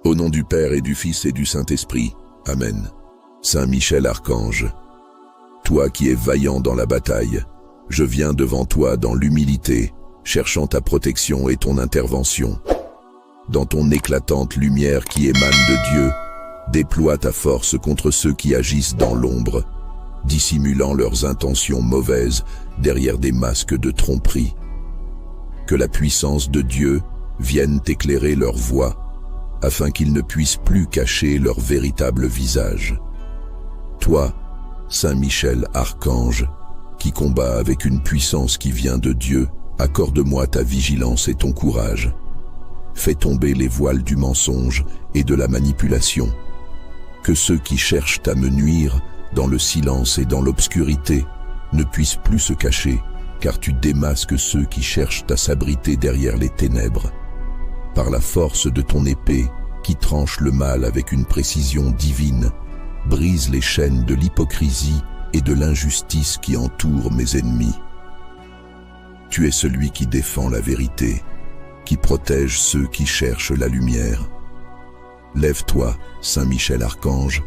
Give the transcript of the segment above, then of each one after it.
Au nom du Père et du Fils et du Saint-Esprit. Amen. Saint Michel Archange, toi qui es vaillant dans la bataille, je viens devant toi dans l'humilité, cherchant ta protection et ton intervention. Dans ton éclatante lumière qui émane de Dieu, déploie ta force contre ceux qui agissent dans l'ombre, dissimulant leurs intentions mauvaises derrière des masques de tromperie. Que la puissance de Dieu vienne éclairer leur voie, afin qu'ils ne puissent plus cacher leur véritable visage. Toi, Saint Michel Archange, qui combats avec une puissance qui vient de Dieu, accorde-moi ta vigilance et ton courage. Fais tomber les voiles du mensonge et de la manipulation. Que ceux qui cherchent à me nuire, dans le silence et dans l'obscurité, ne puissent plus se cacher, car tu démasques ceux qui cherchent à s'abriter derrière les ténèbres. Par la force de ton épée, qui tranche le mal avec une précision divine, brise les chaînes de l'hypocrisie et de l'injustice qui entourent mes ennemis. Tu es celui qui défend la vérité, qui protège ceux qui cherchent la lumière. Lève-toi, Saint Michel Archange,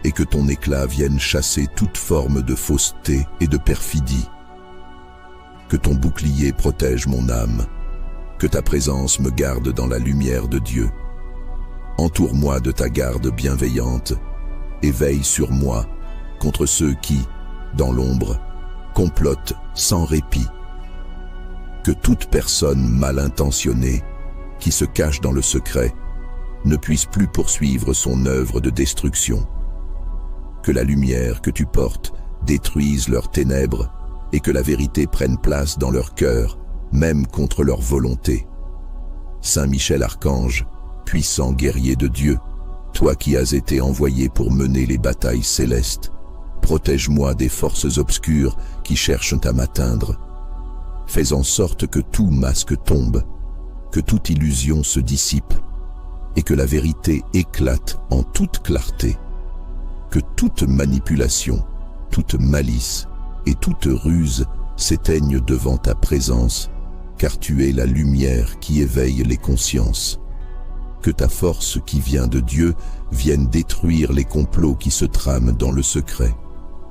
et que ton éclat vienne chasser toute forme de fausseté et de perfidie. Que ton bouclier protège mon âme, que ta présence me garde dans la lumière de Dieu. Entoure-moi de ta garde bienveillante et veille sur moi contre ceux qui, dans l'ombre, complotent sans répit. Que toute personne mal intentionnée, qui se cache dans le secret, ne puisse plus poursuivre son œuvre de destruction. Que la lumière que tu portes détruise leurs ténèbres et que la vérité prenne place dans leur cœur, même contre leur volonté. Saint Michel Archange, puissant guerrier de Dieu, toi qui as été envoyé pour mener les batailles célestes, protège-moi des forces obscures qui cherchent à m'atteindre. Fais en sorte que tout masque tombe, que toute illusion se dissipe, et que la vérité éclate en toute clarté. Que toute manipulation, toute malice et toute ruse s'éteignent devant ta présence, car tu es la lumière qui éveille les consciences. Que ta force qui vient de Dieu vienne détruire les complots qui se trament dans le secret,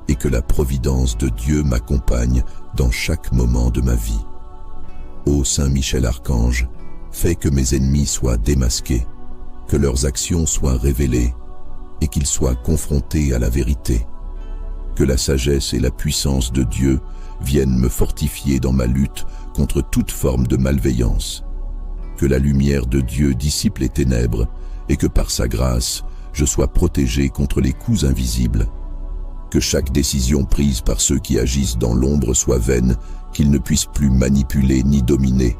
et que la providence de Dieu m'accompagne dans chaque moment de ma vie. Ô Saint Michel Archange, fais que mes ennemis soient démasqués, que leurs actions soient révélées, et qu'ils soient confrontés à la vérité. Que la sagesse et la puissance de Dieu viennent me fortifier dans ma lutte contre toute forme de malveillance. Que la lumière de Dieu dissipe les ténèbres et que par sa grâce, je sois protégé contre les coups invisibles. Que chaque décision prise par ceux qui agissent dans l'ombre soit vaine, qu'ils ne puissent plus manipuler ni dominer.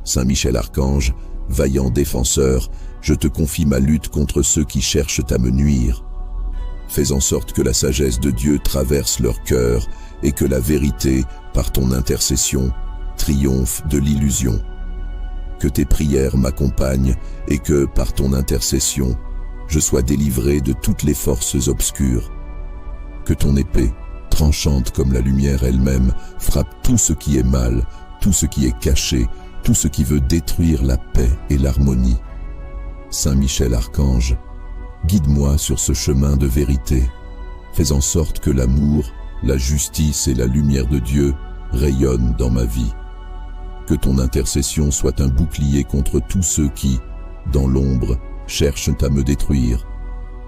Saint Michel Archange, vaillant défenseur, je te confie ma lutte contre ceux qui cherchent à me nuire. Fais en sorte que la sagesse de Dieu traverse leur cœur et que la vérité, par ton intercession, triomphe de l'illusion. Que tes prières m'accompagnent et que, par ton intercession, je sois délivré de toutes les forces obscures. Que ton épée, tranchante comme la lumière elle-même, frappe tout ce qui est mal, tout ce qui est caché, tout ce qui veut détruire la paix et l'harmonie. Saint Michel Archange, guide-moi sur ce chemin de vérité. Fais en sorte que l'amour, la justice et la lumière de Dieu rayonnent dans ma vie. Que ton intercession soit un bouclier contre tous ceux qui, dans l'ombre, cherchent à me détruire,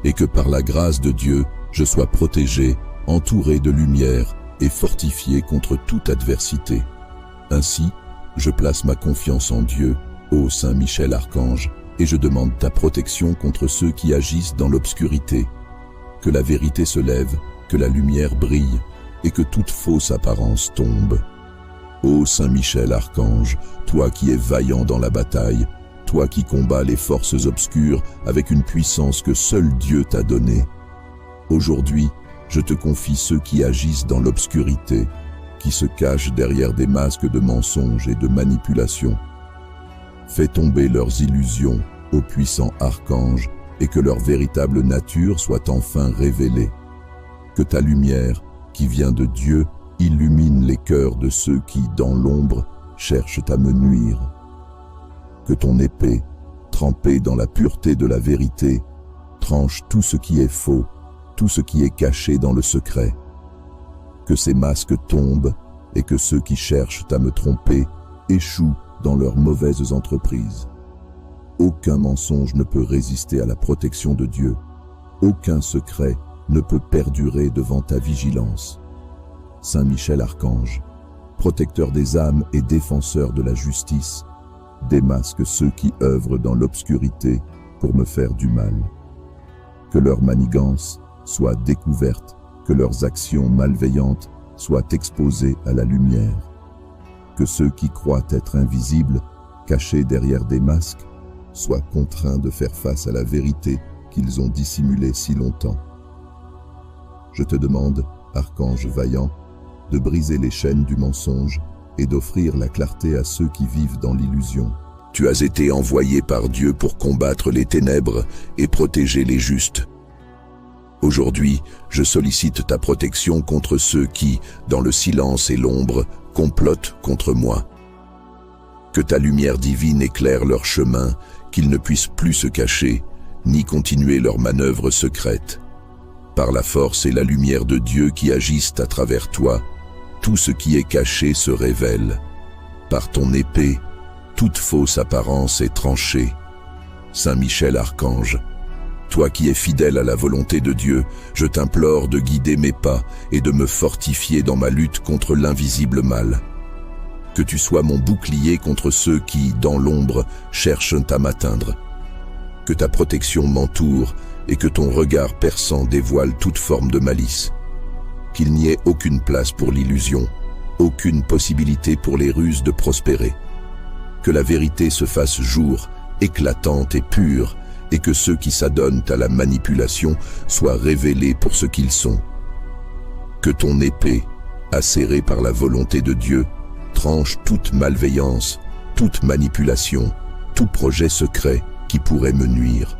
et que par la grâce de Dieu, je sois protégé, entouré de lumière et fortifié contre toute adversité. Ainsi, je place ma confiance en Dieu, ô Saint Michel Archange, et je demande ta protection contre ceux qui agissent dans l'obscurité. Que la vérité se lève, que la lumière brille, et que toute fausse apparence tombe. Ô Saint Michel Archange, toi qui es vaillant dans la bataille, toi qui combats les forces obscures avec une puissance que seul Dieu t'a donnée. Aujourd'hui, je te confie ceux qui agissent dans l'obscurité, qui se cachent derrière des masques de mensonges et de manipulation. Fais tomber leurs illusions, ô puissant archange, et que leur véritable nature soit enfin révélée. Que ta lumière, qui vient de Dieu, illumine les cœurs de ceux qui, dans l'ombre, cherchent à me nuire. Que ton épée, trempé dans la pureté de la vérité, tranche tout ce qui est faux, tout ce qui est caché dans le secret. Que ces masques tombent et que ceux qui cherchent à me tromper échouent dans leurs mauvaises entreprises. Aucun mensonge ne peut résister à la protection de Dieu. Aucun secret ne peut perdurer devant ta vigilance. Saint Michel Archange, protecteur des âmes et défenseur de la justice, démasque ceux qui œuvrent dans l'obscurité pour me faire du mal. Que leur manigance soit découverte, que leurs actions malveillantes soient exposées à la lumière. Que ceux qui croient être invisibles, cachés derrière des masques, soient contraints de faire face à la vérité qu'ils ont dissimulée si longtemps. Je te demande, archange vaillant, de briser les chaînes du mensonge et d'offrir la clarté à ceux qui vivent dans l'illusion. Tu as été envoyé par Dieu pour combattre les ténèbres et protéger les justes. Aujourd'hui, je sollicite ta protection contre ceux qui, dans le silence et l'ombre, complotent contre moi. Que ta lumière divine éclaire leur chemin, qu'ils ne puissent plus se cacher, ni continuer leurs manœuvres secrètes. Par la force et la lumière de Dieu qui agissent à travers toi, tout ce qui est caché se révèle. Par ton épée, toute fausse apparence est tranchée. Saint Michel Archange, toi qui es fidèle à la volonté de Dieu, je t'implore de guider mes pas et de me fortifier dans ma lutte contre l'invisible mal. Que tu sois mon bouclier contre ceux qui, dans l'ombre, cherchent à m'atteindre. Que ta protection m'entoure et que ton regard perçant dévoile toute forme de malice. Qu'il n'y ait aucune place pour l'illusion, aucune possibilité pour les ruses de prospérer. Que la vérité se fasse jour, éclatante et pure, et que ceux qui s'adonnent à la manipulation soient révélés pour ce qu'ils sont. Que ton épée, acérée par la volonté de Dieu, tranche toute malveillance, toute manipulation, tout projet secret qui pourrait me nuire.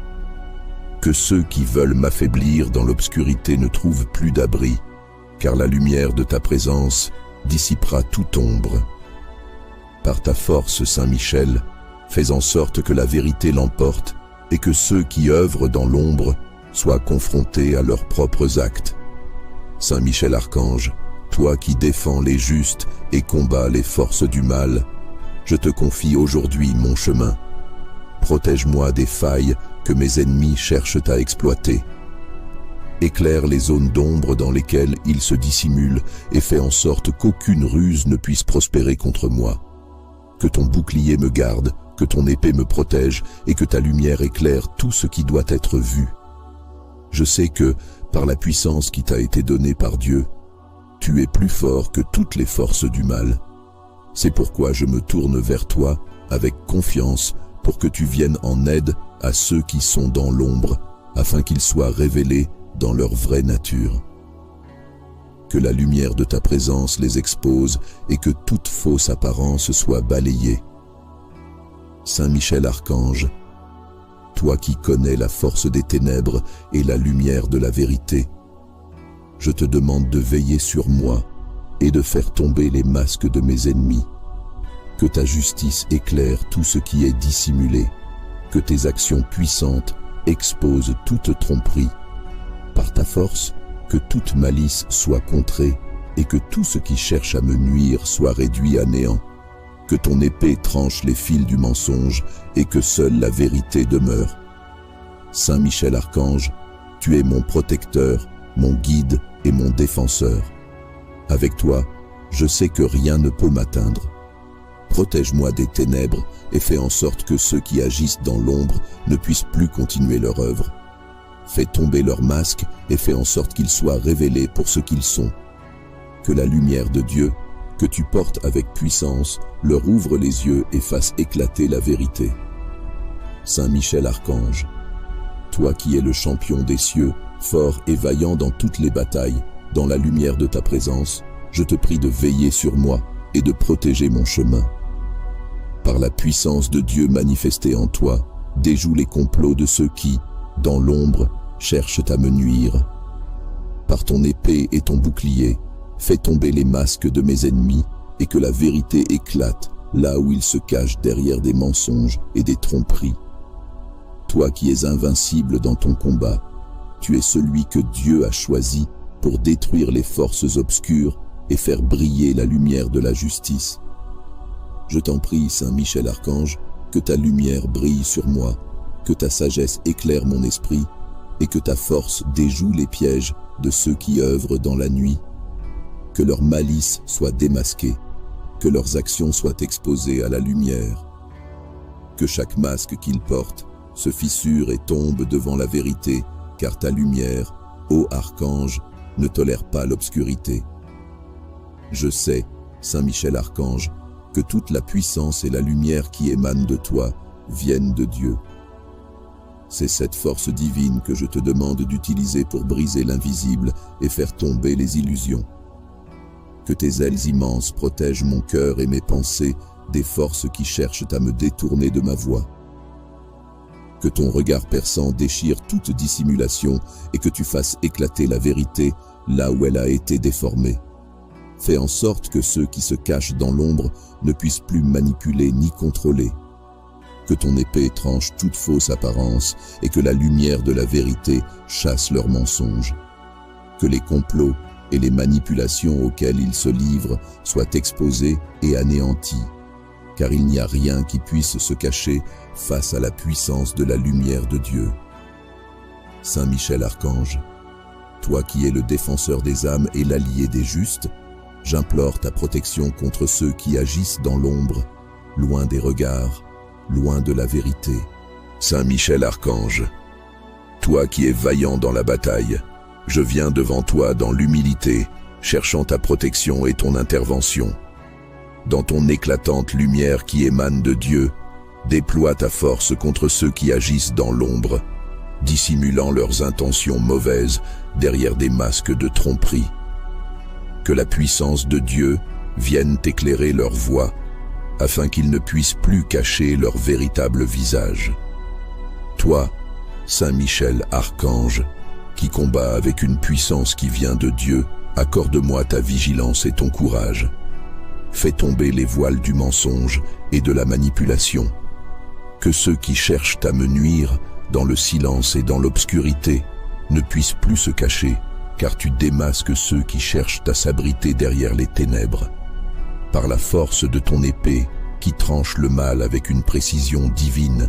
Que ceux qui veulent m'affaiblir dans l'obscurité ne trouvent plus d'abri, car la lumière de ta présence dissipera toute ombre. Par ta force, Saint Michel, fais en sorte que la vérité l'emporte et que ceux qui œuvrent dans l'ombre soient confrontés à leurs propres actes. Saint Michel Archange, toi qui défends les justes et combats les forces du mal, je te confie aujourd'hui mon chemin. Protège-moi des failles que mes ennemis cherchent à exploiter. Éclaire les zones d'ombre dans lesquelles ils se dissimulent et fais en sorte qu'aucune ruse ne puisse prospérer contre moi. Que ton bouclier me garde, que ton épée me protège et que ta lumière éclaire tout ce qui doit être vu. Je sais que, par la puissance qui t'a été donnée par Dieu, tu es plus fort que toutes les forces du mal. C'est pourquoi je me tourne vers toi avec confiance pour que tu viennes en aide à ceux qui sont dans l'ombre, afin qu'ils soient révélés dans leur vraie nature. Que la lumière de ta présence les expose et que toute fausse apparence soit balayée. Saint Michel Archange, toi qui connais la force des ténèbres et la lumière de la vérité, je te demande de veiller sur moi et de faire tomber les masques de mes ennemis. Que ta justice éclaire tout ce qui est dissimulé, que tes actions puissantes exposent toute tromperie. Par ta force, que toute malice soit contrée et que tout ce qui cherche à me nuire soit réduit à néant. Que ton épée tranche les fils du mensonge et que seule la vérité demeure. Saint Michel Archange, tu es mon protecteur, mon guide et mon défenseur. Avec toi, je sais que rien ne peut m'atteindre. Protège-moi des ténèbres et fais en sorte que ceux qui agissent dans l'ombre ne puissent plus continuer leur œuvre. Fais tomber leurs masques et fais en sorte qu'ils soient révélés pour ce qu'ils sont. Que la lumière de Dieu, que tu portes avec puissance, leur ouvre les yeux et fasse éclater la vérité. Saint Michel Archange, toi qui es le champion des cieux, fort et vaillant dans toutes les batailles, dans la lumière de ta présence, je te prie de veiller sur moi et de protéger mon chemin. Par la puissance de Dieu manifestée en toi, déjoue les complots de ceux qui, dans l'ombre, cherchent à me nuire. Par ton épée et ton bouclier, fais tomber les masques de mes ennemis et que la vérité éclate là où ils se cachent derrière des mensonges et des tromperies. toi qui es invincible dans ton combat. Tu es celui que Dieu a choisi pour détruire les forces obscures et faire briller la lumière de la justice. Je t'en prie, Saint Michel Archange, que ta lumière brille sur moi, que ta sagesse éclaire mon esprit et que ta force déjoue les pièges de ceux qui œuvrent dans la nuit. Que leur malice soit démasquée, que leurs actions soient exposées à la lumière. Que chaque masque qu'ils portent se fissure et tombe devant la vérité, car ta lumière, ô Archange, ne tolère pas l'obscurité. Je sais, Saint Michel Archange, que toute la puissance et la lumière qui émanent de toi viennent de Dieu. C'est cette force divine que je te demande d'utiliser pour briser l'invisible et faire tomber les illusions. Que tes ailes immenses protègent mon cœur et mes pensées des forces qui cherchent à me détourner de ma voie. Que ton regard perçant déchire toute dissimulation et que tu fasses éclater la vérité là où elle a été déformée. Fais en sorte que ceux qui se cachent dans l'ombre ne puissent plus manipuler ni contrôler. Que ton épée tranche toute fausse apparence et que la lumière de la vérité chasse leurs mensonges. Que les complots et les manipulations auxquelles ils se livrent soient exposés et anéantis, car il n'y a rien qui puisse se cacher face à la puissance de la lumière de Dieu. Saint Michel Archange, toi qui es le défenseur des âmes et l'allié des justes, j'implore ta protection contre ceux qui agissent dans l'ombre, loin des regards, loin de la vérité. Saint Michel Archange, toi qui es vaillant dans la bataille, je viens devant toi dans l'humilité, cherchant ta protection et ton intervention. Dans ton éclatante lumière qui émane de Dieu, déploie ta force contre ceux qui agissent dans l'ombre, dissimulant leurs intentions mauvaises derrière des masques de tromperie. Que la puissance de Dieu vienne éclairer leur voie, afin qu'ils ne puissent plus cacher leur véritable visage. Toi, Saint Michel Archange, qui combat avec une puissance qui vient de Dieu, accorde-moi ta vigilance et ton courage. Fais tomber les voiles du mensonge et de la manipulation. Que ceux qui cherchent à me nuire, dans le silence et dans l'obscurité, ne puissent plus se cacher, car tu démasques ceux qui cherchent à s'abriter derrière les ténèbres. Par la force de ton épée, qui tranche le mal avec une précision divine,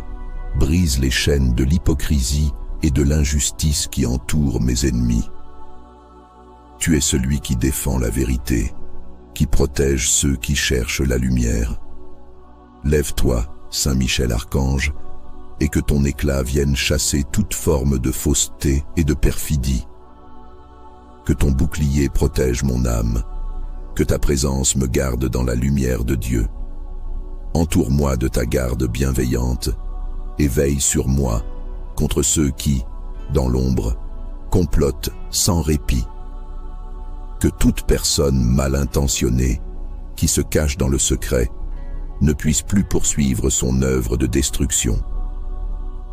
brise les chaînes de l'hypocrisie et de l'injustice qui entourent mes ennemis. Tu es celui qui défend la vérité, qui protège ceux qui cherchent la lumière. Lève-toi, Saint Michel Archange, et que ton éclat vienne chasser toute forme de fausseté et de perfidie. Que ton bouclier protège mon âme, que ta présence me garde dans la lumière de Dieu. Entoure-moi de ta garde bienveillante et veille sur moi contre ceux qui, dans l'ombre, complotent sans répit. Que toute personne mal intentionnée, qui se cache dans le secret, ne puisse plus poursuivre son œuvre de destruction.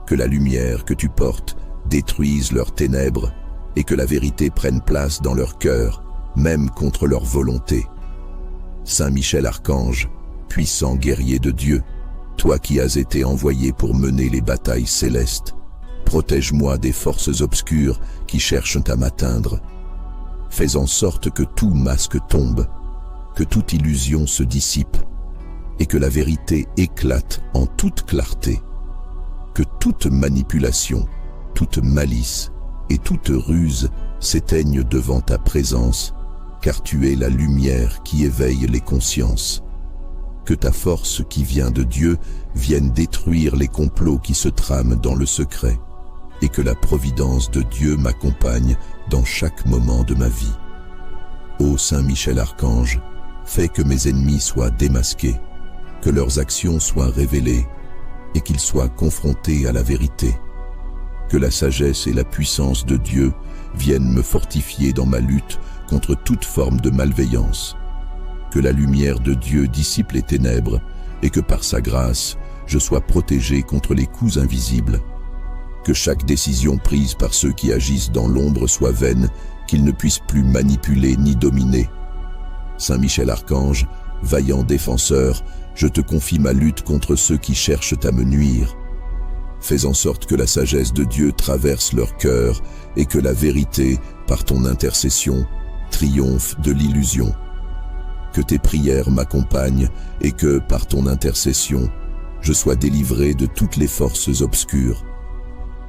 Que la lumière que tu portes détruise leurs ténèbres et que la vérité prenne place dans leur cœur, même contre leur volonté. Saint Michel Archange, puissant guerrier de Dieu, toi qui as été envoyé pour mener les batailles célestes, protège-moi des forces obscures qui cherchent à m'atteindre. Fais en sorte que tout masque tombe, que toute illusion se dissipe, et que la vérité éclate en toute clarté. Que toute manipulation, toute malice et toute ruse s'éteignent devant ta présence, car tu es la lumière qui éveille les consciences. Que ta force qui vient de Dieu vienne détruire les complots qui se trament dans le secret, et que la providence de Dieu m'accompagne dans chaque moment de ma vie. Ô Saint Michel Archange, fais que mes ennemis soient démasqués, que leurs actions soient révélées, et qu'ils soient confrontés à la vérité. Que la sagesse et la puissance de Dieu viennent me fortifier dans ma lutte contre toute forme de malveillance. Que la lumière de Dieu dissipe les ténèbres et que par sa grâce, je sois protégé contre les coups invisibles. Que chaque décision prise par ceux qui agissent dans l'ombre soit vaine, qu'ils ne puissent plus manipuler ni dominer. Saint Michel Archange, vaillant défenseur, je te confie ma lutte contre ceux qui cherchent à me nuire. fais en sorte que la sagesse de Dieu traverse leur cœur et que la vérité, par ton intercession, triomphe de l'illusion. Que tes prières m'accompagnent et que, par ton intercession, je sois délivré de toutes les forces obscures.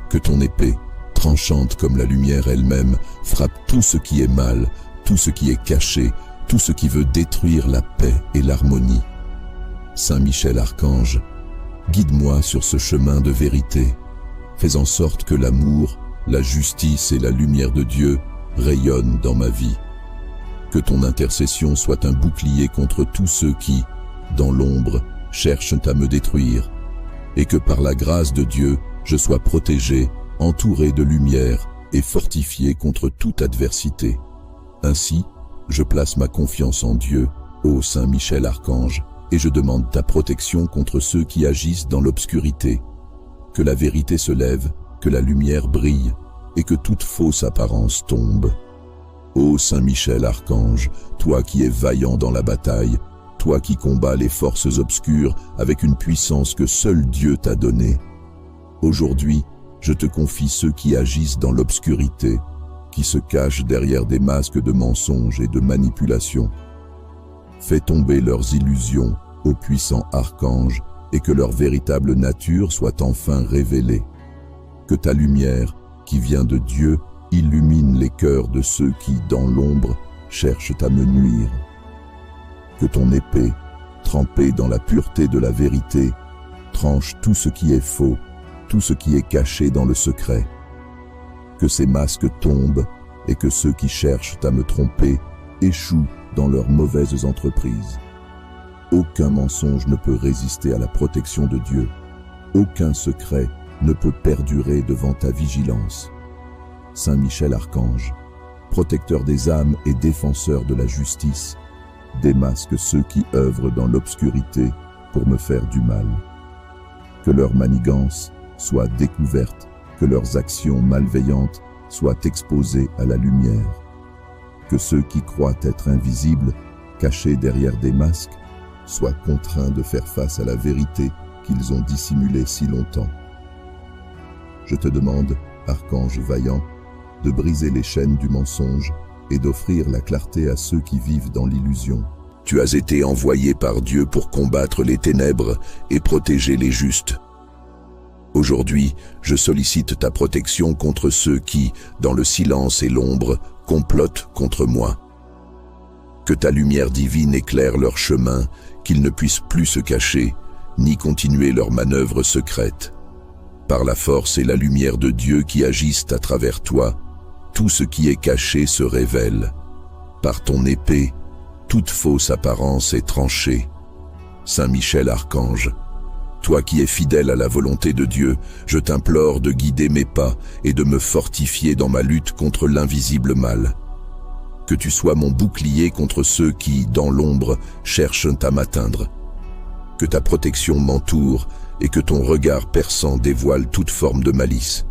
Que ton épée, tranchante comme la lumière elle-même, frappe tout ce qui est mal, tout ce qui est caché, tout ce qui veut détruire la paix et l'harmonie. Saint Michel Archange, guide-moi sur ce chemin de vérité. Fais en sorte que l'amour, la justice et la lumière de Dieu rayonnent dans ma vie. Que ton intercession soit un bouclier contre tous ceux qui, dans l'ombre, cherchent à me détruire, et que par la grâce de Dieu, je sois protégé, entouré de lumière et fortifié contre toute adversité. Ainsi, je place ma confiance en Dieu, ô Saint Michel Archange, et je demande ta protection contre ceux qui agissent dans l'obscurité. Que la vérité se lève, que la lumière brille, et que toute fausse apparence tombe. Ô Saint Michel Archange, toi qui es vaillant dans la bataille, toi qui combats les forces obscures avec une puissance que seul Dieu t'a donnée. Aujourd'hui, je te confie ceux qui agissent dans l'obscurité, qui se cachent derrière des masques de mensonges et de manipulation. Fais tomber leurs illusions, ô puissant archange, et que leur véritable nature soit enfin révélée. Que ta lumière, qui vient de Dieu, illumine les cœurs de ceux qui, dans l'ombre, cherchent à me nuire. Que ton épée, trempée dans la pureté de la vérité, tranche tout ce qui est faux, tout ce qui est caché dans le secret. Que ces masques tombent et que ceux qui cherchent à me tromper échouent dans leurs mauvaises entreprises. Aucun mensonge ne peut résister à la protection de Dieu. Aucun secret ne peut perdurer devant ta vigilance. Saint Michel Archange, protecteur des âmes et défenseur de la justice, démasque ceux qui œuvrent dans l'obscurité pour me faire du mal. Que leur manigance soit découverte, que leurs actions malveillantes soient exposées à la lumière. Que ceux qui croient être invisibles, cachés derrière des masques, soient contraints de faire face à la vérité qu'ils ont dissimulée si longtemps. Je te demande, Archange vaillant, de briser les chaînes du mensonge et d'offrir la clarté à ceux qui vivent dans l'illusion. Tu as été envoyé par Dieu pour combattre les ténèbres et protéger les justes. Aujourd'hui, je sollicite ta protection contre ceux qui, dans le silence et l'ombre, complotent contre moi. Que ta lumière divine éclaire leur chemin, qu'ils ne puissent plus se cacher, ni continuer leurs manœuvres secrètes. Par la force et la lumière de Dieu qui agissent à travers toi, tout ce qui est caché se révèle. Par ton épée, toute fausse apparence est tranchée. Saint Michel Archange, toi qui es fidèle à la volonté de Dieu, je t'implore de guider mes pas et de me fortifier dans ma lutte contre l'invisible mal. Que tu sois mon bouclier contre ceux qui, dans l'ombre, cherchent à m'atteindre. Que ta protection m'entoure et que ton regard perçant dévoile toute forme de malice.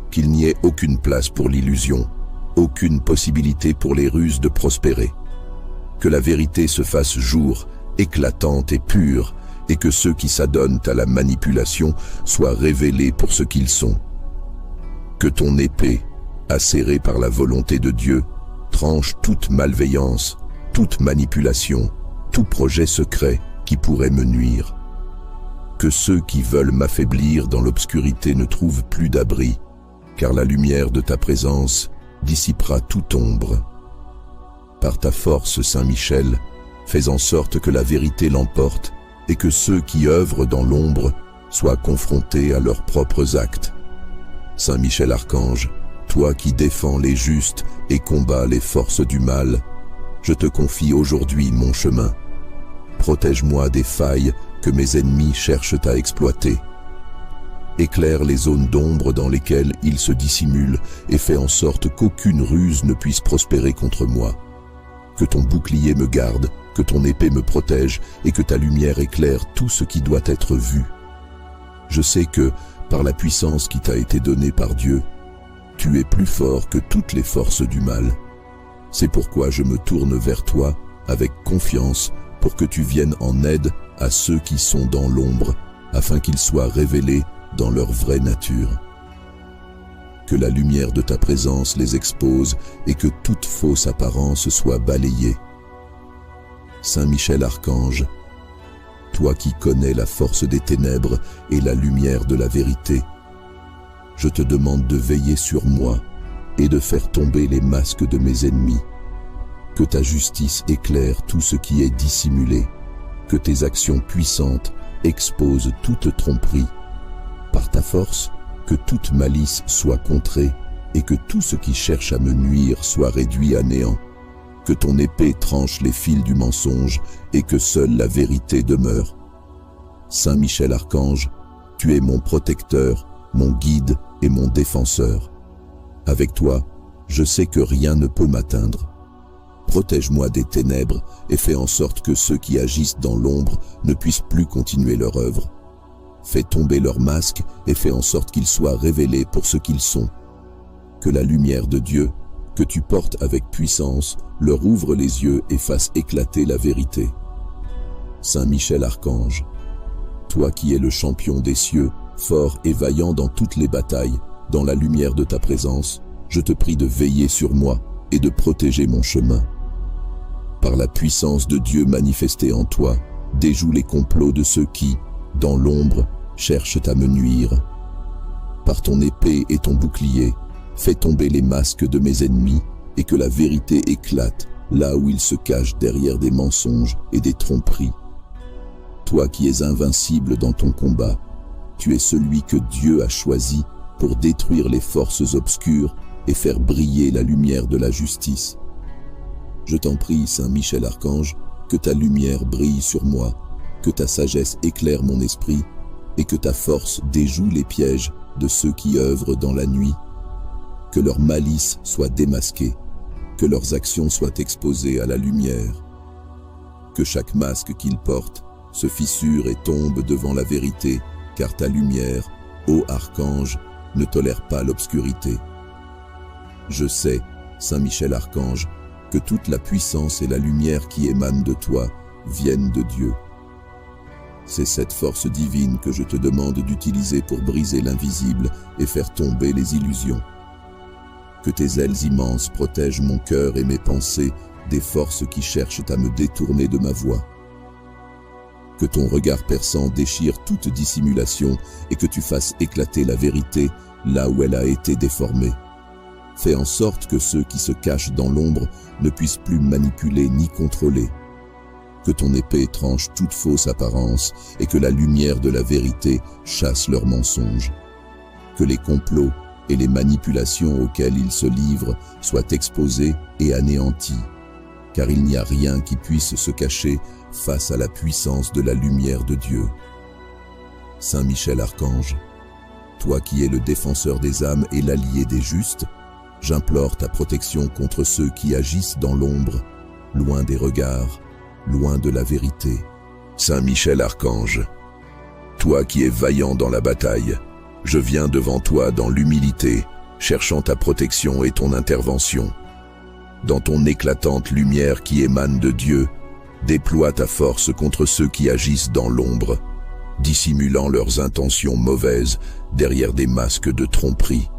Qu'il n'y ait aucune place pour l'illusion, aucune possibilité pour les ruses de prospérer. Que la vérité se fasse jour, éclatante et pure, et que ceux qui s'adonnent à la manipulation soient révélés pour ce qu'ils sont. Que ton épée, acérée par la volonté de Dieu, tranche toute malveillance, toute manipulation, tout projet secret qui pourrait me nuire. Que ceux qui veulent m'affaiblir dans l'obscurité ne trouvent plus d'abri, car la lumière de ta présence dissipera toute ombre. Par ta force, Saint Michel, fais en sorte que la vérité l'emporte et que ceux qui œuvrent dans l'ombre soient confrontés à leurs propres actes. Saint Michel Archange, toi qui défends les justes et combats les forces du mal, je te confie aujourd'hui mon chemin. Protège-moi des failles que mes ennemis cherchent à exploiter. Éclaire les zones d'ombre dans lesquelles ils se dissimulent et fais en sorte qu'aucune ruse ne puisse prospérer contre moi. Que ton bouclier me garde, que ton épée me protège et que ta lumière éclaire tout ce qui doit être vu. Je sais que, par la puissance qui t'a été donnée par Dieu, tu es plus fort que toutes les forces du mal. C'est pourquoi je me tourne vers toi avec confiance pour que tu viennes en aide à ceux qui sont dans l'ombre, afin qu'ils soient révélés dans leur vraie nature. Que la lumière de ta présence les expose et que toute fausse apparence soit balayée. Saint Michel Archange, toi qui connais la force des ténèbres et la lumière de la vérité, je te demande de veiller sur moi et de faire tomber les masques de mes ennemis. Que ta justice éclaire tout ce qui est dissimulé, que tes actions puissantes exposent toute tromperie. Par ta force, que toute malice soit contrée et que tout ce qui cherche à me nuire soit réduit à néant. Que ton épée tranche les fils du mensonge et que seule la vérité demeure. Saint Michel Archange, tu es mon protecteur, mon guide et mon défenseur. Avec toi, je sais que rien ne peut m'atteindre. Protège-moi des ténèbres et fais en sorte que ceux qui agissent dans l'ombre ne puissent plus continuer leur œuvre. Fais tomber leurs masques et fais en sorte qu'ils soient révélés pour ce qu'ils sont. Que la lumière de Dieu, que tu portes avec puissance, leur ouvre les yeux et fasse éclater la vérité. Saint Michel Archange, toi qui es le champion des cieux, fort et vaillant dans toutes les batailles, dans la lumière de ta présence, je te prie de veiller sur moi et de protéger mon chemin. Par la puissance de Dieu manifestée en toi, déjoue les complots de ceux qui, dans l'ombre, cherchent à me nuire. Par ton épée et ton bouclier, fais tomber les masques de mes ennemis et que la vérité éclate là où ils se cachent derrière des mensonges et des tromperies. Toi qui es invincible dans ton combat, tu es celui que Dieu a choisi pour détruire les forces obscures et faire briller la lumière de la justice. Je t'en prie, Saint Michel Archange, que ta lumière brille sur moi, que ta sagesse éclaire mon esprit et que ta force déjoue les pièges de ceux qui œuvrent dans la nuit. Que leur malice soit démasquée, que leurs actions soient exposées à la lumière. Que chaque masque qu'ils portent se fissure et tombe devant la vérité, car ta lumière, ô Archange, ne tolère pas l'obscurité. Je sais, Saint Michel Archange, que toute la puissance et la lumière qui émanent de toi viennent de Dieu. C'est cette force divine que je te demande d'utiliser pour briser l'invisible et faire tomber les illusions. Que tes ailes immenses protègent mon cœur et mes pensées des forces qui cherchent à me détourner de ma voie. Que ton regard perçant déchire toute dissimulation et que tu fasses éclater la vérité là où elle a été déformée. Fais en sorte que ceux qui se cachent dans l'ombre ne puissent plus manipuler ni contrôler. Que ton épée tranche toute fausse apparence et que la lumière de la vérité chasse leurs mensonges. Que les complots et les manipulations auxquelles ils se livrent soient exposés et anéantis, car il n'y a rien qui puisse se cacher face à la puissance de la lumière de Dieu. Saint Michel Archange, toi qui es le défenseur des âmes et l'allié des justes, j'implore ta protection contre ceux qui agissent dans l'ombre, loin des regards, loin de la vérité. Saint Michel Archange, toi qui es vaillant dans la bataille, je viens devant toi dans l'humilité, cherchant ta protection et ton intervention. Dans ton éclatante lumière qui émane de Dieu, déploie ta force contre ceux qui agissent dans l'ombre, dissimulant leurs intentions mauvaises derrière des masques de tromperie.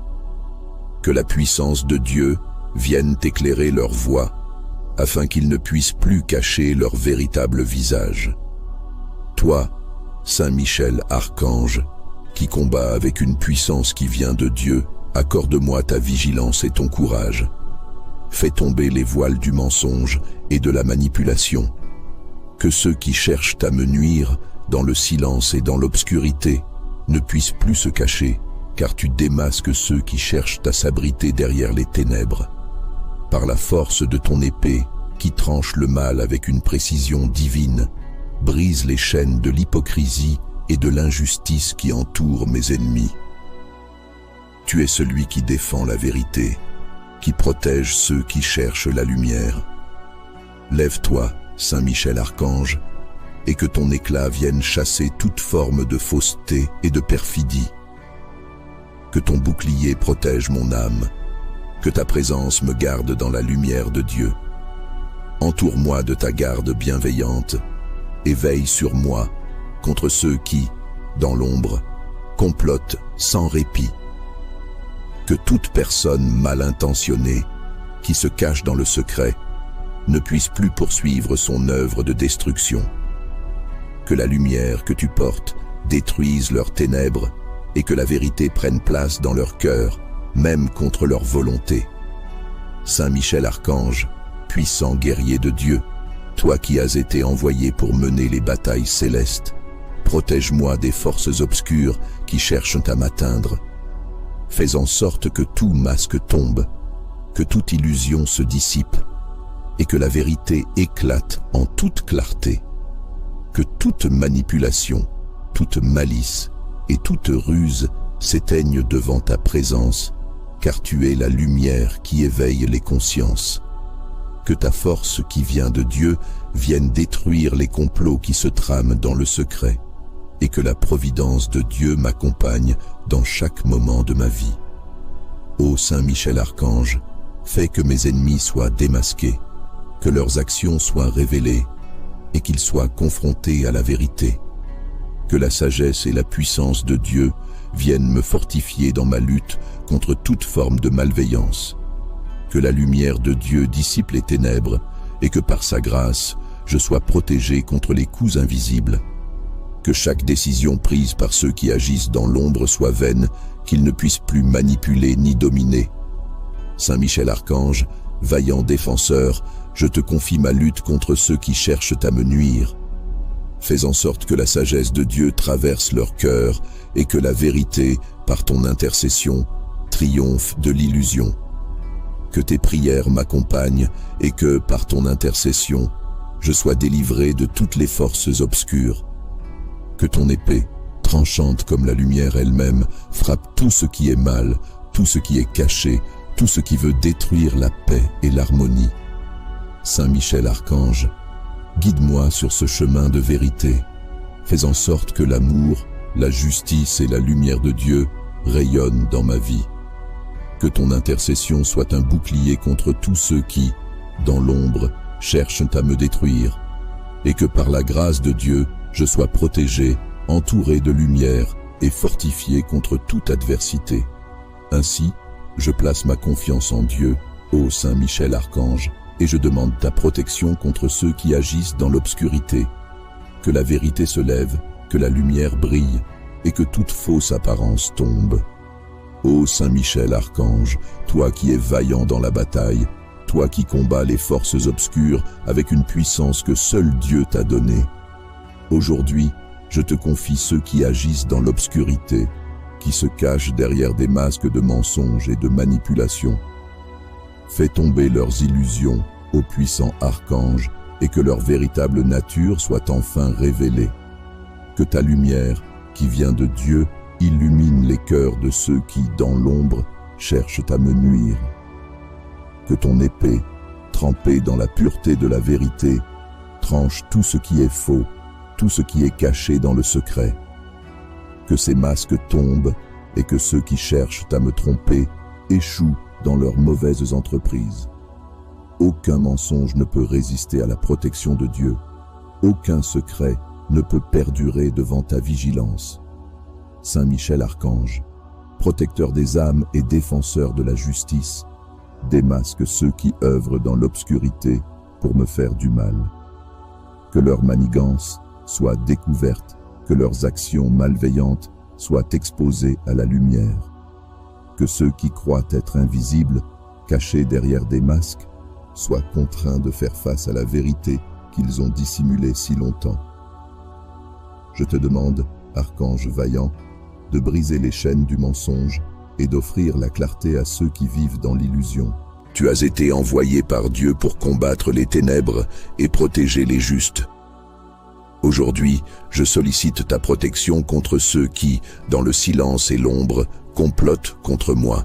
Que la puissance de Dieu vienne éclairer leur voie, afin qu'ils ne puissent plus cacher leur véritable visage. Toi, Saint Michel Archange, qui combat avec une puissance qui vient de Dieu, accorde-moi ta vigilance et ton courage. Fais tomber les voiles du mensonge et de la manipulation. Que ceux qui cherchent à me nuire, dans le silence et dans l'obscurité, ne puissent plus se cacher, car tu démasques ceux qui cherchent à s'abriter derrière les ténèbres. Par la force de ton épée, qui tranche le mal avec une précision divine, brise les chaînes de l'hypocrisie et de l'injustice qui entourent mes ennemis. Tu es celui qui défend la vérité, qui protège ceux qui cherchent la lumière. Lève-toi, Saint Michel Archange, et que ton éclat vienne chasser toute forme de fausseté et de perfidie. Que ton bouclier protège mon âme, que ta présence me garde dans la lumière de Dieu. Entoure-moi de ta garde bienveillante et veille sur moi contre ceux qui, dans l'ombre, complotent sans répit. Que toute personne mal intentionnée, qui se cache dans le secret, ne puisse plus poursuivre son œuvre de destruction. Que la lumière que tu portes détruise leurs ténèbres et que la vérité prenne place dans leur cœur, même contre leur volonté. Saint Michel Archange, puissant guerrier de Dieu, toi qui as été envoyé pour mener les batailles célestes, protège-moi des forces obscures qui cherchent à m'atteindre. Fais en sorte que tout masque tombe, que toute illusion se dissipe et que la vérité éclate en toute clarté. Que toute manipulation, toute malice et toute ruse s'éteignent devant ta présence, car tu es la lumière qui éveille les consciences. Que ta force qui vient de Dieu vienne détruire les complots qui se trament dans le secret, et que la providence de Dieu m'accompagne dans chaque moment de ma vie. Ô Saint Michel Archange, fais que mes ennemis soient démasqués, que leurs actions soient révélées, et qu'ils soient confrontés à la vérité. Que la sagesse et la puissance de Dieu viennent me fortifier dans ma lutte contre toute forme de malveillance. Que la lumière de Dieu dissipe les ténèbres et que par sa grâce, je sois protégé contre les coups invisibles. Que chaque décision prise par ceux qui agissent dans l'ombre soit vaine, qu'ils ne puissent plus manipuler ni dominer. Saint Michel Archange, vaillant défenseur, je te confie ma lutte contre ceux qui cherchent à me nuire. Fais en sorte que la sagesse de Dieu traverse leur cœur et que la vérité, par ton intercession, triomphe de l'illusion. Que tes prières m'accompagnent et que, par ton intercession, je sois délivré de toutes les forces obscures. Que ton épée, tranchante comme la lumière elle-même, frappe tout ce qui est mal, tout ce qui est caché, tout ce qui veut détruire la paix et l'harmonie. Saint Michel Archange, guide-moi sur ce chemin de vérité. Fais en sorte que l'amour, la justice et la lumière de Dieu rayonnent dans ma vie. Que ton intercession soit un bouclier contre tous ceux qui, dans l'ombre, cherchent à me détruire, et que par la grâce de Dieu, je sois protégé, entouré de lumière et fortifié contre toute adversité. Ainsi, je place ma confiance en Dieu, ô Saint Michel Archange, et je demande ta protection contre ceux qui agissent dans l'obscurité. Que la vérité se lève, que la lumière brille, et que toute fausse apparence tombe. Ô Saint Michel Archange, toi qui es vaillant dans la bataille, toi qui combats les forces obscures avec une puissance que seul Dieu t'a donnée. Aujourd'hui, je te confie ceux qui agissent dans l'obscurité, qui se cachent derrière des masques de mensonges et de manipulation. Fais tomber leurs illusions, ô puissant archange, et que leur véritable nature soit enfin révélée. Que ta lumière, qui vient de Dieu, illumine les cœurs de ceux qui, dans l'ombre, cherchent à me nuire. Que ton épée, trempée dans la pureté de la vérité, tranche tout ce qui est faux, tout ce qui est caché dans le secret. Que ces masques tombent et que ceux qui cherchent à me tromper échouent dans leurs mauvaises entreprises. Aucun mensonge ne peut résister à la protection de Dieu. Aucun secret ne peut perdurer devant ta vigilance. Saint Michel Archange, protecteur des âmes et défenseur de la justice, démasque ceux qui œuvrent dans l'obscurité pour me faire du mal. Que leur manigance soit découverte, que leurs actions malveillantes soient exposées à la lumière. Que ceux qui croient être invisibles, cachés derrière des masques, soient contraints de faire face à la vérité qu'ils ont dissimulée si longtemps. Je te demande, archange vaillant, de briser les chaînes du mensonge et d'offrir la clarté à ceux qui vivent dans l'illusion. Tu as été envoyé par Dieu pour combattre les ténèbres et protéger les justes. Aujourd'hui, je sollicite ta protection contre ceux qui, dans le silence et l'ombre, complotent contre moi.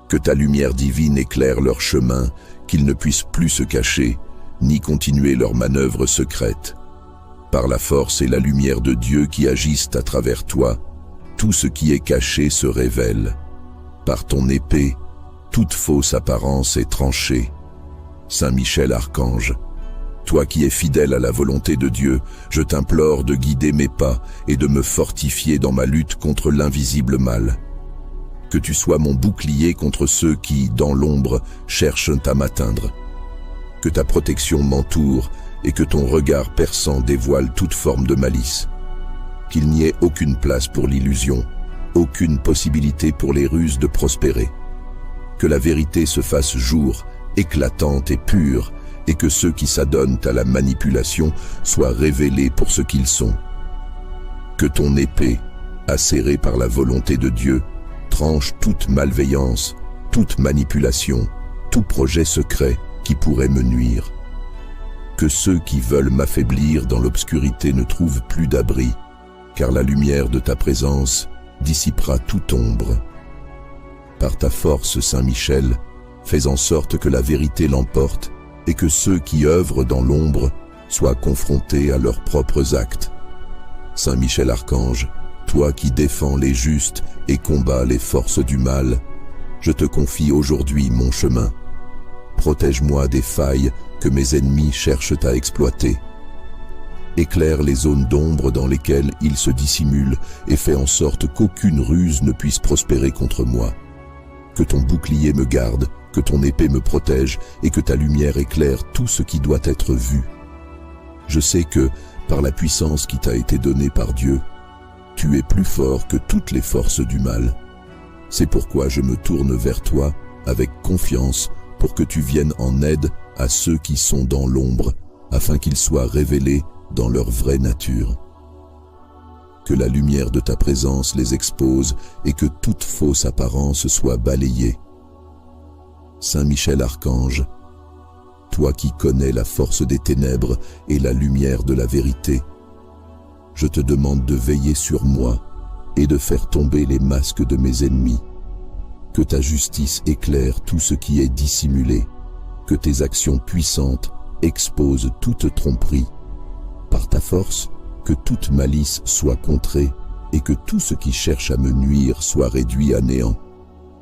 Que ta lumière divine éclaire leur chemin, qu'ils ne puissent plus se cacher, ni continuer leurs manœuvres secrètes. Par la force et la lumière de Dieu qui agissent à travers toi, tout ce qui est caché se révèle. Par ton épée, toute fausse apparence est tranchée. Saint Michel Archange, Toi qui es fidèle à la volonté de Dieu, je t'implore de guider mes pas et de me fortifier dans ma lutte contre l'invisible mal. Que tu sois mon bouclier contre ceux qui, dans l'ombre, cherchent à m'atteindre. Que ta protection m'entoure et que ton regard perçant dévoile toute forme de malice. Qu'il n'y ait aucune place pour l'illusion, aucune possibilité pour les ruses de prospérer. Que la vérité se fasse jour, éclatante et pure, et que ceux qui s'adonnent à la manipulation soient révélés pour ce qu'ils sont. Que ton épée, acérée par la volonté de Dieu, tranche toute malveillance, toute manipulation, tout projet secret qui pourrait me nuire. Que ceux qui veulent m'affaiblir dans l'obscurité ne trouvent plus d'abri, car la lumière de ta présence dissipera toute ombre. Par ta force, Saint Michel, fais en sorte que la vérité l'emporte et que ceux qui œuvrent dans l'ombre soient confrontés à leurs propres actes. Saint Michel Archange, toi qui défends les justes et combats les forces du mal, je te confie aujourd'hui mon chemin. Protège-moi des failles que mes ennemis cherchent à exploiter. Éclaire les zones d'ombre dans lesquelles ils se dissimulent et fais en sorte qu'aucune ruse ne puisse prospérer contre moi. Que ton bouclier me garde, que ton épée me protège et que ta lumière éclaire tout ce qui doit être vu. Je sais que, par la puissance qui t'a été donnée par Dieu, tu es plus fort que toutes les forces du mal. C'est pourquoi je me tourne vers toi avec confiance pour que tu viennes en aide à ceux qui sont dans l'ombre, afin qu'ils soient révélés dans leur vraie nature. Que la lumière de ta présence les expose et que toute fausse apparence soit balayée. Saint Michel Archange, toi qui connais la force des ténèbres et la lumière de la vérité, je te demande de veiller sur moi et de faire tomber les masques de mes ennemis. Que ta justice éclaire tout ce qui est dissimulé, que tes actions puissantes exposent toute tromperie. Par ta force, que toute malice soit contrée et que tout ce qui cherche à me nuire soit réduit à néant.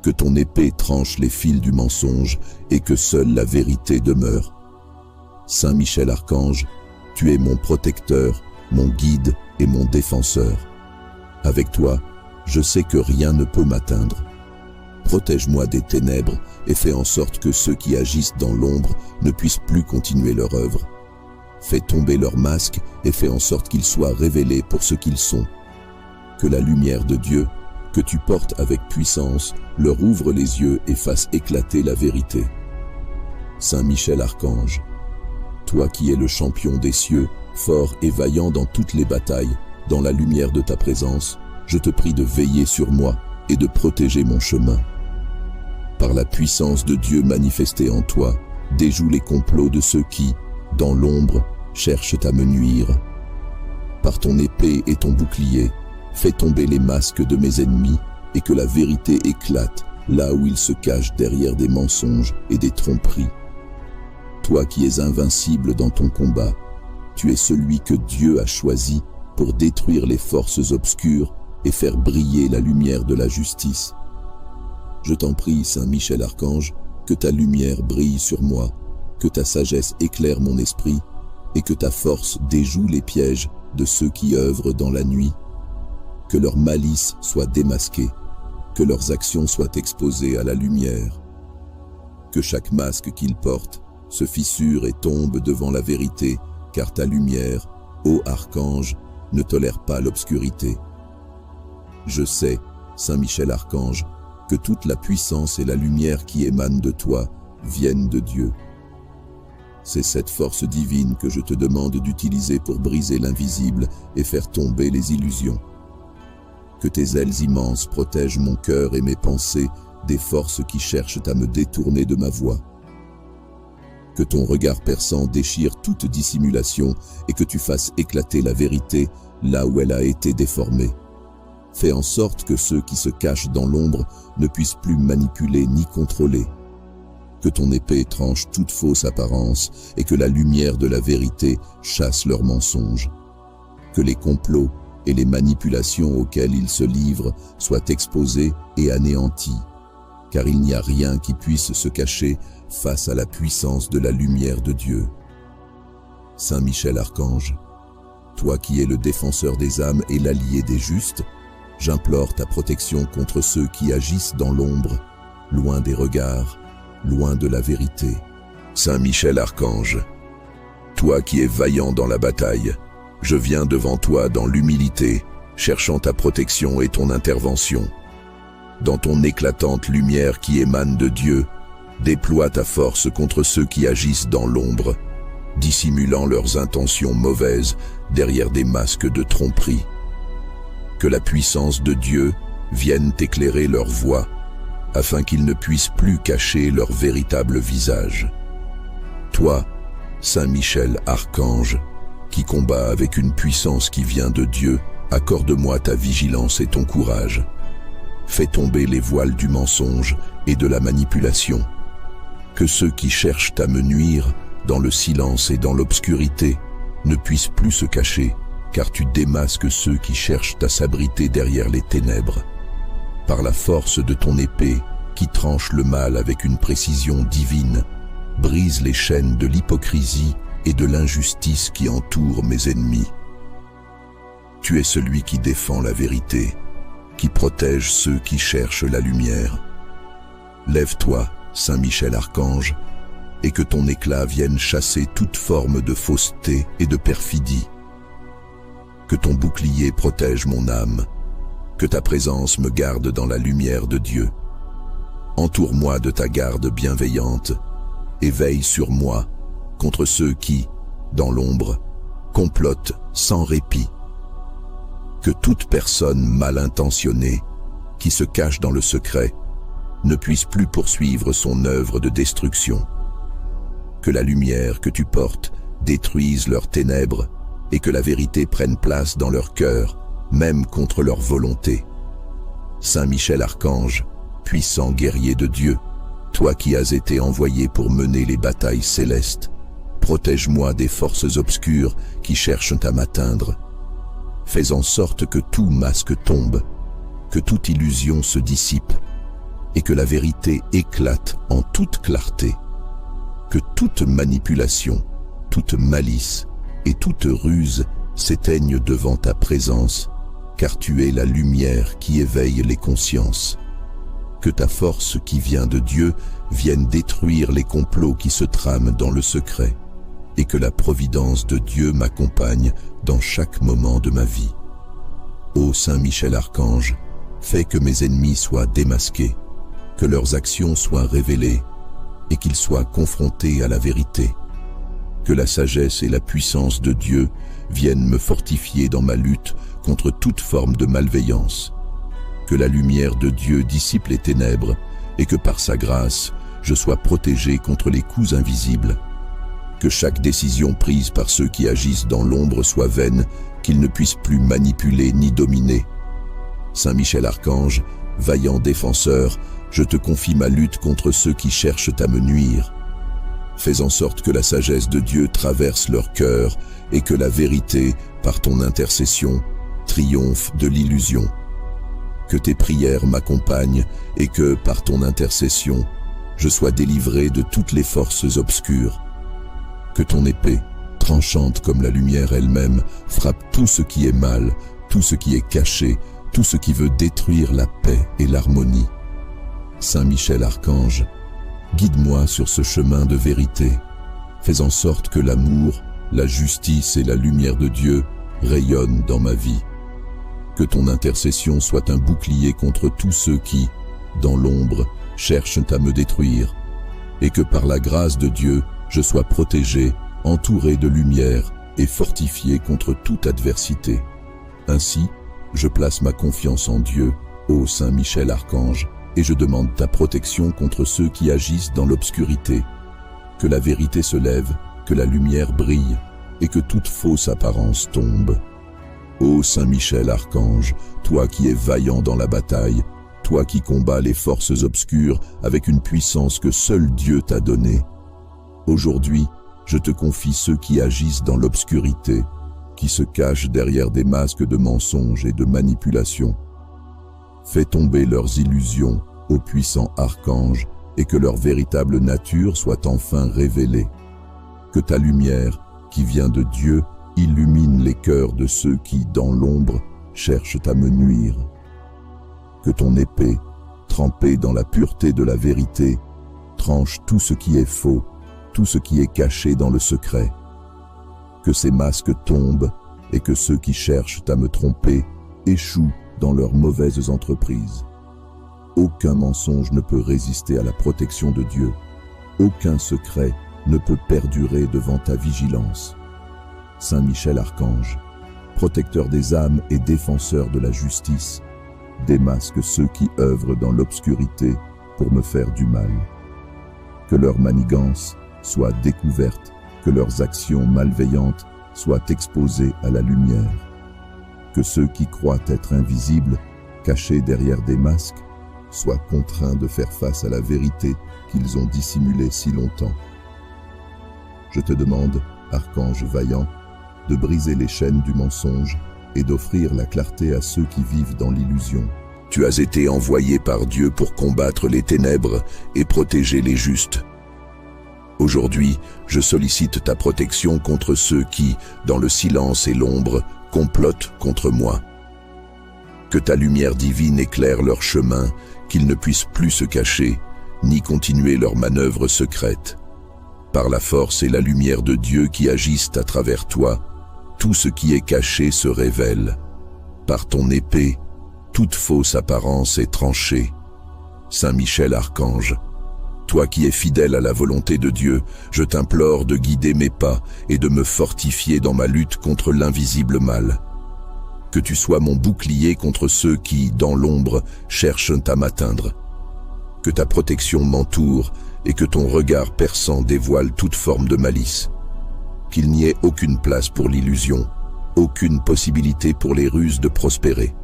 Que ton épée tranche les fils du mensonge et que seule la vérité demeure. Saint Michel Archange, tu es mon protecteur, mon guide et mon défenseur. Avec toi, je sais que rien ne peut m'atteindre. Protège-moi des ténèbres et fais en sorte que ceux qui agissent dans l'ombre ne puissent plus continuer leur œuvre. Fais tomber leurs masques et fais en sorte qu'ils soient révélés pour ce qu'ils sont. Que la lumière de Dieu, que tu portes avec puissance, leur ouvre les yeux et fasse éclater la vérité. Saint Michel Archange, toi qui es le champion des cieux, fort et vaillant dans toutes les batailles, dans la lumière de ta présence, je te prie de veiller sur moi et de protéger mon chemin. Par la puissance de Dieu manifestée en toi, déjoue les complots de ceux qui, dans l'ombre, cherchent à me nuire. Par ton épée et ton bouclier, fais tomber les masques de mes ennemis et que la vérité éclate là où ils se cachent derrière des mensonges et des tromperies. Toi qui es invincible dans ton combat, tu es celui que Dieu a choisi pour détruire les forces obscures et faire briller la lumière de la justice. Je t'en prie, Saint Michel Archange, que ta lumière brille sur moi, que ta sagesse éclaire mon esprit et que ta force déjoue les pièges de ceux qui œuvrent dans la nuit. Que leur malice soit démasquée, que leurs actions soient exposées à la lumière. Que chaque masque qu'ils portent se fissure et tombe devant la vérité, car ta lumière, ô Archange, ne tolère pas l'obscurité. Je sais, Saint Michel Archange, que toute la puissance et la lumière qui émanent de toi viennent de Dieu. C'est cette force divine que je te demande d'utiliser pour briser l'invisible et faire tomber les illusions. Que tes ailes immenses protègent mon cœur et mes pensées des forces qui cherchent à me détourner de ma voie. Que ton regard perçant déchire toute dissimulation et que tu fasses éclater la vérité là où elle a été déformée. Fais en sorte que ceux qui se cachent dans l'ombre ne puissent plus manipuler ni contrôler. Que ton épée tranche toute fausse apparence et que la lumière de la vérité chasse leurs mensonges. Que les complots et les manipulations auxquelles ils se livrent soient exposés et anéantis, car il n'y a rien qui puisse se cacher face à la puissance de la lumière de Dieu. Saint Michel Archange, toi qui es le défenseur des âmes et l'allié des justes, j'implore ta protection contre ceux qui agissent dans l'ombre, loin des regards, loin de la vérité. Saint Michel Archange, toi qui es vaillant dans la bataille, je viens devant toi dans l'humilité, cherchant ta protection et ton intervention. Dans ton éclatante lumière qui émane de Dieu, déploie ta force contre ceux qui agissent dans l'ombre, dissimulant leurs intentions mauvaises derrière des masques de tromperie. Que la puissance de Dieu vienne éclairer leur voie, afin qu'ils ne puissent plus cacher leur véritable visage. Toi, Saint Michel Archange, qui combat avec une puissance qui vient de Dieu, accorde-moi ta vigilance et ton courage. Fais tomber les voiles du mensonge et de la manipulation. Que ceux qui cherchent à me nuire, dans le silence et dans l'obscurité, ne puissent plus se cacher, car tu démasques ceux qui cherchent à s'abriter derrière les ténèbres. Par la force de ton épée, qui tranche le mal avec une précision divine, brise les chaînes de l'hypocrisie et de l'injustice qui entourent mes ennemis. Tu es celui qui défend la vérité, qui protège ceux qui cherchent la lumière. Lève-toi, Saint Michel Archange, et que ton éclat vienne chasser toute forme de fausseté et de perfidie. Que ton bouclier protège mon âme, que ta présence me garde dans la lumière de Dieu. Entoure-moi de ta garde bienveillante et veille sur moi contre ceux qui, dans l'ombre, complotent sans répit. Que toute personne mal intentionnée, qui se cache dans le secret, ne puisse plus poursuivre son œuvre de destruction. Que la lumière que tu portes détruise leurs ténèbres et que la vérité prenne place dans leur cœur, même contre leur volonté. Saint Michel Archange, puissant guerrier de Dieu, toi qui as été envoyé pour mener les batailles célestes, protège-moi des forces obscures qui cherchent à m'atteindre. Fais en sorte que tout masque tombe, que toute illusion se dissipe, et que la vérité éclate en toute clarté. Que toute manipulation, toute malice et toute ruse s'éteignent devant ta présence, car tu es la lumière qui éveille les consciences. Que ta force qui vient de Dieu vienne détruire les complots qui se trament dans le secret, et que la providence de Dieu m'accompagne dans chaque moment de ma vie. Ô Saint Michel Archange, fais que mes ennemis soient démasqués, que leurs actions soient révélées, et qu'ils soient confrontés à la vérité. Que la sagesse et la puissance de Dieu viennent me fortifier dans ma lutte contre toute forme de malveillance. Que la lumière de Dieu dissipe les ténèbres et que par sa grâce, je sois protégé contre les coups invisibles. Que chaque décision prise par ceux qui agissent dans l'ombre soit vaine, qu'ils ne puissent plus manipuler ni dominer. Saint Michel Archange, vaillant défenseur, je te confie ma lutte contre ceux qui cherchent à me nuire. Fais en sorte que la sagesse de Dieu traverse leur cœur et que la vérité, par ton intercession, triomphe de l'illusion. Que tes prières m'accompagnent et que, par ton intercession, je sois délivré de toutes les forces obscures. Que ton épée, tranchante comme la lumière elle-même, frappe tout ce qui est mal, tout ce qui est caché, tout ce qui veut détruire la paix et l'harmonie. Saint Michel Archange, guide-moi sur ce chemin de vérité. Fais en sorte que l'amour, la justice et la lumière de Dieu rayonnent dans ma vie. Que ton intercession soit un bouclier contre tous ceux qui, dans l'ombre, cherchent à me détruire, et que par la grâce de Dieu, je sois protégé, entouré de lumière et fortifié contre toute adversité. Ainsi, je place ma confiance en Dieu, ô Saint Michel Archange, et je demande ta protection contre ceux qui agissent dans l'obscurité. Que la vérité se lève, que la lumière brille, et que toute fausse apparence tombe. Ô Saint Michel Archange, toi qui es vaillant dans la bataille, toi qui combats les forces obscures avec une puissance que seul Dieu t'a donnée. Aujourd'hui, je te confie ceux qui agissent dans l'obscurité, qui se cachent derrière des masques de mensonges et de manipulation. Fais tomber leurs illusions, ô puissant archange, et que leur véritable nature soit enfin révélée. Que ta lumière, qui vient de Dieu illumine les cœurs de ceux qui, dans l'ombre, cherchent à me nuire. Que ton épée, trempée dans la pureté de la vérité, tranche tout ce qui est faux, tout ce qui est caché dans le secret. Que ces masques tombent et que ceux qui cherchent à me tromper échouent dans leurs mauvaises entreprises. Aucun mensonge ne peut résister à la protection de Dieu. Aucun secret ne peut perdurer devant ta vigilance. Saint Michel Archange, protecteur des âmes et défenseur de la justice, démasque ceux qui œuvrent dans l'obscurité pour me faire du mal. Que leur manigance soit découverte, que leurs actions malveillantes soient exposées à la lumière. Que ceux qui croient être invisibles, cachés derrière des masques, soient contraints de faire face à la vérité qu'ils ont dissimulée si longtemps. Je te demande, archange vaillant, de briser les chaînes du mensonge et d'offrir la clarté à ceux qui vivent dans l'illusion. Tu as été envoyé par Dieu pour combattre les ténèbres et protéger les justes. Aujourd'hui, je sollicite ta protection contre ceux qui, dans le silence et l'ombre, complotent contre moi. Que ta lumière divine éclaire leur chemin, qu'ils ne puissent plus se cacher, ni continuer leurs manœuvres secrètes. Par la force et la lumière de Dieu qui agissent à travers toi, tout ce qui est caché se révèle. Par ton épée, toute fausse apparence est tranchée. Saint Michel Archange, toi qui es fidèle à la volonté de Dieu, je t'implore de guider mes pas et de me fortifier dans ma lutte contre l'invisible mal. Que tu sois mon bouclier contre ceux qui, dans l'ombre, cherchent à m'atteindre. Que ta protection m'entoure et que ton regard perçant dévoile toute forme de malice. Qu'il n'y ait aucune place pour l'illusion, aucune possibilité pour les ruses de prospérer.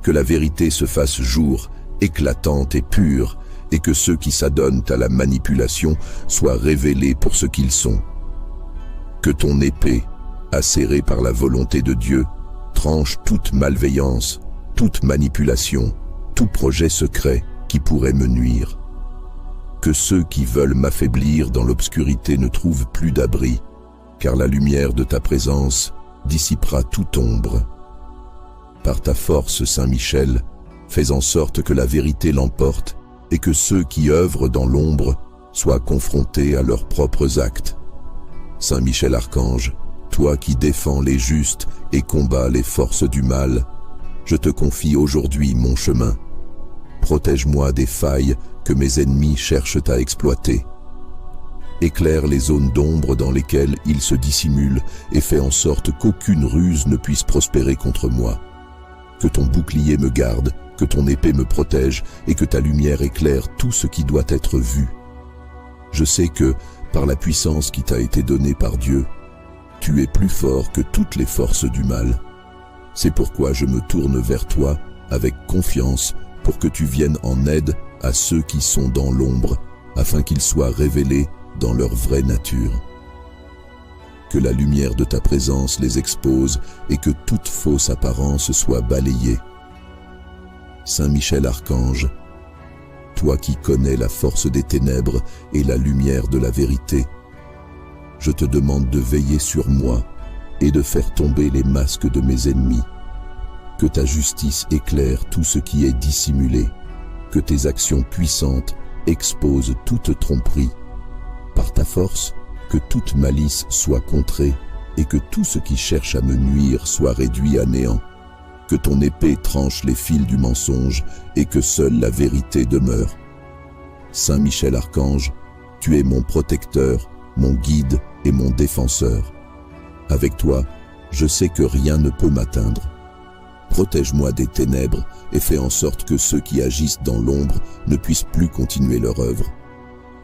Que la vérité se fasse jour, éclatante et pure, et que ceux qui s'adonnent à la manipulation soient révélés pour ce qu'ils sont. Que ton épée, acérée par la volonté de Dieu, tranche toute malveillance, toute manipulation, tout projet secret qui pourrait me nuire. Que ceux qui veulent m'affaiblir dans l'obscurité ne trouvent plus d'abri, car la lumière de ta présence dissipera toute ombre. Par ta force, Saint Michel, fais en sorte que la vérité l'emporte et que ceux qui œuvrent dans l'ombre soient confrontés à leurs propres actes. Saint Michel Archange, toi qui défends les justes et combats les forces du mal, je te confie aujourd'hui mon chemin. Protège-moi des failles que mes ennemis cherchent à exploiter. Éclaire les zones d'ombre dans lesquelles ils se dissimulent et fais en sorte qu'aucune ruse ne puisse prospérer contre moi. Que ton bouclier me garde, que ton épée me protège et que ta lumière éclaire tout ce qui doit être vu. Je sais que, par la puissance qui t'a été donnée par Dieu, tu es plus fort que toutes les forces du mal. C'est pourquoi je me tourne vers toi avec confiance pour que tu viennes en aide à ceux qui sont dans l'ombre, afin qu'ils soient révélés dans leur vraie nature. Que la lumière de ta présence les expose et que toute fausse apparence soit balayée. Saint Michel Archange, toi qui connais la force des ténèbres et la lumière de la vérité, je te demande de veiller sur moi et de faire tomber les masques de mes ennemis. Que ta justice éclaire tout ce qui est dissimulé, que tes actions puissantes exposent toute tromperie. Par ta force, que toute malice soit contrée et que tout ce qui cherche à me nuire soit réduit à néant. Que ton épée tranche les fils du mensonge et que seule la vérité demeure. Saint Michel Archange, tu es mon protecteur, mon guide et mon défenseur. Avec toi, je sais que rien ne peut m'atteindre. Protège-moi des ténèbres et fais en sorte que ceux qui agissent dans l'ombre ne puissent plus continuer leur œuvre.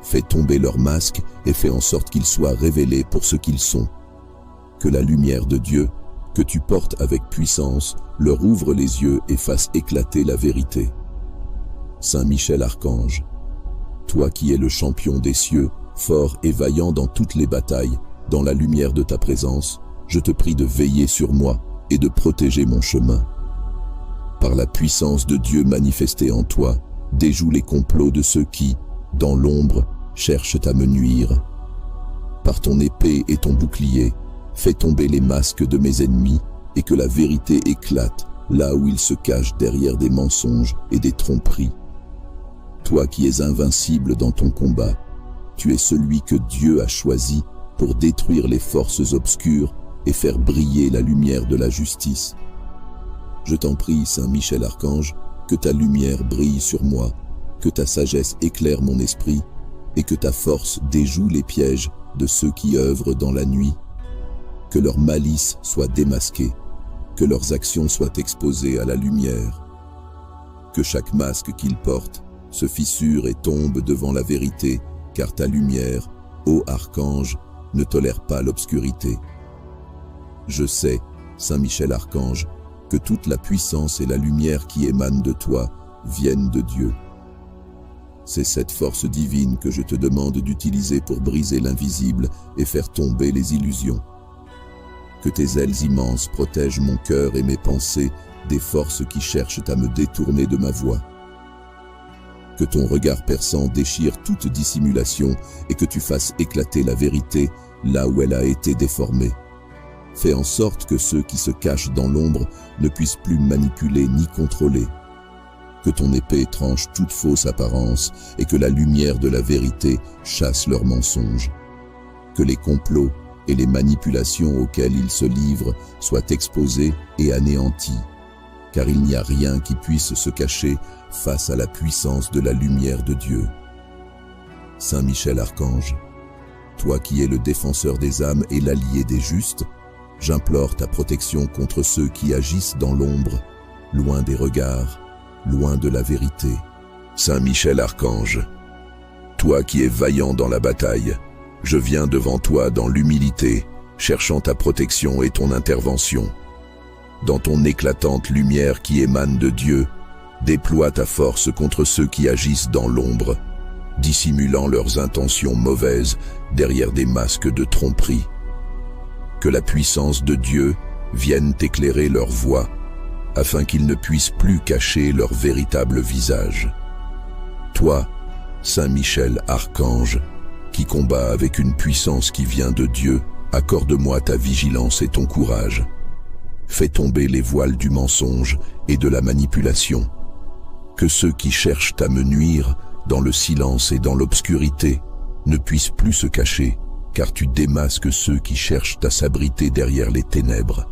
Fais tomber leurs masques et fais en sorte qu'ils soient révélés pour ce qu'ils sont. Que la lumière de Dieu, que tu portes avec puissance, leur ouvre les yeux et fasse éclater la vérité. Saint Michel Archange, toi qui es le champion des cieux, fort et vaillant dans toutes les batailles, dans la lumière de ta présence, je te prie de veiller sur moi et de protéger mon chemin. Par la puissance de Dieu manifestée en toi, déjoue les complots de ceux qui, dans l'ombre, cherchent à me nuire. Par ton épée et ton bouclier, Fais tomber les masques de mes ennemis et que la vérité éclate là où ils se cachent derrière des mensonges et des tromperies. Toi qui es invincible dans ton combat, tu es celui que Dieu a choisi pour détruire les forces obscures et faire briller la lumière de la justice. Je t'en prie, Saint Michel Archange, que ta lumière brille sur moi, que ta sagesse éclaire mon esprit et que ta force déjoue les pièges de ceux qui œuvrent dans la nuit. Que leur malice soit démasquée, que leurs actions soient exposées à la lumière. Que chaque masque qu'ils portent se fissure et tombe devant la vérité, car ta lumière, ô Archange, ne tolère pas l'obscurité. Je sais, Saint Michel Archange, que toute la puissance et la lumière qui émanent de toi viennent de Dieu. C'est cette force divine que je te demande d'utiliser pour briser l'invisible et faire tomber les illusions. Que tes ailes immenses protègent mon cœur et mes pensées des forces qui cherchent à me détourner de ma voie. Que ton regard perçant déchire toute dissimulation et que tu fasses éclater la vérité là où elle a été déformée. Fais en sorte que ceux qui se cachent dans l'ombre ne puissent plus manipuler ni contrôler. Que ton épée tranche toute fausse apparence et que la lumière de la vérité chasse leurs mensonges. Que les complots et les manipulations auxquelles ils se livrent soient exposés et anéantis, car il n'y a rien qui puisse se cacher face à la puissance de la lumière de Dieu. Saint Michel Archange, toi qui es le défenseur des âmes et l'allié des justes, j'implore ta protection contre ceux qui agissent dans l'ombre, loin des regards, loin de la vérité. Saint Michel Archange, toi qui es vaillant dans la bataille, je viens devant toi dans l'humilité, cherchant ta protection et ton intervention. Dans ton éclatante lumière qui émane de Dieu, déploie ta force contre ceux qui agissent dans l'ombre, dissimulant leurs intentions mauvaises derrière des masques de tromperie. Que la puissance de Dieu vienne éclairer leur voie, afin qu'ils ne puissent plus cacher leur véritable visage. Toi, Saint Michel Archange, qui combat avec une puissance qui vient de Dieu, accorde-moi ta vigilance et ton courage. Fais tomber les voiles du mensonge et de la manipulation. Que ceux qui cherchent à me nuire, dans le silence et dans l'obscurité, ne puissent plus se cacher, car tu démasques ceux qui cherchent à s'abriter derrière les ténèbres.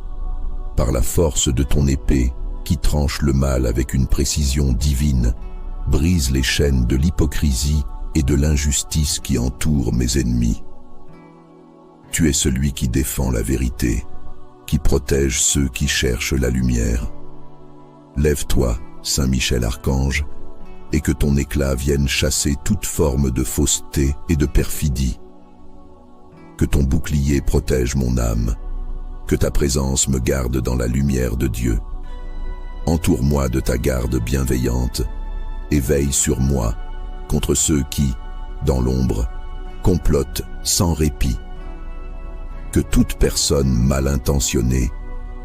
Par la force de ton épée, qui tranche le mal avec une précision divine, brise les chaînes de l'hypocrisie et de l'injustice qui entourent mes ennemis. Tu es celui qui défend la vérité, qui protège ceux qui cherchent la lumière. Lève-toi, Saint Michel Archange, et que ton éclat vienne chasser toute forme de fausseté et de perfidie. Que ton bouclier protège mon âme, que ta présence me garde dans la lumière de Dieu. Entoure-moi de ta garde bienveillante et veille sur moi contre ceux qui, dans l'ombre, complotent sans répit. Que toute personne mal intentionnée,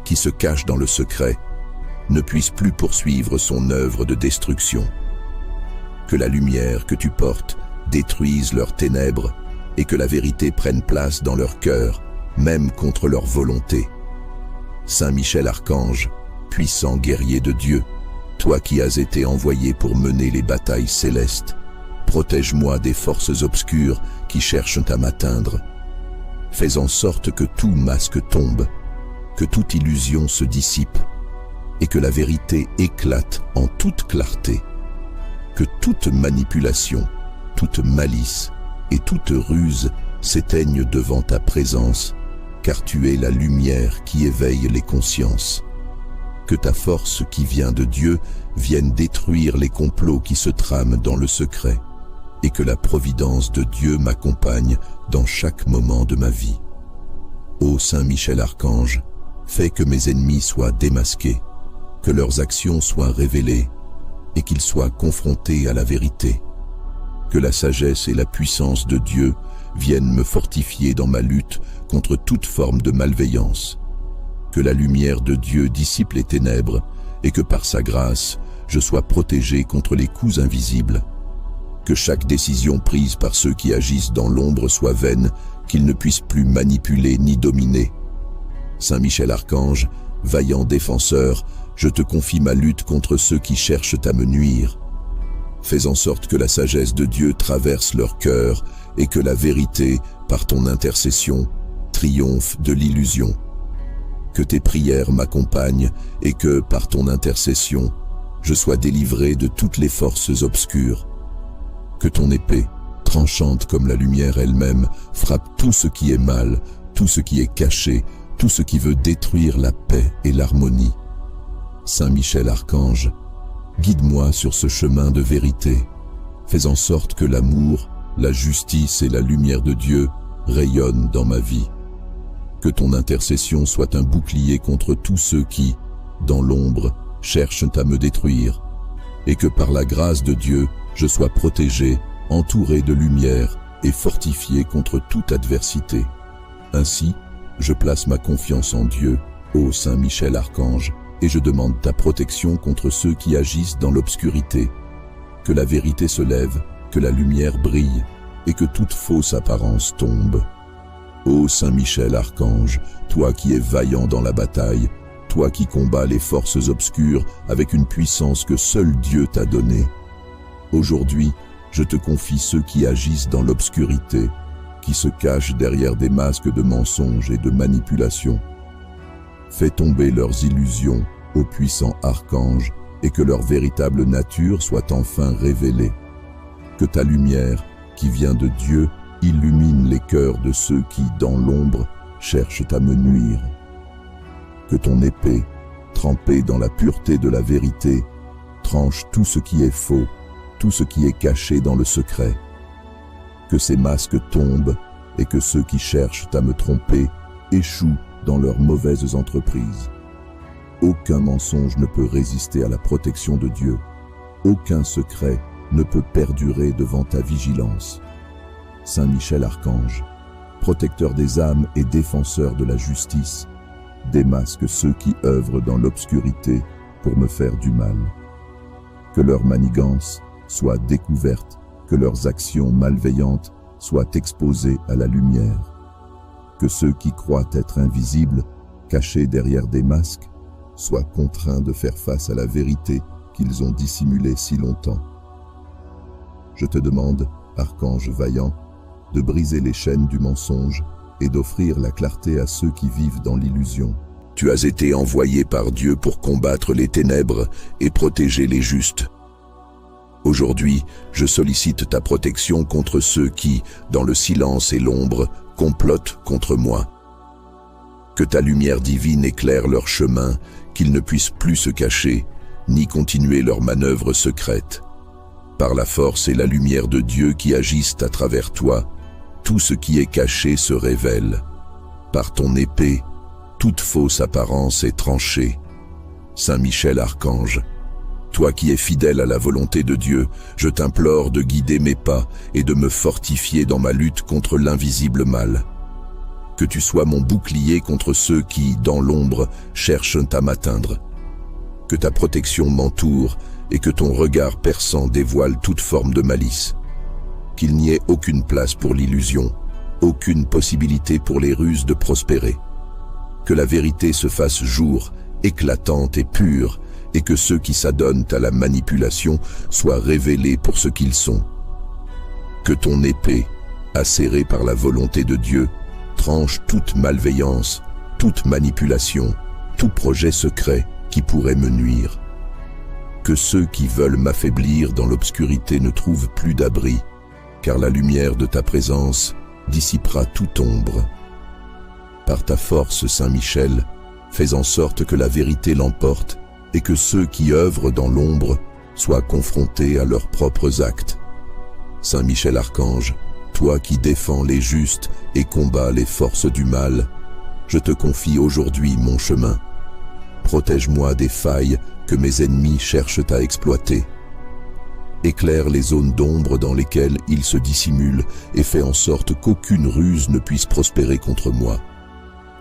qui se cache dans le secret, ne puisse plus poursuivre son œuvre de destruction. Que la lumière que tu portes détruise leurs ténèbres et que la vérité prenne place dans leur cœur, même contre leur volonté. Saint Michel Archange, puissant guerrier de Dieu, toi qui as été envoyé pour mener les batailles célestes, protège-moi des forces obscures qui cherchent à m'atteindre. Fais en sorte que tout masque tombe, que toute illusion se dissipe, et que la vérité éclate en toute clarté. Que toute manipulation, toute malice et toute ruse s'éteignent devant ta présence, car tu es la lumière qui éveille les consciences. Que ta force qui vient de Dieu vienne détruire les complots qui se trament dans le secret, et que la providence de Dieu m'accompagne dans chaque moment de ma vie. Ô Saint Michel Archange, fais que mes ennemis soient démasqués, que leurs actions soient révélées, et qu'ils soient confrontés à la vérité. Que la sagesse et la puissance de Dieu viennent me fortifier dans ma lutte contre toute forme de malveillance. Que la lumière de Dieu dissipe les ténèbres et que par sa grâce, je sois protégé contre les coups invisibles. Que chaque décision prise par ceux qui agissent dans l'ombre soit vaine, qu'ils ne puissent plus manipuler ni dominer, Saint Michel Archange, vaillant défenseur, je te confie ma lutte contre ceux qui cherchent à me nuire. Fais en sorte que la sagesse de Dieu traverse leur cœur et que la vérité, par ton intercession, triomphe de l'illusion. Que tes prières m'accompagnent et que, par ton intercession, je sois délivré de toutes les forces obscures. Que ton épée, tranchante comme la lumière elle-même, frappe tout ce qui est mal, tout ce qui est caché, tout ce qui veut détruire la paix et l'harmonie. Saint Michel Archange, guide-moi sur ce chemin de vérité. Fais en sorte que l'amour, la justice et la lumière de Dieu rayonnent dans ma vie. Que ton intercession soit un bouclier contre tous ceux qui, dans l'ombre, cherchent à me détruire, et que par la grâce de Dieu, je sois protégé, entouré de lumière et fortifié contre toute adversité. Ainsi, je place ma confiance en Dieu, ô Saint Michel Archange, et je demande ta protection contre ceux qui agissent dans l'obscurité. Que la vérité se lève, que la lumière brille, et que toute fausse apparence tombe. Ô Saint Michel Archange, toi qui es vaillant dans la bataille, toi qui combats les forces obscures avec une puissance que seul Dieu t'a donnée. Aujourd'hui, je te confie ceux qui agissent dans l'obscurité, qui se cachent derrière des masques de mensonges et de manipulation. Fais tomber leurs illusions, ô puissant archange, et que leur véritable nature soit enfin révélée. Que ta lumière, qui vient de Dieu, illumine les cœurs de ceux qui, dans l'ombre, cherchent à me nuire. Que ton épée, trempée dans la pureté de la vérité, tranche tout ce qui est faux, tout ce qui est caché dans le secret. Que ces masques tombent et que ceux qui cherchent à me tromper échouent dans leurs mauvaises entreprises. Aucun mensonge ne peut résister à la protection de Dieu. Aucun secret ne peut perdurer devant ta vigilance. Saint Michel Archange, protecteur des âmes et défenseur de la justice, démasque ceux qui œuvrent dans l'obscurité pour me faire du mal. Que leur manigance soit découverte, que leurs actions malveillantes soient exposées à la lumière. Que ceux qui croient être invisibles, cachés derrière des masques, soient contraints de faire face à la vérité qu'ils ont dissimulée si longtemps. Je te demande, archange vaillant, de briser les chaînes du mensonge et d'offrir la clarté à ceux qui vivent dans l'illusion. Tu as été envoyé par Dieu pour combattre les ténèbres et protéger les justes. Aujourd'hui, je sollicite ta protection contre ceux qui, dans le silence et l'ombre, complotent contre moi. Que ta lumière divine éclaire leur chemin, qu'ils ne puissent plus se cacher, ni continuer leurs manœuvres secrètes. Par la force et la lumière de Dieu qui agissent à travers toi, tout ce qui est caché se révèle. Par ton épée, toute fausse apparence est tranchée. Saint Michel Archange, toi qui es fidèle à la volonté de Dieu, je t'implore de guider mes pas et de me fortifier dans ma lutte contre l'invisible mal. Que tu sois mon bouclier contre ceux qui, dans l'ombre, cherchent à m'atteindre. Que ta protection m'entoure et que ton regard perçant dévoile toute forme de malice. Qu'il n'y ait aucune place pour l'illusion, aucune possibilité pour les ruses de prospérer. Que la vérité se fasse jour, éclatante et pure, et que ceux qui s'adonnent à la manipulation soient révélés pour ce qu'ils sont. Que ton épée, acérée par la volonté de Dieu, tranche toute malveillance, toute manipulation, tout projet secret qui pourrait me nuire. Que ceux qui veulent m'affaiblir dans l'obscurité ne trouvent plus d'abri, car la lumière de ta présence dissipera toute ombre. Par ta force, Saint Michel, fais en sorte que la vérité l'emporte et que ceux qui œuvrent dans l'ombre soient confrontés à leurs propres actes. Saint Michel Archange, toi qui défends les justes et combats les forces du mal, je te confie aujourd'hui mon chemin. Protège-moi des failles que mes ennemis cherchent à exploiter. Éclaire les zones d'ombre dans lesquelles ils se dissimulent et fais en sorte qu'aucune ruse ne puisse prospérer contre moi.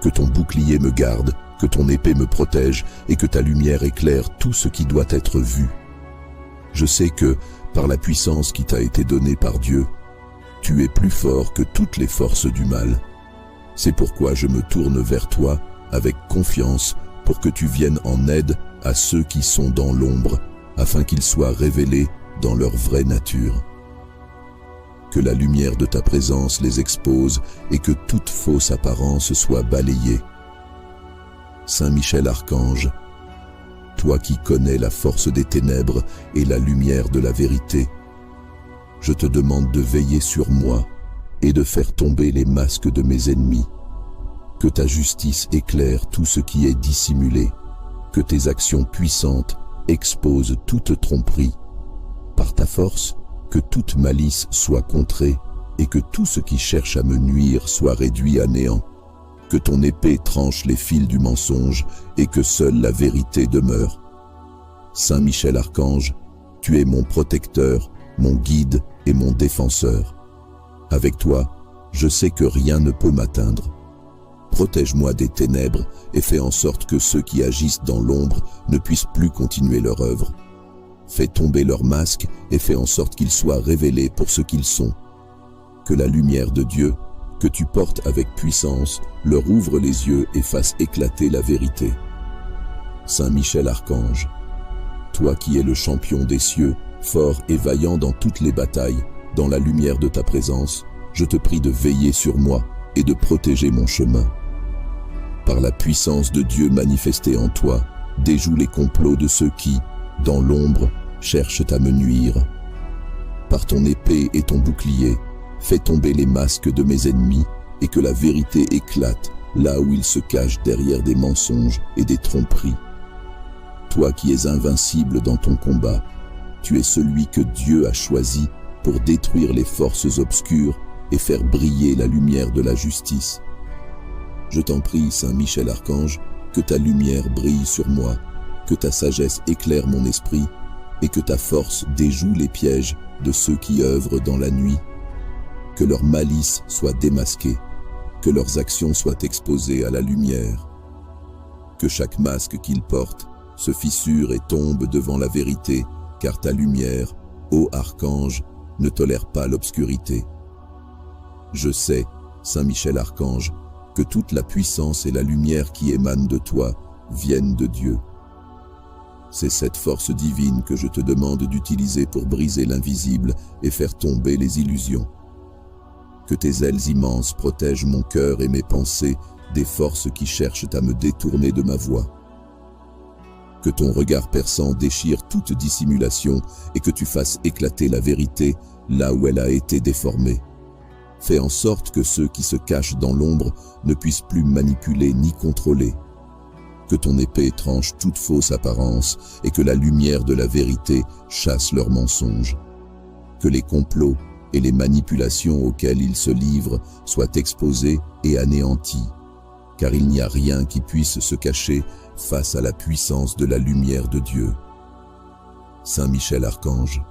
Que ton bouclier me garde, que ton épée me protège et que ta lumière éclaire tout ce qui doit être vu. Je sais que, par la puissance qui t'a été donnée par Dieu, tu es plus fort que toutes les forces du mal. C'est pourquoi je me tourne vers toi avec confiance, pour que tu viennes en aide à ceux qui sont dans l'ombre, afin qu'ils soient révélés dans leur vraie nature. Que la lumière de ta présence les expose et que toute fausse apparence soit balayée. Saint Michel Archange, toi qui connais la force des ténèbres et la lumière de la vérité, je te demande de veiller sur moi et de faire tomber les masques de mes ennemis. Que ta justice éclaire tout ce qui est dissimulé, que tes actions puissantes exposent toute tromperie. Par ta force, que toute malice soit contrée et que tout ce qui cherche à me nuire soit réduit à néant. Que ton épée tranche les fils du mensonge et que seule la vérité demeure. Saint Michel Archange, tu es mon protecteur, mon guide et mon défenseur. Avec toi, je sais que rien ne peut m'atteindre. Protège-moi des ténèbres et fais en sorte que ceux qui agissent dans l'ombre ne puissent plus continuer leur œuvre. Fais tomber leurs masques et fais en sorte qu'ils soient révélés pour ce qu'ils sont. Que la lumière de Dieu, que tu portes avec puissance, leur ouvre les yeux et fasse éclater la vérité. Saint Michel Archange, toi qui es le champion des cieux, fort et vaillant dans toutes les batailles, dans la lumière de ta présence, je te prie de veiller sur moi et de protéger mon chemin. Par la puissance de Dieu manifestée en toi, déjoue les complots de ceux qui, dans l'ombre, cherchent à me nuire. Par ton épée et ton bouclier, fais tomber les masques de mes ennemis et que la vérité éclate là où ils se cachent derrière des mensonges et des tromperies. Toi qui es invincible dans ton combat, tu es celui que Dieu a choisi pour détruire les forces obscures et faire briller la lumière de la justice. Je t'en prie, Saint Michel Archange, que ta lumière brille sur moi, que ta sagesse éclaire mon esprit et que ta force déjoue les pièges de ceux qui œuvrent dans la nuit. Que leur malice soit démasquée, que leurs actions soient exposées à la lumière. Que chaque masque qu'ils portent se fissure et tombe devant la vérité, car ta lumière, ô Archange, ne tolère pas l'obscurité. Je sais, Saint Michel Archange, que toute la puissance et la lumière qui émanent de toi viennent de Dieu. C'est cette force divine que je te demande d'utiliser pour briser l'invisible et faire tomber les illusions. Que tes ailes immenses protègent mon cœur et mes pensées des forces qui cherchent à me détourner de ma voie. Que ton regard perçant déchire toute dissimulation et que tu fasses éclater la vérité là où elle a été déformée. Fais en sorte que ceux qui se cachent dans l'ombre ne puissent plus manipuler ni contrôler. Que ton épée tranche toute fausse apparence et que la lumière de la vérité chasse leurs mensonges. Que les complots et les manipulations auxquelles ils se livrent soient exposés et anéantis, car il n'y a rien qui puisse se cacher face à la puissance de la lumière de Dieu. Saint Michel Archange,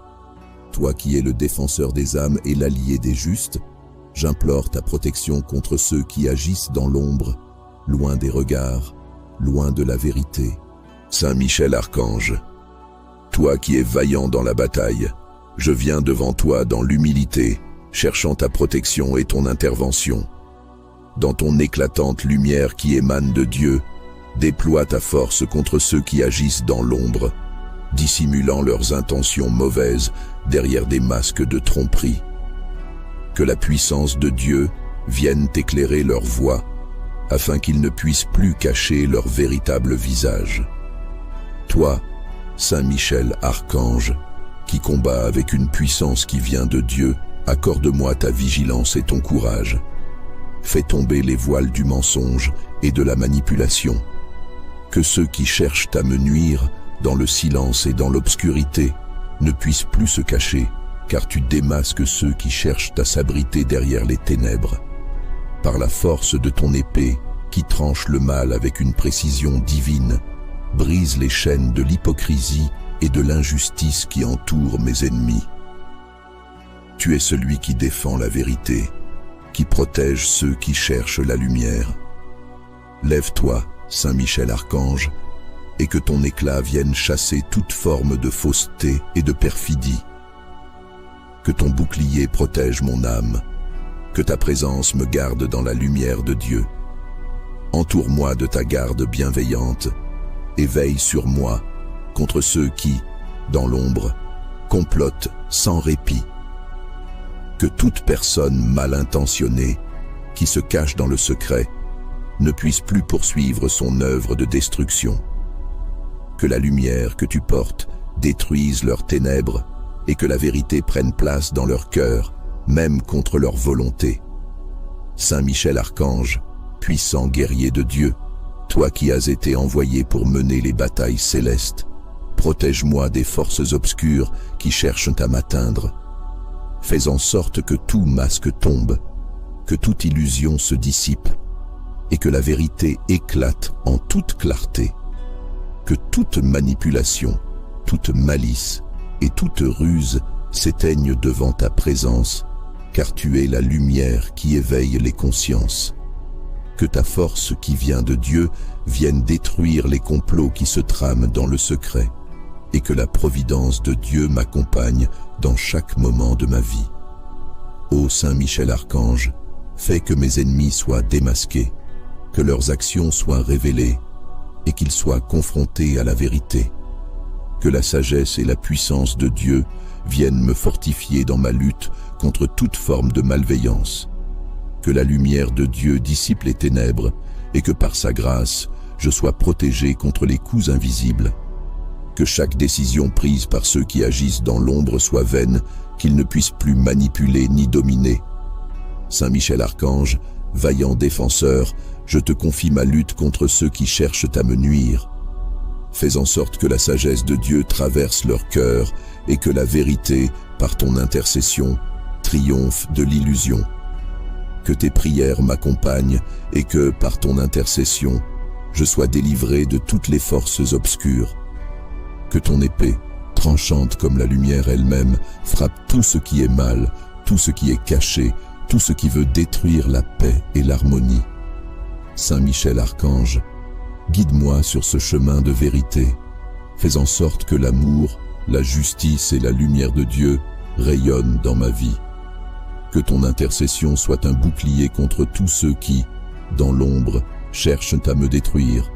toi qui es le défenseur des âmes et l'allié des justes, j'implore ta protection contre ceux qui agissent dans l'ombre, loin des regards, loin de la vérité. Saint Michel Archange, toi qui es vaillant dans la bataille, je viens devant toi dans l'humilité, cherchant ta protection et ton intervention. Dans ton éclatante lumière qui émane de Dieu, déploie ta force contre ceux qui agissent dans l'ombre, dissimulant leurs intentions mauvaises derrière des masques de tromperie. Que la puissance de Dieu vienne éclairer leur voie, afin qu'ils ne puissent plus cacher leur véritable visage. Toi, Saint Michel Archange, qui combat avec une puissance qui vient de Dieu, accorde-moi ta vigilance et ton courage. Fais tomber les voiles du mensonge et de la manipulation. Que ceux qui cherchent à me nuire, dans le silence et dans l'obscurité, ne puissent plus se cacher, car tu démasques ceux qui cherchent à s'abriter derrière les ténèbres. Par la force de ton épée, qui tranche le mal avec une précision divine, brise les chaînes de l'hypocrisie et de l'injustice qui entourent mes ennemis. Tu es celui qui défend la vérité, qui protège ceux qui cherchent la lumière. Lève-toi, Saint Michel Archange, et que ton éclat vienne chasser toute forme de fausseté et de perfidie. Que ton bouclier protège mon âme, que ta présence me garde dans la lumière de Dieu. Entoure-moi de ta garde bienveillante et veille sur moi contre ceux qui, dans l'ombre, complotent sans répit. Que toute personne mal intentionnée qui se cache dans le secret ne puisse plus poursuivre son œuvre de destruction. Que la lumière que tu portes détruise leurs ténèbres et que la vérité prenne place dans leur cœur, même contre leur volonté. Saint Michel Archange, puissant guerrier de Dieu, toi qui as été envoyé pour mener les batailles célestes, protège-moi des forces obscures qui cherchent à m'atteindre. Fais en sorte que tout masque tombe, que toute illusion se dissipe, et que la vérité éclate en toute clarté. Que toute manipulation, toute malice et toute ruse s'éteignent devant ta présence, car tu es la lumière qui éveille les consciences. Que ta force qui vient de Dieu vienne détruire les complots qui se trament dans le secret, et que la providence de Dieu m'accompagne dans chaque moment de ma vie. Ô Saint Michel Archange, fais que mes ennemis soient démasqués, que leurs actions soient révélées, et qu'ils soient confrontés à la vérité. Que la sagesse et la puissance de Dieu viennent me fortifier dans ma lutte contre toute forme de malveillance. Que la lumière de Dieu dissipe les ténèbres et que par sa grâce, je sois protégé contre les coups invisibles. Que chaque décision prise par ceux qui agissent dans l'ombre soit vaine, qu'ils ne puissent plus manipuler ni dominer. Saint Michel Archange, vaillant défenseur, je te confie ma lutte contre ceux qui cherchent à me nuire. Fais en sorte que la sagesse de Dieu traverse leur cœur et que la vérité, par ton intercession, triomphe de l'illusion. Que tes prières m'accompagnent et que, par ton intercession, je sois délivré de toutes les forces obscures. Que ton épée, tranchante comme la lumière elle-même, frappe tout ce qui est mal, tout ce qui est caché, tout ce qui veut détruire la paix et l'harmonie. Saint Michel Archange, guide-moi sur ce chemin de vérité. Fais en sorte que l'amour, la justice et la lumière de Dieu rayonnent dans ma vie. Que ton intercession soit un bouclier contre tous ceux qui, dans l'ombre, cherchent à me détruire,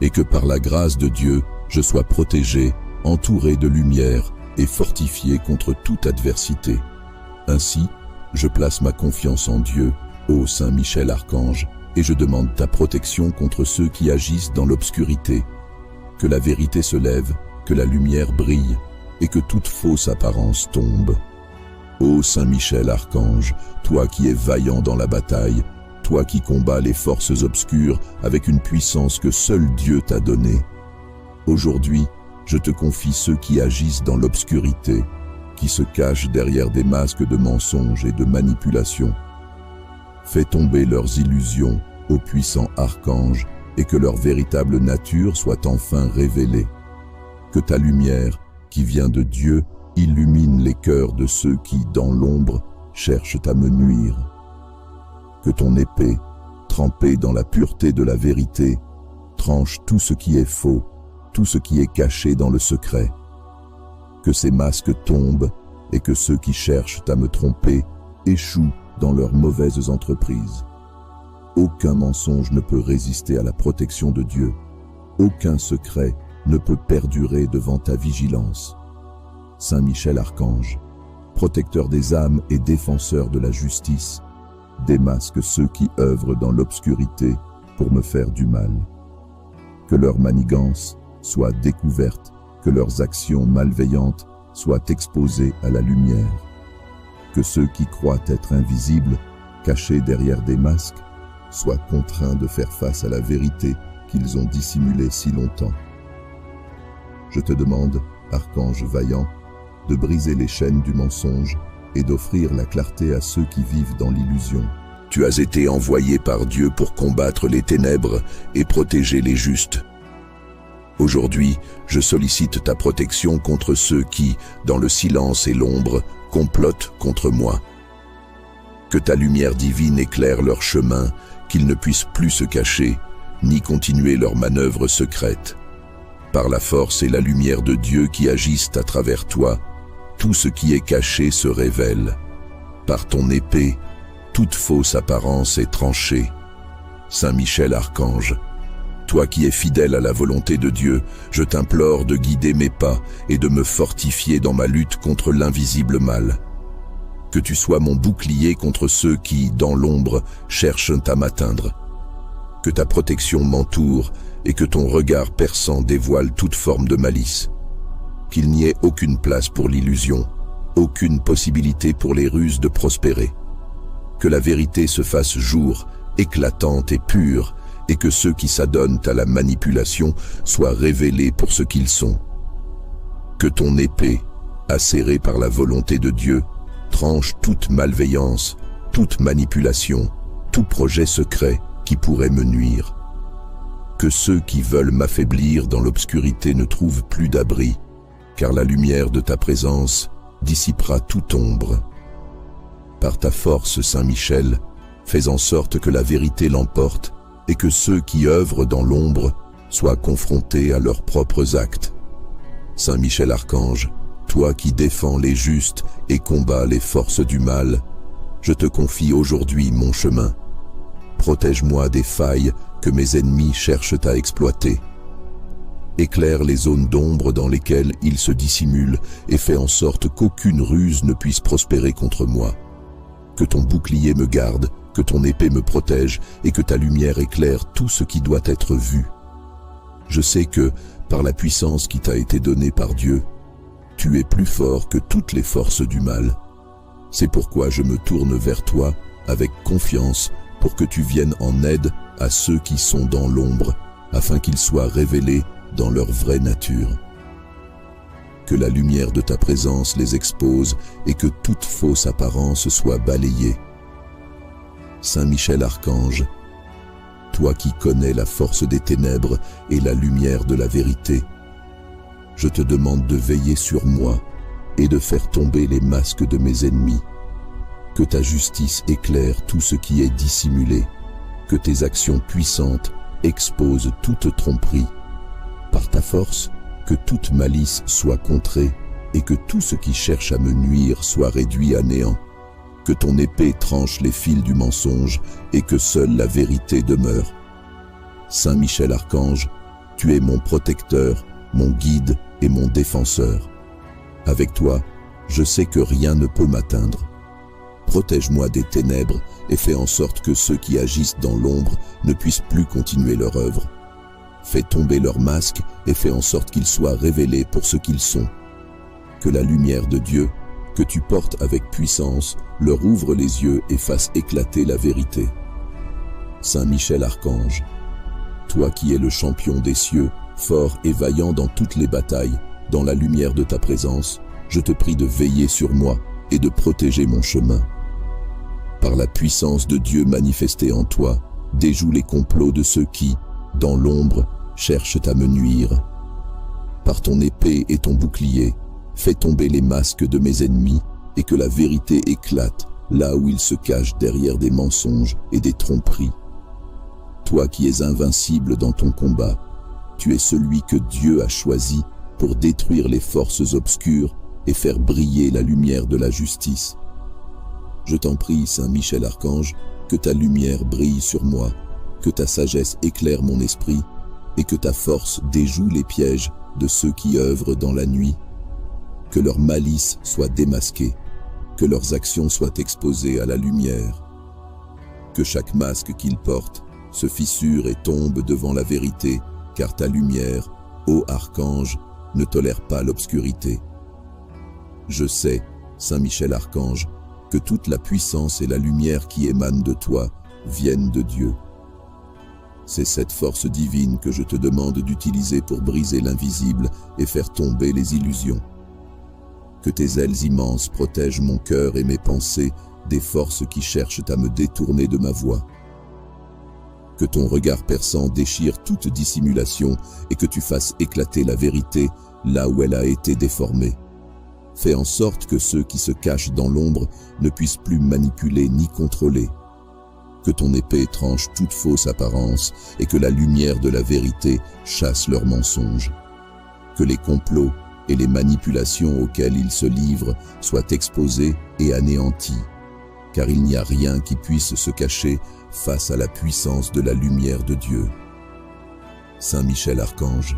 et que par la grâce de Dieu, je sois protégé, entouré de lumière et fortifié contre toute adversité. Ainsi, je place ma confiance en Dieu, ô Saint Michel Archange, et je demande ta protection contre ceux qui agissent dans l'obscurité. Que la vérité se lève, que la lumière brille, et que toute fausse apparence tombe. Ô Saint Michel Archange, toi qui es vaillant dans la bataille, toi qui combats les forces obscures avec une puissance que seul Dieu t'a donnée. Aujourd'hui, je te confie ceux qui agissent dans l'obscurité, qui se cachent derrière des masques de mensonges et de manipulation. Fais tomber leurs illusions, ô puissant archange, et que leur véritable nature soit enfin révélée. Que ta lumière, qui vient de Dieu, illumine les cœurs de ceux qui, dans l'ombre, cherchent à me nuire. Que ton épée, trempée dans la pureté de la vérité, tranche tout ce qui est faux, tout ce qui est caché dans le secret. Que ces masques tombent et que ceux qui cherchent à me tromper échouent dans leurs mauvaises entreprises. Aucun mensonge ne peut résister à la protection de Dieu. Aucun secret ne peut perdurer devant ta vigilance. Saint Michel Archange, protecteur des âmes et défenseur de la justice, démasque ceux qui œuvrent dans l'obscurité pour me faire du mal. Que leur manigance soit découverte, que leurs actions malveillantes soient exposées à la lumière. Que ceux qui croient être invisibles, cachés derrière des masques, soient contraints de faire face à la vérité qu'ils ont dissimulée si longtemps. Je te demande, archange vaillant, de briser les chaînes du mensonge et d'offrir la clarté à ceux qui vivent dans l'illusion. Tu as été envoyé par Dieu pour combattre les ténèbres et protéger les justes. Aujourd'hui, je sollicite ta protection contre ceux qui, dans le silence et l'ombre, complotent contre moi. Que ta lumière divine éclaire leur chemin, qu'ils ne puissent plus se cacher, ni continuer leurs manœuvres secrètes. Par la force et la lumière de Dieu qui agissent à travers toi, tout ce qui est caché se révèle. Par ton épée, toute fausse apparence est tranchée. Saint Michel Archange, toi qui es fidèle à la volonté de Dieu, je t'implore de guider mes pas et de me fortifier dans ma lutte contre l'invisible mal. Que tu sois mon bouclier contre ceux qui, dans l'ombre, cherchent à m'atteindre. Que ta protection m'entoure et que ton regard perçant dévoile toute forme de malice. Qu'il n'y ait aucune place pour l'illusion, aucune possibilité pour les ruses de prospérer. Que la vérité se fasse jour, éclatante et pure, et que ceux qui s'adonnent à la manipulation soient révélés pour ce qu'ils sont. Que ton épée, acérée par la volonté de Dieu, tranche toute malveillance, toute manipulation, tout projet secret qui pourrait me nuire. Que ceux qui veulent m'affaiblir dans l'obscurité ne trouvent plus d'abri, car la lumière de ta présence dissipera toute ombre. Par ta force, Saint Michel, fais en sorte que la vérité l'emporte et que ceux qui œuvrent dans l'ombre soient confrontés à leurs propres actes. Saint Michel Archange, toi qui défends les justes et combats les forces du mal, je te confie aujourd'hui mon chemin. Protège-moi des failles que mes ennemis cherchent à exploiter. Éclaire les zones d'ombre dans lesquelles ils se dissimulent et fais en sorte qu'aucune ruse ne puisse prospérer contre moi. Que ton bouclier me garde, que ton épée me protège et que ta lumière éclaire tout ce qui doit être vu. Je sais que, par la puissance qui t'a été donnée par Dieu, tu es plus fort que toutes les forces du mal. C'est pourquoi je me tourne vers toi avec confiance pour que tu viennes en aide à ceux qui sont dans l'ombre, afin qu'ils soient révélés dans leur vraie nature. Que la lumière de ta présence les expose et que toute fausse apparence soit balayée. Saint Michel Archange, toi qui connais la force des ténèbres et la lumière de la vérité, je te demande de veiller sur moi et de faire tomber les masques de mes ennemis. Que ta justice éclaire tout ce qui est dissimulé, que tes actions puissantes exposent toute tromperie. Par ta force, que toute malice soit contrée et que tout ce qui cherche à me nuire soit réduit à néant. Que ton épée tranche les fils du mensonge et que seule la vérité demeure. Saint Michel Archange, tu es mon protecteur, mon guide et mon défenseur. Avec toi, je sais que rien ne peut m'atteindre. Protège-moi des ténèbres et fais en sorte que ceux qui agissent dans l'ombre ne puissent plus continuer leur œuvre. Fais tomber leurs masques et fais en sorte qu'ils soient révélés pour ce qu'ils sont. Que la lumière de Dieu, que tu portes avec puissance, leur ouvre les yeux et fasse éclater la vérité. Saint Michel Archange, toi qui es le champion des cieux, fort et vaillant dans toutes les batailles, dans la lumière de ta présence, je te prie de veiller sur moi et de protéger mon chemin. Par la puissance de Dieu manifestée en toi, déjoue les complots de ceux qui, dans l'ombre, cherchent à me nuire. Par ton épée et ton bouclier, fais tomber les masques de mes ennemis et que la vérité éclate là où ils se cachent derrière des mensonges et des tromperies. Toi qui es invincible dans ton combat, tu es celui que Dieu a choisi pour détruire les forces obscures et faire briller la lumière de la justice. Je t'en prie, Saint Michel Archange, que ta lumière brille sur moi, que ta sagesse éclaire mon esprit et que ta force déjoue les pièges de ceux qui œuvrent dans la nuit. Que leur malice soit démasquée, que leurs actions soient exposées à la lumière. Que chaque masque qu'ils portent se fissure et tombe devant la vérité, car ta lumière, ô Archange, ne tolère pas l'obscurité. Je sais, Saint Michel Archange, que toute la puissance et la lumière qui émanent de toi viennent de Dieu. C'est cette force divine que je te demande d'utiliser pour briser l'invisible et faire tomber les illusions. Que tes ailes immenses protègent mon cœur et mes pensées des forces qui cherchent à me détourner de ma voie. Que ton regard perçant déchire toute dissimulation et que tu fasses éclater la vérité là où elle a été déformée. Fais en sorte que ceux qui se cachent dans l'ombre ne puissent plus manipuler ni contrôler. Que ton épée tranche toute fausse apparence et que la lumière de la vérité chasse leurs mensonges. Que les complots et les manipulations auxquelles ils se livrent soient exposés et anéantis, car il n'y a rien qui puisse se cacher face à la puissance de la lumière de Dieu. Saint Michel Archange,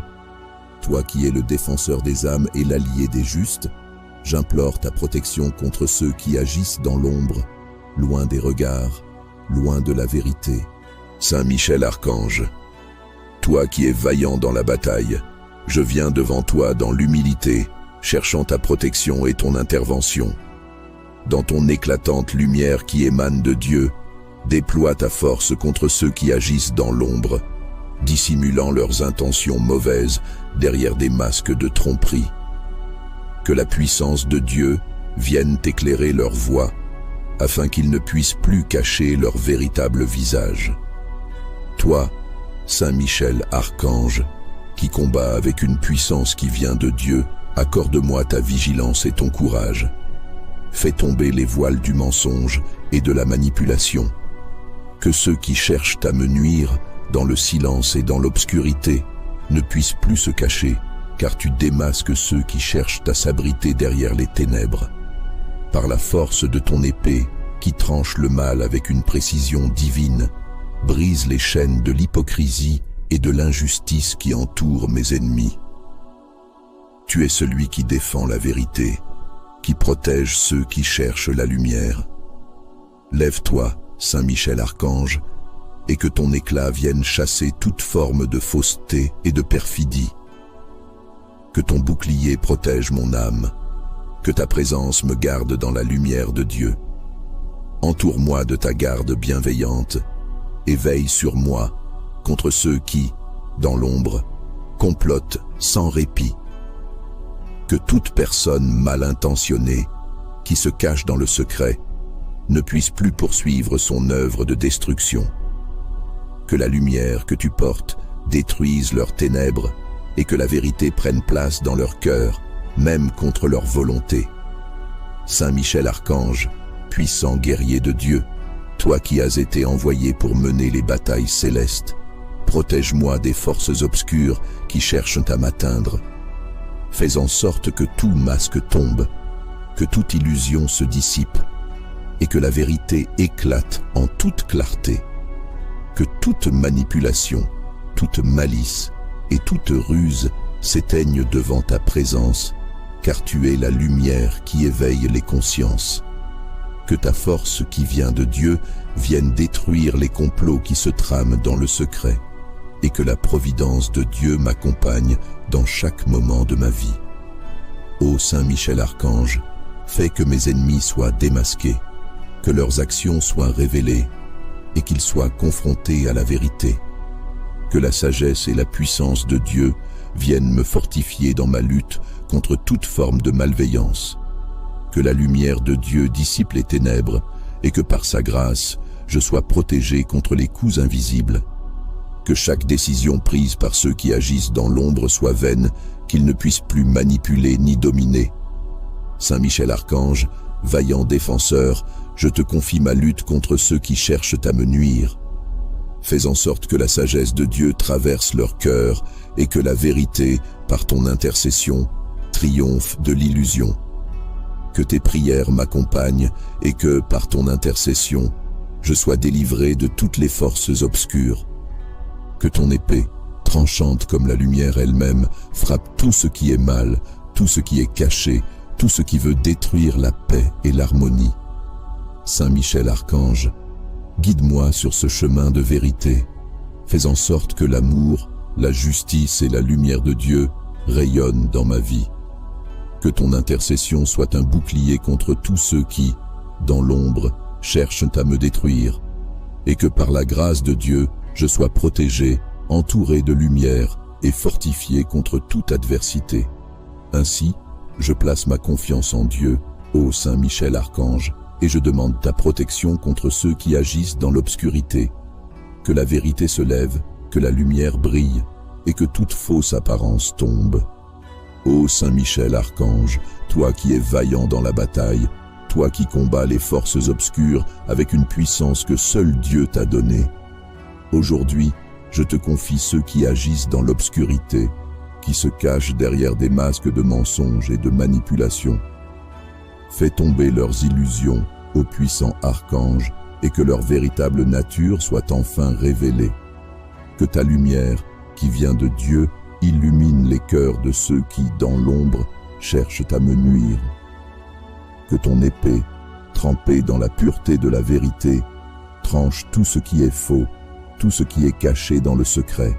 toi qui es le défenseur des âmes et l'allié des justes, j'implore ta protection contre ceux qui agissent dans l'ombre, loin des regards, loin de la vérité. Saint Michel Archange, toi qui es vaillant dans la bataille, je viens devant toi dans l'humilité, cherchant ta protection et ton intervention. Dans ton éclatante lumière qui émane de Dieu, déploie ta force contre ceux qui agissent dans l'ombre, dissimulant leurs intentions mauvaises derrière des masques de tromperie. Que la puissance de Dieu vienne éclairer leur voie, afin qu'ils ne puissent plus cacher leur véritable visage. Toi, Saint Michel Archange, qui combat avec une puissance qui vient de Dieu, accorde-moi ta vigilance et ton courage. Fais tomber les voiles du mensonge et de la manipulation. Que ceux qui cherchent à me nuire, dans le silence et dans l'obscurité, ne puissent plus se cacher, car tu démasques ceux qui cherchent à s'abriter derrière les ténèbres. Par la force de ton épée, qui tranche le mal avec une précision divine, brise les chaînes de l'hypocrisie et de l'injustice qui entourent mes ennemis. Tu es celui qui défend la vérité, qui protège ceux qui cherchent la lumière. Lève-toi, Saint Michel Archange, et que ton éclat vienne chasser toute forme de fausseté et de perfidie. Que ton bouclier protège mon âme, que ta présence me garde dans la lumière de Dieu. Entoure-moi de ta garde bienveillante et veille sur moi contre ceux qui, dans l'ombre, complotent sans répit. Que toute personne mal intentionnée, qui se cache dans le secret, ne puisse plus poursuivre son œuvre de destruction. Que la lumière que tu portes détruise leurs ténèbres et que la vérité prenne place dans leur cœur, même contre leur volonté. Saint Michel Archange, puissant guerrier de Dieu, toi qui as été envoyé pour mener les batailles célestes, protège-moi des forces obscures qui cherchent à m'atteindre. Fais en sorte que tout masque tombe, que toute illusion se dissipe, et que la vérité éclate en toute clarté. Que toute manipulation, toute malice et toute ruse s'éteignent devant ta présence, car tu es la lumière qui éveille les consciences. Que ta force qui vient de Dieu vienne détruire les complots qui se trament dans le secret, et que la providence de Dieu m'accompagne dans chaque moment de ma vie. Ô Saint Michel Archange, fais que mes ennemis soient démasqués, que leurs actions soient révélées, et qu'ils soient confrontés à la vérité. Que la sagesse et la puissance de Dieu viennent me fortifier dans ma lutte contre toute forme de malveillance. Que la lumière de Dieu dissipe les ténèbres et que par sa grâce, je sois protégé contre les coups invisibles. Que chaque décision prise par ceux qui agissent dans l'ombre soit vaine, qu'ils ne puissent plus manipuler ni dominer. Saint Michel Archange, vaillant défenseur, je te confie ma lutte contre ceux qui cherchent à me nuire. Fais en sorte que la sagesse de Dieu traverse leur cœur et que la vérité, par ton intercession, triomphe de l'illusion. Que tes prières m'accompagnent et que, par ton intercession, je sois délivré de toutes les forces obscures. Que ton épée, tranchante comme la lumière elle-même, frappe tout ce qui est mal, tout ce qui est caché, tout ce qui veut détruire la paix et l'harmonie. Saint Michel Archange, guide-moi sur ce chemin de vérité. Fais en sorte que l'amour, la justice et la lumière de Dieu rayonnent dans ma vie. Que ton intercession soit un bouclier contre tous ceux qui, dans l'ombre, cherchent à me détruire, et que par la grâce de Dieu, je sois protégé, entouré de lumière et fortifié contre toute adversité. Ainsi, je place ma confiance en Dieu, ô Saint Michel Archange, et je demande ta protection contre ceux qui agissent dans l'obscurité. Que la vérité se lève, que la lumière brille, et que toute fausse apparence tombe. Ô Saint Michel Archange, toi qui es vaillant dans la bataille, toi qui combats les forces obscures avec une puissance que seul Dieu t'a donnée. Aujourd'hui, je te confie ceux qui agissent dans l'obscurité, qui se cachent derrière des masques de mensonges et de manipulation. Fais tomber leurs illusions, ô puissant archange, et que leur véritable nature soit enfin révélée. Que ta lumière, qui vient de Dieu, illumine les cœurs de ceux qui, dans l'ombre, cherchent à me nuire. Que ton épée, trempée dans la pureté de la vérité, tranche tout ce qui est faux, tout ce qui est caché dans le secret.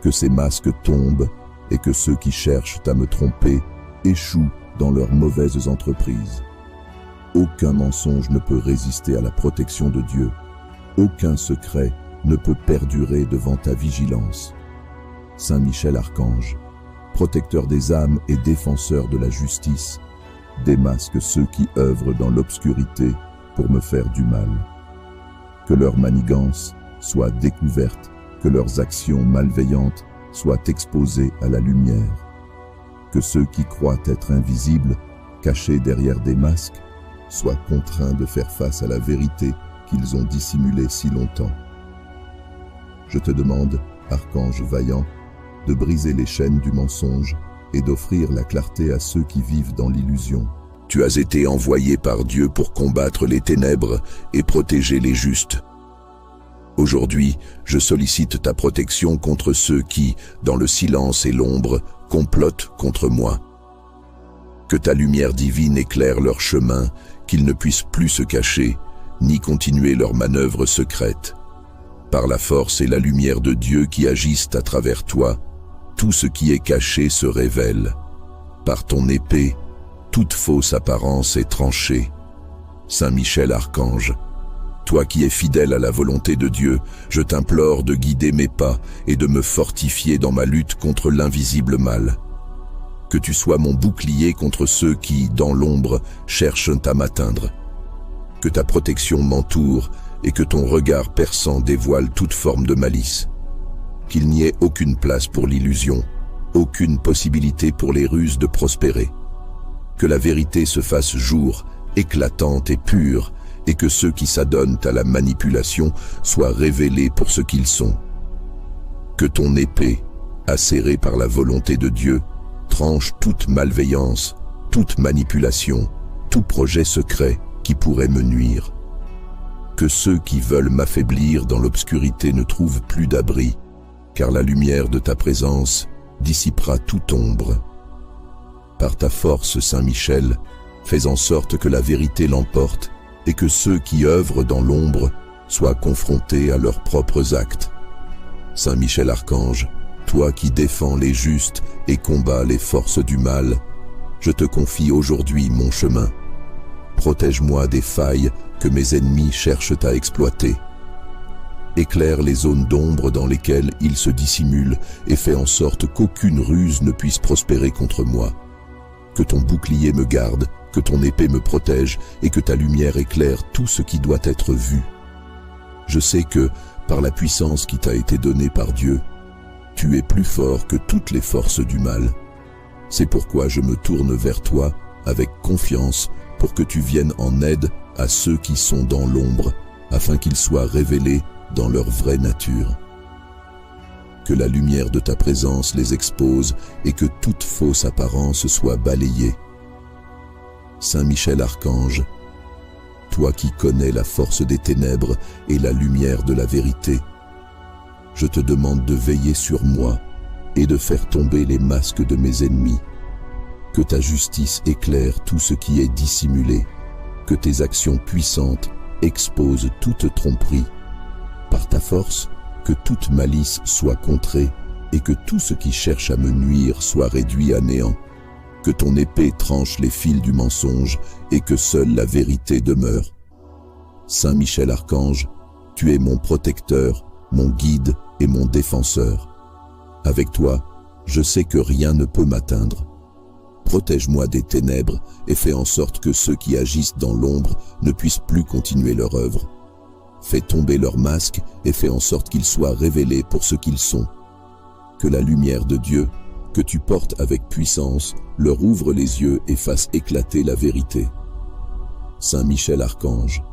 Que ces masques tombent et que ceux qui cherchent à me tromper échouent dans leurs mauvaises entreprises. Aucun mensonge ne peut résister à la protection de Dieu. Aucun secret ne peut perdurer devant ta vigilance. Saint Michel Archange, protecteur des âmes et défenseur de la justice, démasque ceux qui œuvrent dans l'obscurité pour me faire du mal. Que leur manigance soit découverte, que leurs actions malveillantes soient exposées à la lumière. Que ceux qui croient être invisibles, cachés derrière des masques, soient contraints de faire face à la vérité qu'ils ont dissimulée si longtemps. Je te demande, archange vaillant, de briser les chaînes du mensonge et d'offrir la clarté à ceux qui vivent dans l'illusion. Tu as été envoyé par Dieu pour combattre les ténèbres et protéger les justes. Aujourd'hui, je sollicite ta protection contre ceux qui, dans le silence et l'ombre, complotent contre moi. Que ta lumière divine éclaire leur chemin, qu'ils ne puissent plus se cacher, ni continuer leurs manœuvres secrètes. Par la force et la lumière de Dieu qui agissent à travers toi, tout ce qui est caché se révèle. Par ton épée, toute fausse apparence est tranchée. Saint Michel Archange, toi qui es fidèle à la volonté de Dieu, je t'implore de guider mes pas et de me fortifier dans ma lutte contre l'invisible mal. Que tu sois mon bouclier contre ceux qui, dans l'ombre, cherchent à m'atteindre. Que ta protection m'entoure et que ton regard perçant dévoile toute forme de malice. Qu'il n'y ait aucune place pour l'illusion, aucune possibilité pour les ruses de prospérer. Que la vérité se fasse jour, éclatante et pure, et que ceux qui s'adonnent à la manipulation soient révélés pour ce qu'ils sont. Que ton épée, acérée par la volonté de Dieu, tranche toute malveillance, toute manipulation, tout projet secret qui pourrait me nuire. Que ceux qui veulent m'affaiblir dans l'obscurité ne trouvent plus d'abri, car la lumière de ta présence dissipera toute ombre. Par ta force, Saint Michel, fais en sorte que la vérité l'emporte et que ceux qui œuvrent dans l'ombre soient confrontés à leurs propres actes. Saint Michel Archange, toi qui défends les justes et combats les forces du mal, je te confie aujourd'hui mon chemin. Protège-moi des failles que mes ennemis cherchent à exploiter. Éclaire les zones d'ombre dans lesquelles ils se dissimulent et fais en sorte qu'aucune ruse ne puisse prospérer contre moi. Que ton bouclier me garde, que ton épée me protège et que ta lumière éclaire tout ce qui doit être vu. Je sais que, par la puissance qui t'a été donnée par Dieu, tu es plus fort que toutes les forces du mal. C'est pourquoi je me tourne vers toi avec confiance pour que tu viennes en aide à ceux qui sont dans l'ombre, afin qu'ils soient révélés dans leur vraie nature. Que la lumière de ta présence les expose et que toute fausse apparence soit balayée. Saint Michel Archange, toi qui connais la force des ténèbres et la lumière de la vérité, je te demande de veiller sur moi et de faire tomber les masques de mes ennemis. Que ta justice éclaire tout ce qui est dissimulé, que tes actions puissantes exposent toute tromperie. Par ta force, que toute malice soit contrée et que tout ce qui cherche à me nuire soit réduit à néant. Que ton épée tranche les fils du mensonge et que seule la vérité demeure. Saint Michel Archange, tu es mon protecteur, mon guide et mon défenseur. Avec toi, je sais que rien ne peut m'atteindre. Protège-moi des ténèbres et fais en sorte que ceux qui agissent dans l'ombre ne puissent plus continuer leur œuvre. Fais tomber leurs masques et fais en sorte qu'ils soient révélés pour ce qu'ils sont. Que la lumière de Dieu, que tu portes avec puissance, leur ouvre les yeux et fasse éclater la vérité. Saint Michel Archange,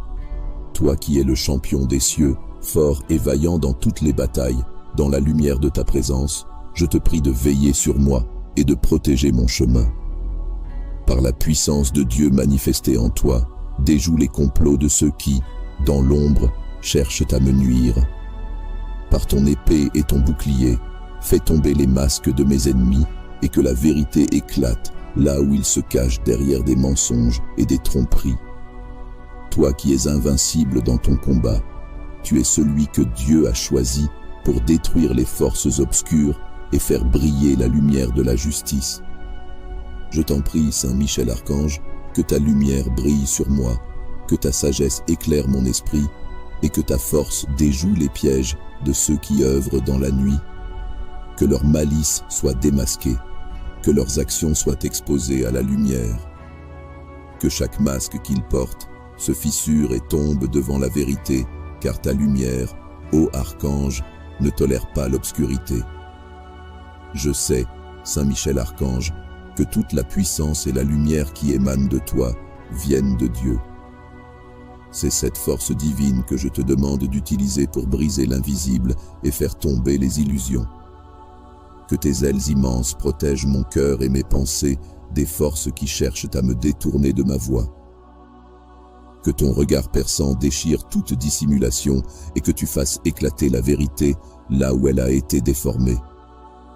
toi qui es le champion des cieux, fort et vaillant dans toutes les batailles, dans la lumière de ta présence, je te prie de veiller sur moi et de protéger mon chemin. Par la puissance de Dieu manifestée en toi, déjoue les complots de ceux qui, dans l'ombre, cherchent à me nuire. Par ton épée et ton bouclier, fais tomber les masques de mes ennemis et que la vérité éclate là où ils se cachent derrière des mensonges et des tromperies. Toi qui es invincible dans ton combat, tu es celui que Dieu a choisi pour détruire les forces obscures et faire briller la lumière de la justice. Je t'en prie, Saint Michel Archange, que ta lumière brille sur moi, que ta sagesse éclaire mon esprit et que ta force déjoue les pièges de ceux qui œuvrent dans la nuit. Que leur malice soit démasquée, que leurs actions soient exposées à la lumière. Que chaque masque qu'ils portent se fissure et tombe devant la vérité, car ta lumière, ô Archange, ne tolère pas l'obscurité. Je sais, Saint Michel Archange, que toute la puissance et la lumière qui émanent de toi viennent de Dieu. C'est cette force divine que je te demande d'utiliser pour briser l'invisible et faire tomber les illusions. Que tes ailes immenses protègent mon cœur et mes pensées des forces qui cherchent à me détourner de ma voie. Que ton regard perçant déchire toute dissimulation et que tu fasses éclater la vérité là où elle a été déformée.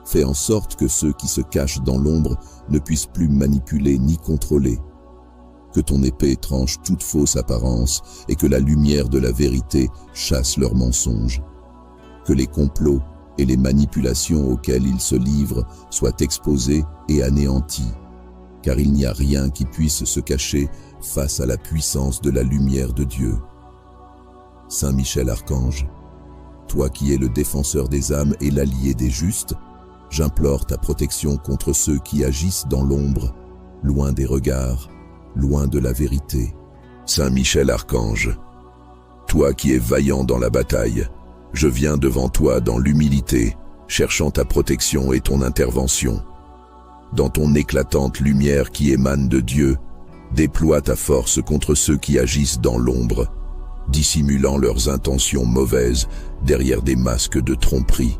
Fais en sorte que ceux qui se cachent dans l'ombre ne puissent plus manipuler ni contrôler. Que ton épée tranche toute fausse apparence et que la lumière de la vérité chasse leurs mensonges. Que les complots et les manipulations auxquelles ils se livrent soient exposés et anéantis, car il n'y a rien qui puisse se cacher face à la puissance de la lumière de Dieu. Saint Michel Archange, toi qui es le défenseur des âmes et l'allié des justes, j'implore ta protection contre ceux qui agissent dans l'ombre, loin des regards, loin de la vérité. Saint Michel Archange, toi qui es vaillant dans la bataille, je viens devant toi dans l'humilité, cherchant ta protection et ton intervention. Dans ton éclatante lumière qui émane de Dieu, déploie ta force contre ceux qui agissent dans l'ombre, dissimulant leurs intentions mauvaises derrière des masques de tromperie.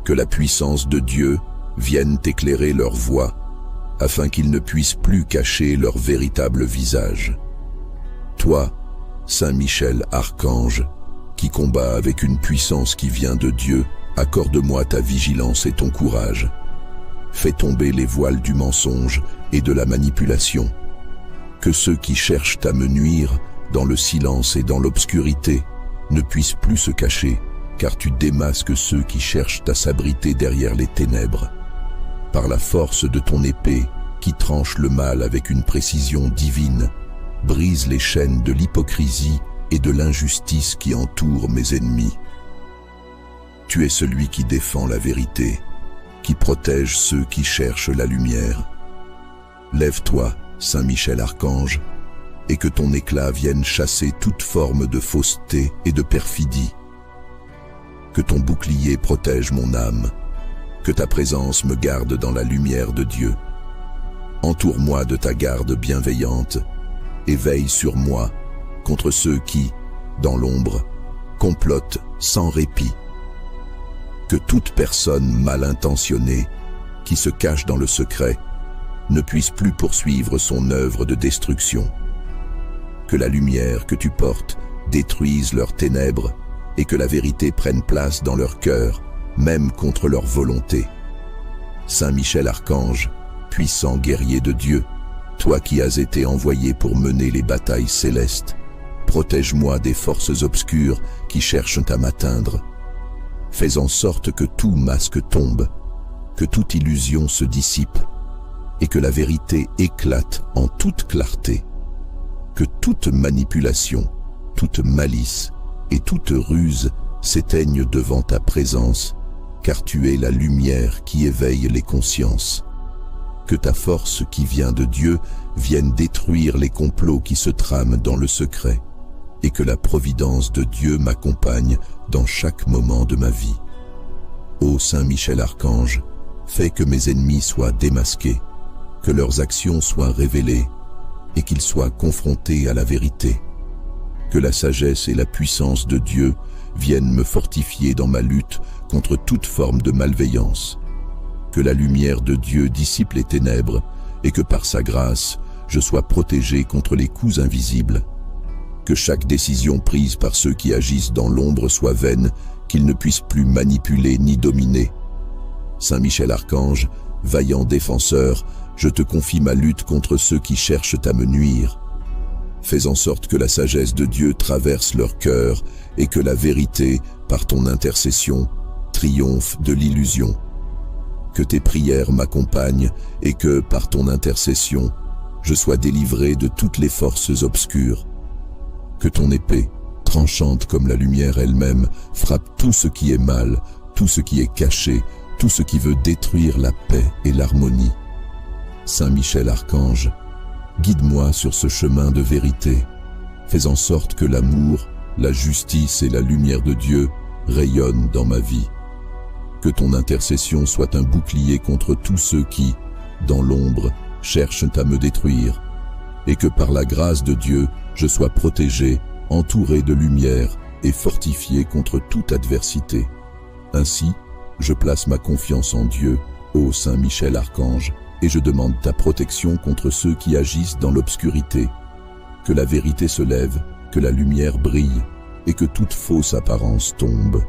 Que la puissance de Dieu vienne éclairer leur voie, afin qu'ils ne puissent plus cacher leur véritable visage. Toi, Saint Michel Archange, qui combat avec une puissance qui vient de Dieu, accorde-moi ta vigilance et ton courage. Fais tomber les voiles du mensonge et de la manipulation. Que ceux qui cherchent à me nuire, dans le silence et dans l'obscurité, ne puissent plus se cacher, car tu démasques ceux qui cherchent à s'abriter derrière les ténèbres. Par la force de ton épée, qui tranche le mal avec une précision divine, brise les chaînes de l'hypocrisie et de l'injustice qui entourent mes ennemis. Tu es celui qui défend la vérité, qui protège ceux qui cherchent la lumière. Lève-toi, Saint Michel Archange, et que ton éclat vienne chasser toute forme de fausseté et de perfidie. Que ton bouclier protège mon âme, que ta présence me garde dans la lumière de Dieu. Entoure-moi de ta garde bienveillante et veille sur moi contre ceux qui, dans l'ombre, complotent sans répit. Que toute personne mal intentionnée qui se cache dans le secret ne puisse plus poursuivre son œuvre de destruction. Que la lumière que tu portes détruise leurs ténèbres et que la vérité prenne place dans leur cœur, même contre leur volonté. Saint Michel Archange, puissant guerrier de Dieu, toi qui as été envoyé pour mener les batailles célestes, protège-moi des forces obscures qui cherchent à m'atteindre. Fais en sorte que tout masque tombe, que toute illusion se dissipe, et que la vérité éclate en toute clarté. Que toute manipulation, toute malice et toute ruse s'éteignent devant ta présence, car tu es la lumière qui éveille les consciences. Que ta force qui vient de Dieu vienne détruire les complots qui se trament dans le secret, et que la providence de Dieu m'accompagne dans chaque moment de ma vie. Ô Saint Michel Archange, fais que mes ennemis soient démasqués, que leurs actions soient révélées, et qu'ils soient confrontés à la vérité. Que la sagesse et la puissance de Dieu viennent me fortifier dans ma lutte contre toute forme de malveillance. Que la lumière de Dieu dissipe les ténèbres et que par sa grâce, je sois protégé contre les coups invisibles. que chaque décision prise par ceux qui agissent dans l'ombre soit vaine, qu'ils ne puissent plus manipuler ni dominer. Saint Michel Archange, vaillant défenseur, je te confie ma lutte contre ceux qui cherchent à me nuire. Fais en sorte que la sagesse de Dieu traverse leur cœur et que la vérité, par ton intercession, triomphe de l'illusion. Que tes prières m'accompagnent et que, par ton intercession, je sois délivré de toutes les forces obscures. Que ton épée, tranchante comme la lumière elle-même, frappe tout ce qui est mal, tout ce qui est caché, tout ce qui veut détruire la paix et l'harmonie. Saint Michel Archange, guide-moi sur ce chemin de vérité. Fais en sorte que l'amour, la justice et la lumière de Dieu rayonnent dans ma vie. Que ton intercession soit un bouclier contre tous ceux qui, dans l'ombre, cherchent à me détruire, et que par la grâce de Dieu, je sois protégé, entouré de lumière et fortifié contre toute adversité. Ainsi, je place ma confiance en Dieu, ô Saint Michel Archange, et je demande ta protection contre ceux qui agissent dans l'obscurité. Que la vérité se lève, que la lumière brille, et que toute fausse apparence tombe.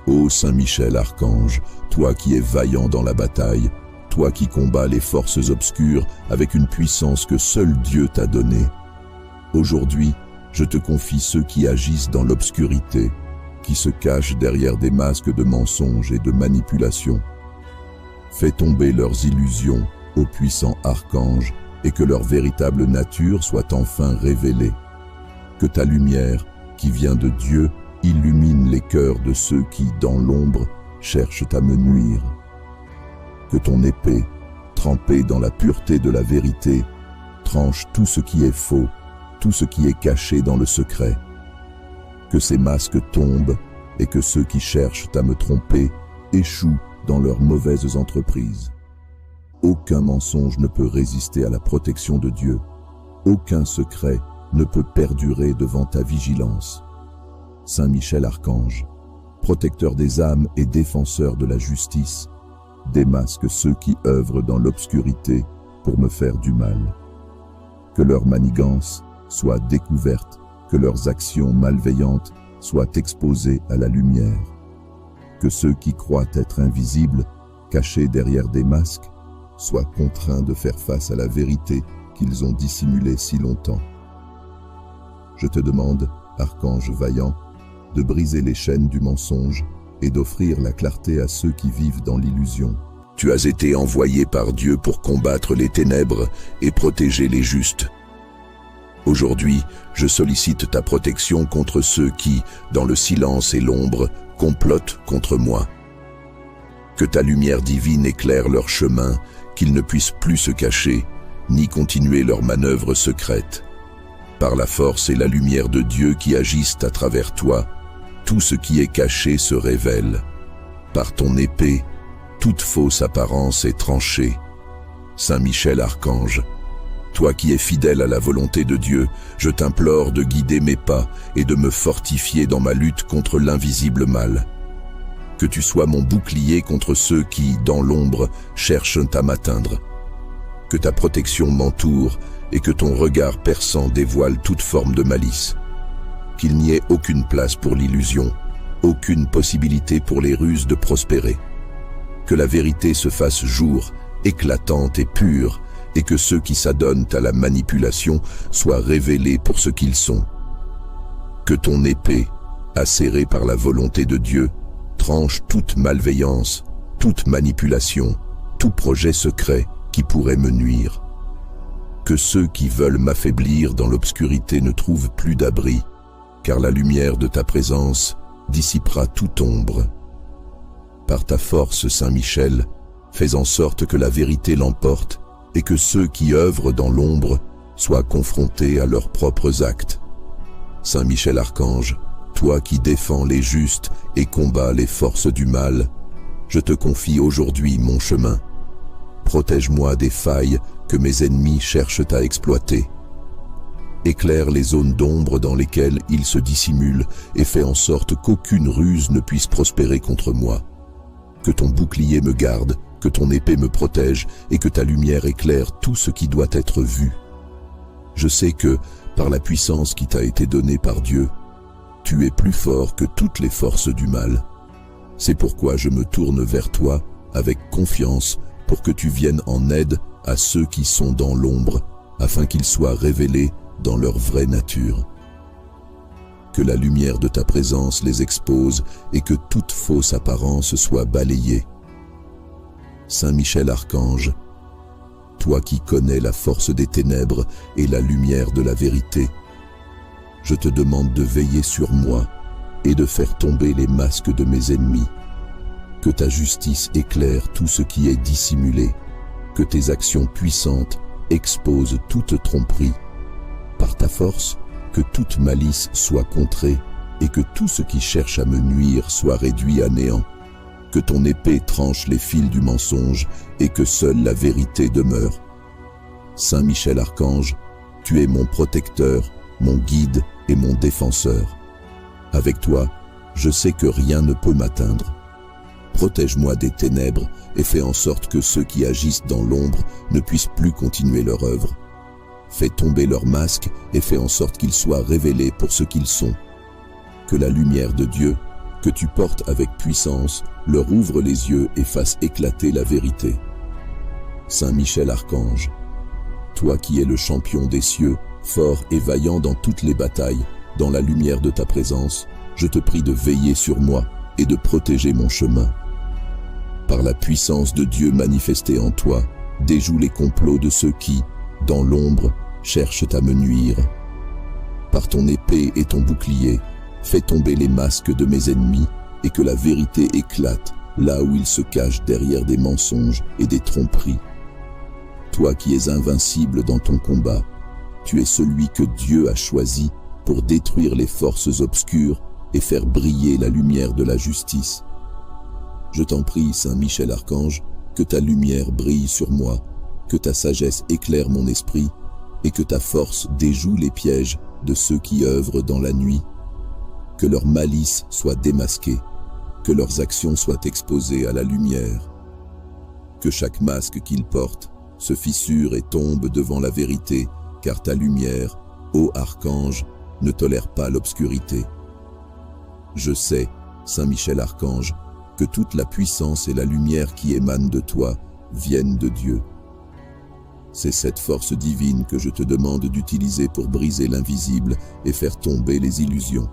Ô Saint Michel Archange, toi qui es vaillant dans la bataille, toi qui combats les forces obscures avec une puissance que seul Dieu t'a donnée. Aujourd'hui, je te confie ceux qui agissent dans l'obscurité, qui se cachent derrière des masques de mensonges et de manipulation. Fais tomber leurs illusions, ô puissant archange, et que leur véritable nature soit enfin révélée. Que ta lumière, qui vient de Dieu, illumine les cœurs de ceux qui, dans l'ombre, cherchent à me nuire. Que ton épée, trempée dans la pureté de la vérité, tranche tout ce qui est faux, tout ce qui est caché dans le secret. Que ces masques tombent et que ceux qui cherchent à me tromper échouent dans leurs mauvaises entreprises. Aucun mensonge ne peut résister à la protection de Dieu. Aucun secret ne peut perdurer devant ta vigilance. Saint Michel Archange, protecteur des âmes et défenseur de la justice, démasque ceux qui œuvrent dans l'obscurité pour me faire du mal. Que leur manigance soit découverte, que leurs actions malveillantes soient exposées à la lumière. Que ceux qui croient être invisibles, cachés derrière des masques, soient contraints de faire face à la vérité qu'ils ont dissimulée si longtemps. Je te demande, Archange vaillant, de briser les chaînes du mensonge et d'offrir la clarté à ceux qui vivent dans l'illusion. Tu as été envoyé par Dieu pour combattre les ténèbres et protéger les justes. Aujourd'hui, je sollicite ta protection contre ceux qui, dans le silence et l'ombre, complotent contre moi. Que ta lumière divine éclaire leur chemin, qu'ils ne puissent plus se cacher, ni continuer leurs manœuvres secrètes. Par la force et la lumière de Dieu qui agissent à travers toi, tout ce qui est caché se révèle. Par ton épée, toute fausse apparence est tranchée. Saint Michel Archange, toi qui es fidèle à la volonté de Dieu, je t'implore de guider mes pas et de me fortifier dans ma lutte contre l'invisible mal. Que tu sois mon bouclier contre ceux qui, dans l'ombre, cherchent à m'atteindre. Que ta protection m'entoure et que ton regard perçant dévoile toute forme de malice. Qu'il n'y ait aucune place pour l'illusion, aucune possibilité pour les ruses de prospérer. Que la vérité se fasse jour, éclatante et pure, et que ceux qui s'adonnent à la manipulation soient révélés pour ce qu'ils sont. Que ton épée, acérée par la volonté de Dieu, tranche toute malveillance, toute manipulation, tout projet secret qui pourrait me nuire. Que ceux qui veulent m'affaiblir dans l'obscurité ne trouvent plus d'abri, car la lumière de ta présence dissipera toute ombre. Par ta force, Saint Michel, fais en sorte que la vérité l'emporte et que ceux qui œuvrent dans l'ombre soient confrontés à leurs propres actes. Saint Michel Archange, toi qui défends les justes et combats les forces du mal, je te confie aujourd'hui mon chemin. Protège-moi des failles que mes ennemis cherchent à exploiter. Éclaire les zones d'ombre dans lesquelles ils se dissimulent et fais en sorte qu'aucune ruse ne puisse prospérer contre moi. Que ton bouclier me garde, que ton épée me protège et que ta lumière éclaire tout ce qui doit être vu. Je sais que, par la puissance qui t'a été donnée par Dieu, tu es plus fort que toutes les forces du mal. C'est pourquoi je me tourne vers toi avec confiance pour que tu viennes en aide à ceux qui sont dans l'ombre, afin qu'ils soient révélés dans leur vraie nature. Que la lumière de ta présence les expose et que toute fausse apparence soit balayée. Saint Michel Archange, toi qui connais la force des ténèbres et la lumière de la vérité, je te demande de veiller sur moi et de faire tomber les masques de mes ennemis. Que ta justice éclaire tout ce qui est dissimulé, que tes actions puissantes exposent toute tromperie. Par ta force, que toute malice soit contrée et que tout ce qui cherche à me nuire soit réduit à néant. Que ton épée tranche les fils du mensonge et que seule la vérité demeure. Saint Michel Archange, tu es mon protecteur, mon guide et mon défenseur. Avec toi, je sais que rien ne peut m'atteindre. Protège-moi des ténèbres et fais en sorte que ceux qui agissent dans l'ombre ne puissent plus continuer leur œuvre. Fais tomber leurs masques et fais en sorte qu'ils soient révélés pour ce qu'ils sont. Que la lumière de Dieu, que tu portes avec puissance, leur ouvre les yeux et fasse éclater la vérité. Saint Michel Archange, toi qui es le champion des cieux, fort et vaillant dans toutes les batailles, dans la lumière de ta présence, je te prie de veiller sur moi et de protéger mon chemin. Par la puissance de Dieu manifestée en toi, déjoue les complots de ceux qui, dans l'ombre, cherchent à me nuire. Par ton épée et ton bouclier, fais tomber les masques de mes ennemis et que la vérité éclate là où ils se cachent derrière des mensonges et des tromperies. Toi qui es invincible dans ton combat, tu es celui que Dieu a choisi pour détruire les forces obscures et faire briller la lumière de la justice. Je t'en prie, Saint Michel Archange, que ta lumière brille sur moi, que ta sagesse éclaire mon esprit et que ta force déjoue les pièges de ceux qui œuvrent dans la nuit. Que leur malice soit démasquée, que leurs actions soient exposées à la lumière. Que chaque masque qu'ils portent se fissure et tombe devant la vérité, car ta lumière, ô Archange, ne tolère pas l'obscurité. Je sais, Saint Michel Archange, que toute la puissance et la lumière qui émanent de toi viennent de Dieu. C'est cette force divine que je te demande d'utiliser pour briser l'invisible et faire tomber les illusions.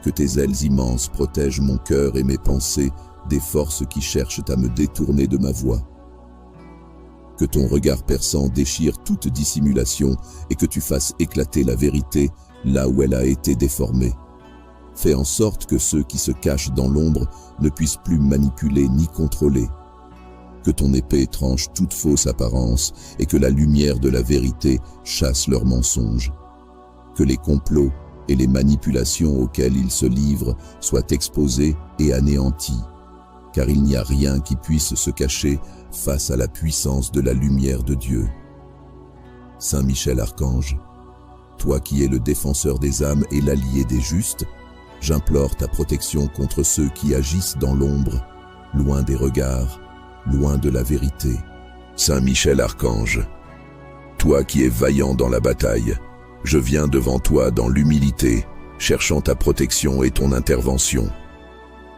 Que tes ailes immenses protègent mon cœur et mes pensées des forces qui cherchent à me détourner de ma voie. Que ton regard perçant déchire toute dissimulation et que tu fasses éclater la vérité là où elle a été déformée. Fais en sorte que ceux qui se cachent dans l'ombre ne puissent plus manipuler ni contrôler. Que ton épée tranche toute fausse apparence et que la lumière de la vérité chasse leurs mensonges. Que les complots et les manipulations auxquelles ils se livrent soient exposés et anéantis, car il n'y a rien qui puisse se cacher face à la puissance de la lumière de Dieu. Saint Michel Archange, toi qui es le défenseur des âmes et l'allié des justes, j'implore ta protection contre ceux qui agissent dans l'ombre, loin des regards, loin de la vérité. Saint Michel Archange, toi qui es vaillant dans la bataille, je viens devant toi dans l'humilité, cherchant ta protection et ton intervention.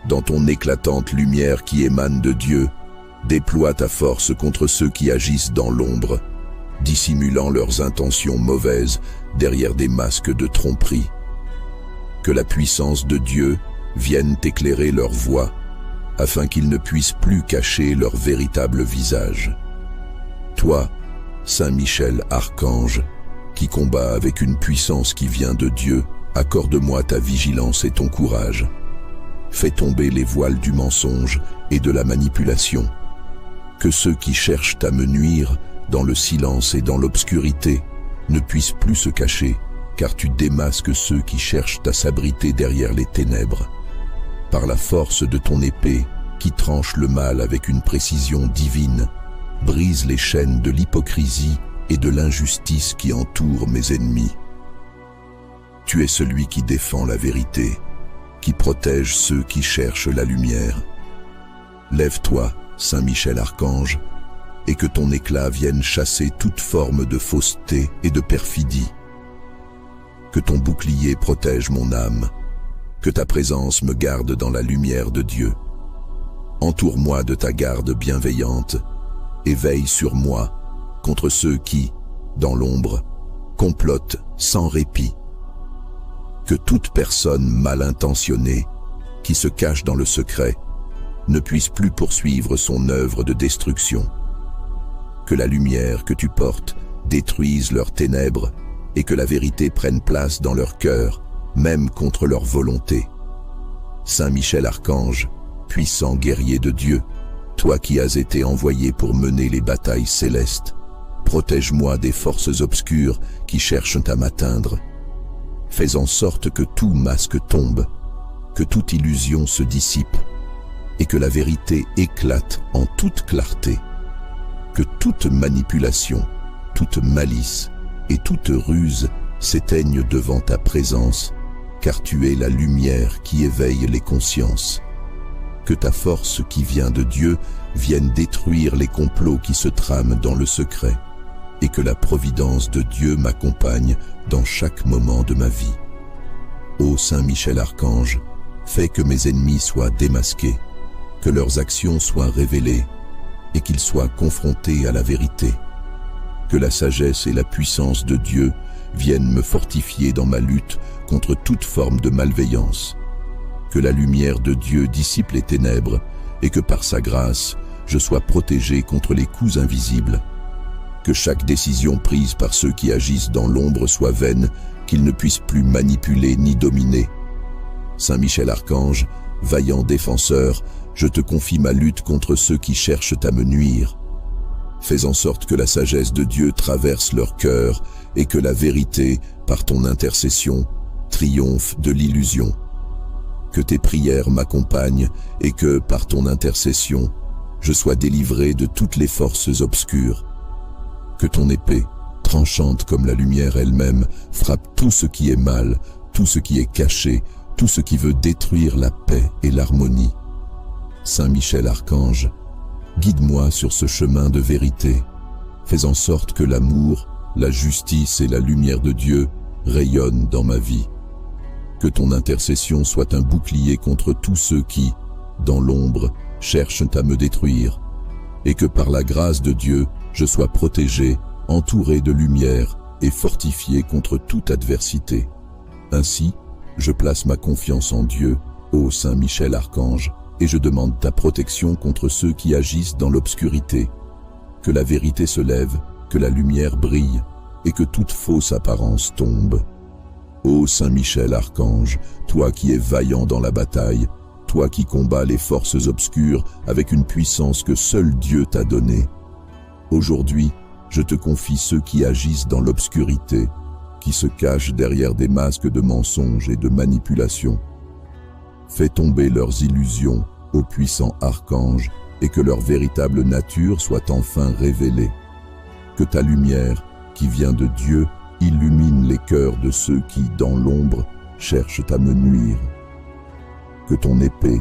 Dans ton éclatante lumière qui émane de Dieu, déploie ta force contre ceux qui agissent dans l'ombre, dissimulant leurs intentions mauvaises derrière des masques de tromperie. Que la puissance de Dieu vienne éclairer leur voie, afin qu'ils ne puissent plus cacher leur véritable visage. Toi, Saint Michel Archange, qui combat avec une puissance qui vient de Dieu, accorde-moi ta vigilance et ton courage. Fais tomber les voiles du mensonge et de la manipulation. Que ceux qui cherchent à me nuire, dans le silence et dans l'obscurité, ne puissent plus se cacher, car tu démasques ceux qui cherchent à s'abriter derrière les ténèbres. Par la force de ton épée, qui tranche le mal avec une précision divine, brise les chaînes de l'hypocrisie et de l'injustice qui entourent mes ennemis. Tu es celui qui défend la vérité, qui protège ceux qui cherchent la lumière. Lève-toi, Saint Michel Archange, et que ton éclat vienne chasser toute forme de fausseté et de perfidie. que ton bouclier protège mon âme, que ta présence me garde dans la lumière de Dieu. Entoure-moi de ta garde bienveillante et veille sur moi contre ceux qui, dans l'ombre, complotent sans répit. Que toute personne mal intentionnée, qui se cache dans le secret, ne puisse plus poursuivre son œuvre de destruction. Que la lumière que tu portes détruise leurs ténèbres et que la vérité prenne place dans leur cœur, même contre leur volonté. Saint Michel Archange, puissant guerrier de Dieu, toi qui as été envoyé pour mener les batailles célestes, protège-moi des forces obscures qui cherchent à m'atteindre. Fais en sorte que tout masque tombe, que toute illusion se dissipe, et que la vérité éclate en toute clarté. Que toute manipulation, toute malice et toute ruse s'éteignent devant ta présence, car tu es la lumière qui éveille les consciences. Que ta force qui vient de Dieu vienne détruire les complots qui se trament dans le secret, et que la providence de Dieu m'accompagne dans chaque moment de ma vie. Ô Saint Michel Archange, fais que mes ennemis soient démasqués, que leurs actions soient révélées et qu'ils soient confrontés à la vérité. Que la sagesse et la puissance de Dieu viennent me fortifier dans ma lutte contre toute forme de malveillance. Que la lumière de Dieu dissipe les ténèbres et que par sa grâce, je sois protégé contre les coups invisibles. Que chaque décision prise par ceux qui agissent dans l'ombre soit vaine, qu'ils ne puissent plus manipuler ni dominer. Saint Michel Archange, vaillant défenseur, je te confie ma lutte contre ceux qui cherchent à me nuire. Fais en sorte que la sagesse de Dieu traverse leur cœur et que la vérité, par ton intercession, triomphe de l'illusion. Que tes prières m'accompagnent et que, par ton intercession, je sois délivré de toutes les forces obscures. Que ton épée, tranchante comme la lumière elle-même, frappe tout ce qui est mal, tout ce qui est caché, tout ce qui veut détruire la paix et l'harmonie. Saint Michel Archange, guide-moi sur ce chemin de vérité. Fais en sorte que l'amour, la justice et la lumière de Dieu rayonnent dans ma vie. Que ton intercession soit un bouclier contre tous ceux qui, dans l'ombre, cherchent à me détruire, et que par la grâce de Dieu, je sois protégé, entouré de lumière et fortifié contre toute adversité. Ainsi, je place ma confiance en Dieu, ô Saint Michel Archange, et je demande ta protection contre ceux qui agissent dans l'obscurité. Que la vérité se lève, que la lumière brille, et que toute fausse apparence tombe. Ô Saint Michel Archange, toi qui es vaillant dans la bataille, toi qui combats les forces obscures avec une puissance que seul Dieu t'a donnée. Aujourd'hui, je te confie ceux qui agissent dans l'obscurité, qui se cachent derrière des masques de mensonges et de manipulation. Fais tomber leurs illusions, ô puissant archange, et que leur véritable nature soit enfin révélée. Que ta lumière, qui vient de Dieu, illumine les cœurs de ceux qui, dans l'ombre, cherchent à me nuire. Que ton épée,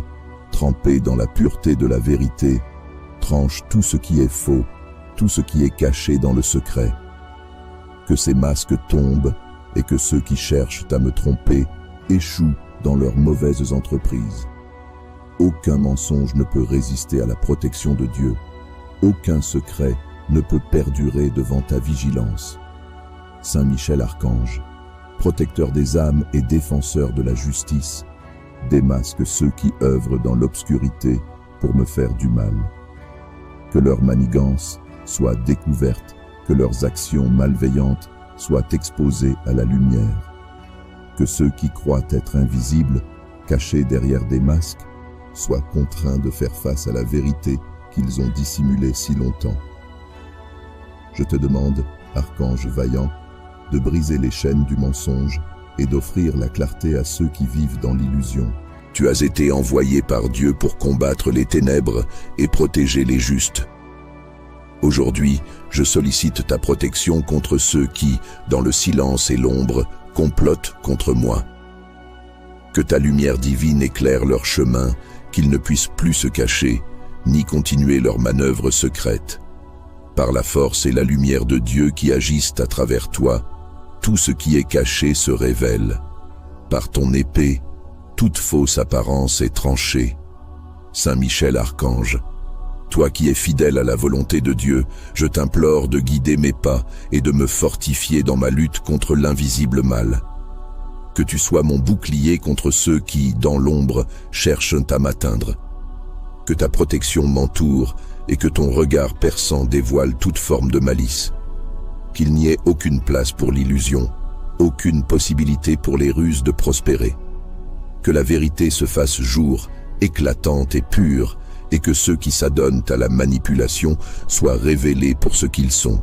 trempée dans la pureté de la vérité, tranche tout ce qui est faux, tout ce qui est caché dans le secret. Que ces masques tombent et que ceux qui cherchent à me tromper échouent dans leurs mauvaises entreprises. Aucun mensonge ne peut résister à la protection de Dieu. Aucun secret ne peut perdurer devant ta vigilance. Saint Michel Archange, protecteur des âmes et défenseur de la justice, démasque ceux qui œuvrent dans l'obscurité pour me faire du mal. Que leur manigance soit découverte, que leurs actions malveillantes soient exposées à la lumière. Que ceux qui croient être invisibles, cachés derrière des masques, soient contraints de faire face à la vérité qu'ils ont dissimulée si longtemps. Je te demande, archange vaillant, de briser les chaînes du mensonge et d'offrir la clarté à ceux qui vivent dans l'illusion. Tu as été envoyé par Dieu pour combattre les ténèbres et protéger les justes. Aujourd'hui, je sollicite ta protection contre ceux qui, dans le silence et l'ombre, complotent contre moi. Que ta lumière divine éclaire leur chemin, qu'ils ne puissent plus se cacher, ni continuer leurs manœuvres secrètes. Par la force et la lumière de Dieu qui agissent à travers toi, tout ce qui est caché se révèle. Par ton épée, toute fausse apparence est tranchée. Saint Michel Archange, toi qui es fidèle à la volonté de Dieu, je t'implore de guider mes pas et de me fortifier dans ma lutte contre l'invisible mal. Que tu sois mon bouclier contre ceux qui, dans l'ombre, cherchent à m'atteindre. Que ta protection m'entoure et que ton regard perçant dévoile toute forme de malice. Qu'il n'y ait aucune place pour l'illusion, aucune possibilité pour les ruses de prospérer. Que la vérité se fasse jour, éclatante et pure, et que ceux qui s'adonnent à la manipulation soient révélés pour ce qu'ils sont.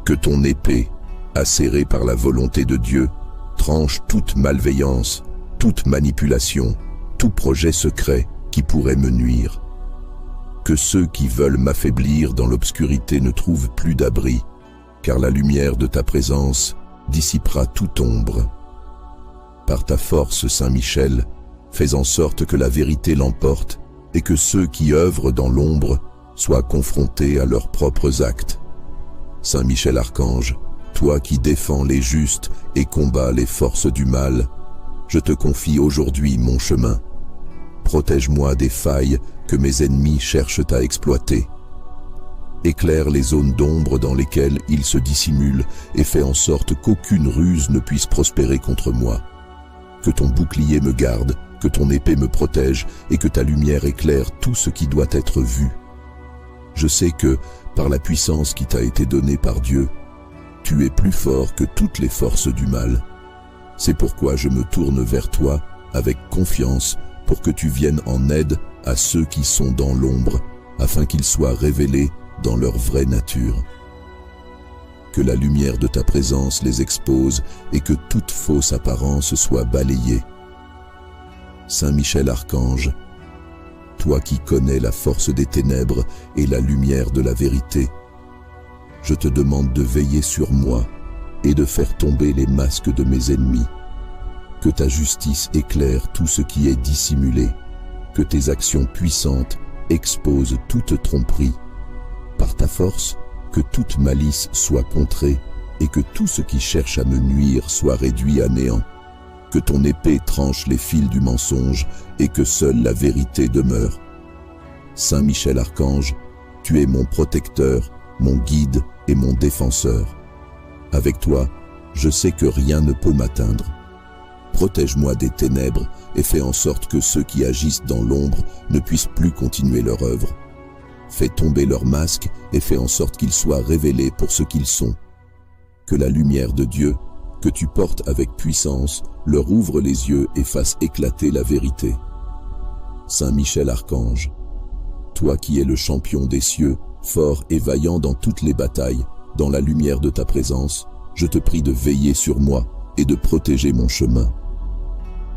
Que ton épée, acérée par la volonté de Dieu, tranche toute malveillance, toute manipulation, tout projet secret qui pourrait me nuire. Que ceux qui veulent m'affaiblir dans l'obscurité ne trouvent plus d'abri, car la lumière de ta présence dissipera toute ombre. Par ta force, Saint Michel, fais en sorte que la vérité l'emporte et que ceux qui œuvrent dans l'ombre soient confrontés à leurs propres actes. Saint Michel Archange, toi qui défends les justes et combats les forces du mal, je te confie aujourd'hui mon chemin. Protège-moi des failles que mes ennemis cherchent à exploiter. Éclaire les zones d'ombre dans lesquelles ils se dissimulent et fais en sorte qu'aucune ruse ne puisse prospérer contre moi. Que ton bouclier me garde, que ton épée me protège et que ta lumière éclaire tout ce qui doit être vu. Je sais que, par la puissance qui t'a été donnée par Dieu, tu es plus fort que toutes les forces du mal. C'est pourquoi je me tourne vers toi avec confiance pour que tu viennes en aide à ceux qui sont dans l'ombre, afin qu'ils soient révélés dans leur vraie nature. Que la lumière de ta présence les expose et que toute fausse apparence soit balayée. Saint Michel Archange, toi qui connais la force des ténèbres et la lumière de la vérité, je te demande de veiller sur moi et de faire tomber les masques de mes ennemis. Que ta justice éclaire tout ce qui est dissimulé, que tes actions puissantes exposent toute tromperie. Par ta force, que toute malice soit contrée et que tout ce qui cherche à me nuire soit réduit à néant. Que ton épée tranche les fils du mensonge et que seule la vérité demeure. Saint Michel Archange, tu es mon protecteur, mon guide et mon défenseur. Avec toi, je sais que rien ne peut m'atteindre. Protège-moi des ténèbres et fais en sorte que ceux qui agissent dans l'ombre ne puissent plus continuer leur œuvre. Fais tomber leurs masques et fais en sorte qu'ils soient révélés pour ce qu'ils sont. Que la lumière de Dieu, que tu portes avec puissance, leur ouvre les yeux et fasse éclater la vérité. Saint Michel Archange, toi qui es le champion des cieux, fort et vaillant dans toutes les batailles, dans la lumière de ta présence, je te prie de veiller sur moi et de protéger mon chemin.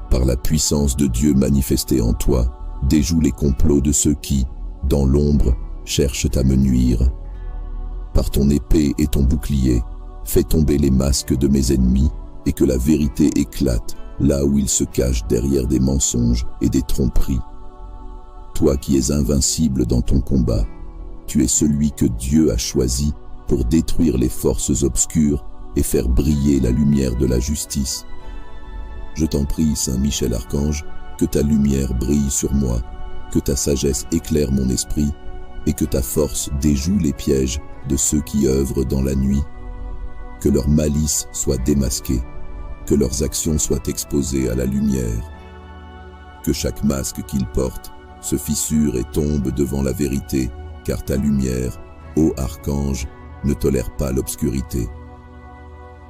Par la puissance de Dieu manifestée en toi, déjoue les complots de ceux qui, dans l'ombre, cherchent à me nuire. Par ton épée et ton bouclier, fais tomber les masques de mes ennemis et que la vérité éclate là où ils se cachent derrière des mensonges et des tromperies. Toi qui es invincible dans ton combat, tu es celui que Dieu a choisi pour détruire les forces obscures et faire briller la lumière de la justice. Je t'en prie, Saint Michel Archange, que ta lumière brille sur moi, que ta sagesse éclaire mon esprit et que ta force déjoue les pièges de ceux qui œuvrent dans la nuit. Que leur malice soit démasquée, que leurs actions soient exposées à la lumière. Que chaque masque qu'ils portent se fissure et tombe devant la vérité, car ta lumière, ô Archange, ne tolère pas l'obscurité.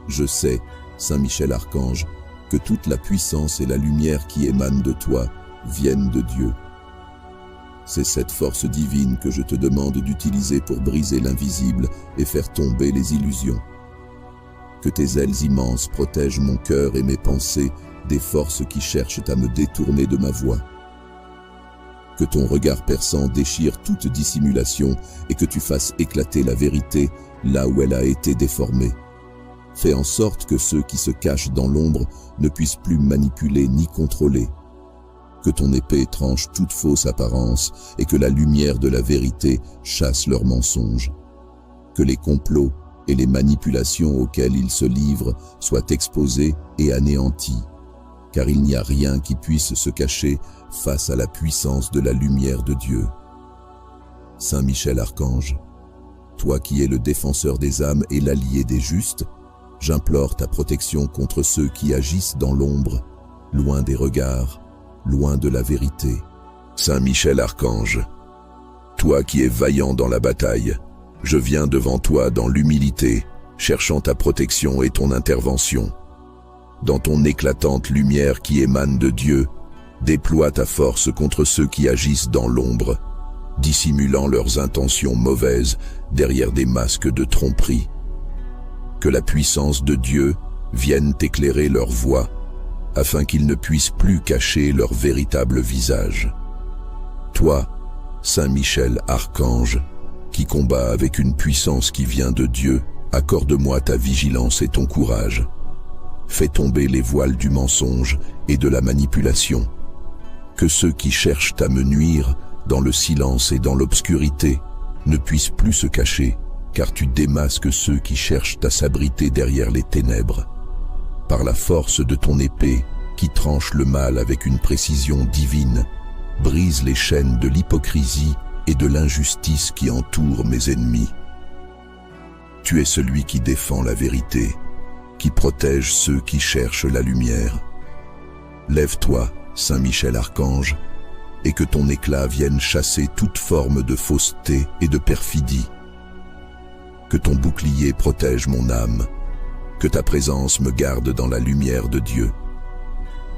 Je sais, Saint Michel Archange, que toute la puissance et la lumière qui émanent de toi viennent de Dieu. C'est cette force divine que je te demande d'utiliser pour briser l'invisible et faire tomber les illusions. Que tes ailes immenses protègent mon cœur et mes pensées des forces qui cherchent à me détourner de ma voie. Que ton regard perçant déchire toute dissimulation et que tu fasses éclater la vérité là où elle a été déformée. Fais en sorte que ceux qui se cachent dans l'ombre ne puissent plus manipuler ni contrôler. Que ton épée tranche toute fausse apparence et que la lumière de la vérité chasse leurs mensonges. Que les complots, et les manipulations auxquelles ils se livrent soient exposées et anéanties, car il n'y a rien qui puisse se cacher face à la puissance de la lumière de Dieu. Saint Michel Archange, toi qui es le défenseur des âmes et l'allié des justes, j'implore ta protection contre ceux qui agissent dans l'ombre, loin des regards, loin de la vérité. Saint Michel Archange, toi qui es vaillant dans la bataille, je viens devant toi dans l'humilité, cherchant ta protection et ton intervention. Dans ton éclatante lumière qui émane de Dieu, déploie ta force contre ceux qui agissent dans l'ombre, dissimulant leurs intentions mauvaises derrière des masques de tromperie. Que la puissance de Dieu vienne éclairer leur voie, afin qu'ils ne puissent plus cacher leur véritable visage. Toi, Saint Michel Archange, qui combat avec une puissance qui vient de Dieu, accorde-moi ta vigilance et ton courage. Fais tomber les voiles du mensonge et de la manipulation. Que ceux qui cherchent à me nuire, dans le silence et dans l'obscurité, ne puissent plus se cacher, car tu démasques ceux qui cherchent à s'abriter derrière les ténèbres. Par la force de ton épée, qui tranche le mal avec une précision divine, brise les chaînes de l'hypocrisie et de l'injustice qui entourent mes ennemis. Tu es celui qui défend la vérité, qui protège ceux qui cherchent la lumière. Lève-toi, Saint Michel Archange, et que ton éclat vienne chasser toute forme de fausseté et de perfidie. Que ton bouclier protège mon âme, que ta présence me garde dans la lumière de Dieu.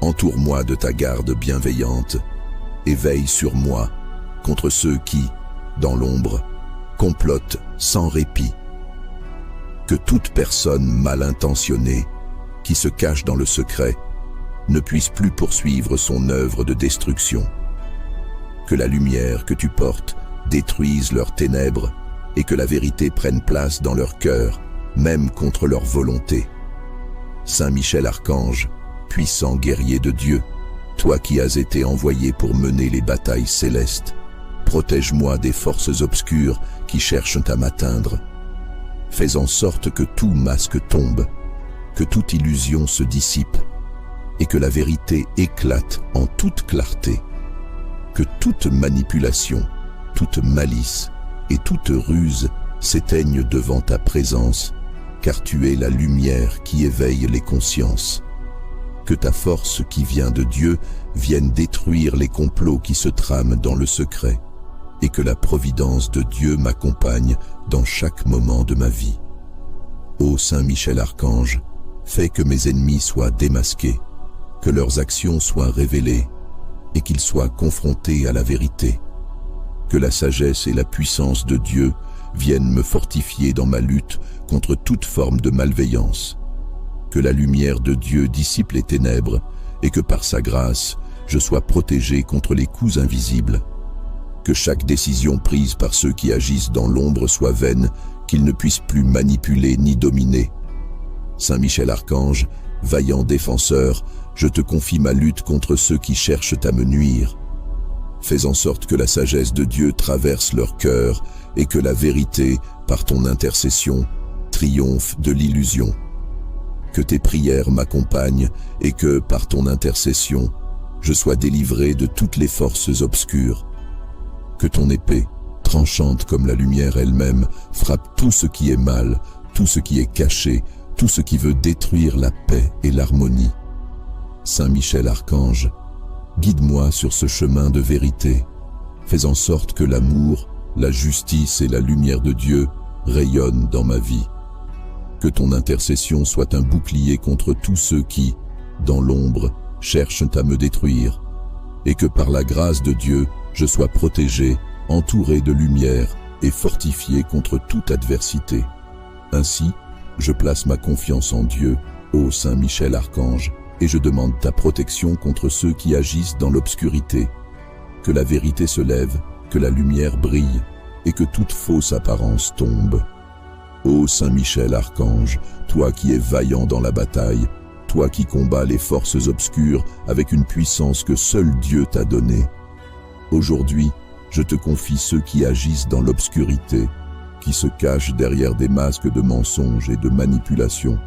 Entoure-moi de ta garde bienveillante et veille sur moi contre ceux qui, dans l'ombre, complotent sans répit. Que toute personne mal intentionnée, qui se cache dans le secret, ne puisse plus poursuivre son œuvre de destruction. Que la lumière que tu portes détruise leurs ténèbres et que la vérité prenne place dans leur cœur, même contre leur volonté. Saint Michel Archange, puissant guerrier de Dieu, toi qui as été envoyé pour mener les batailles célestes, protège-moi des forces obscures qui cherchent à m'atteindre. Fais en sorte que tout masque tombe, que toute illusion se dissipe, et que la vérité éclate en toute clarté. Que toute manipulation, toute malice et toute ruse s'éteignent devant ta présence, car tu es la lumière qui éveille les consciences. Que ta force qui vient de Dieu vienne détruire les complots qui se trament dans le secret, et que la providence de Dieu m'accompagne dans chaque moment de ma vie. Ô Saint Michel Archange, fais que mes ennemis soient démasqués, que leurs actions soient révélées, et qu'ils soient confrontés à la vérité. Que la sagesse et la puissance de Dieu viennent me fortifier dans ma lutte contre toute forme de malveillance. Que la lumière de Dieu dissipe les ténèbres et que par sa grâce, je sois protégé contre les coups invisibles. Que chaque décision prise par ceux qui agissent dans l'ombre soit vaine, qu'ils ne puissent plus manipuler ni dominer. Saint Michel Archange, vaillant défenseur, je te confie ma lutte contre ceux qui cherchent à me nuire. Fais en sorte que la sagesse de Dieu traverse leur cœur et que la vérité, par ton intercession, triomphe de l'illusion. Que tes prières m'accompagnent et que, par ton intercession, je sois délivré de toutes les forces obscures. Que ton épée, tranchante comme la lumière elle-même, frappe tout ce qui est mal, tout ce qui est caché, tout ce qui veut détruire la paix et l'harmonie. Saint Michel Archange, guide-moi sur ce chemin de vérité. Fais en sorte que l'amour, la justice et la lumière de Dieu rayonnent dans ma vie. Que ton intercession soit un bouclier contre tous ceux qui, dans l'ombre, cherchent à me détruire, et que par la grâce de Dieu, je sois protégé, entouré de lumière et fortifié contre toute adversité. Ainsi, je place ma confiance en Dieu, ô Saint Michel Archange, et je demande ta protection contre ceux qui agissent dans l'obscurité. Que la vérité se lève, que la lumière brille, et que toute fausse apparence tombe. Ô Saint Michel Archange, toi qui es vaillant dans la bataille, toi qui combats les forces obscures avec une puissance que seul Dieu t'a donnée. Aujourd'hui, je te confie ceux qui agissent dans l'obscurité, qui se cachent derrière des masques de mensonges et de manipulation.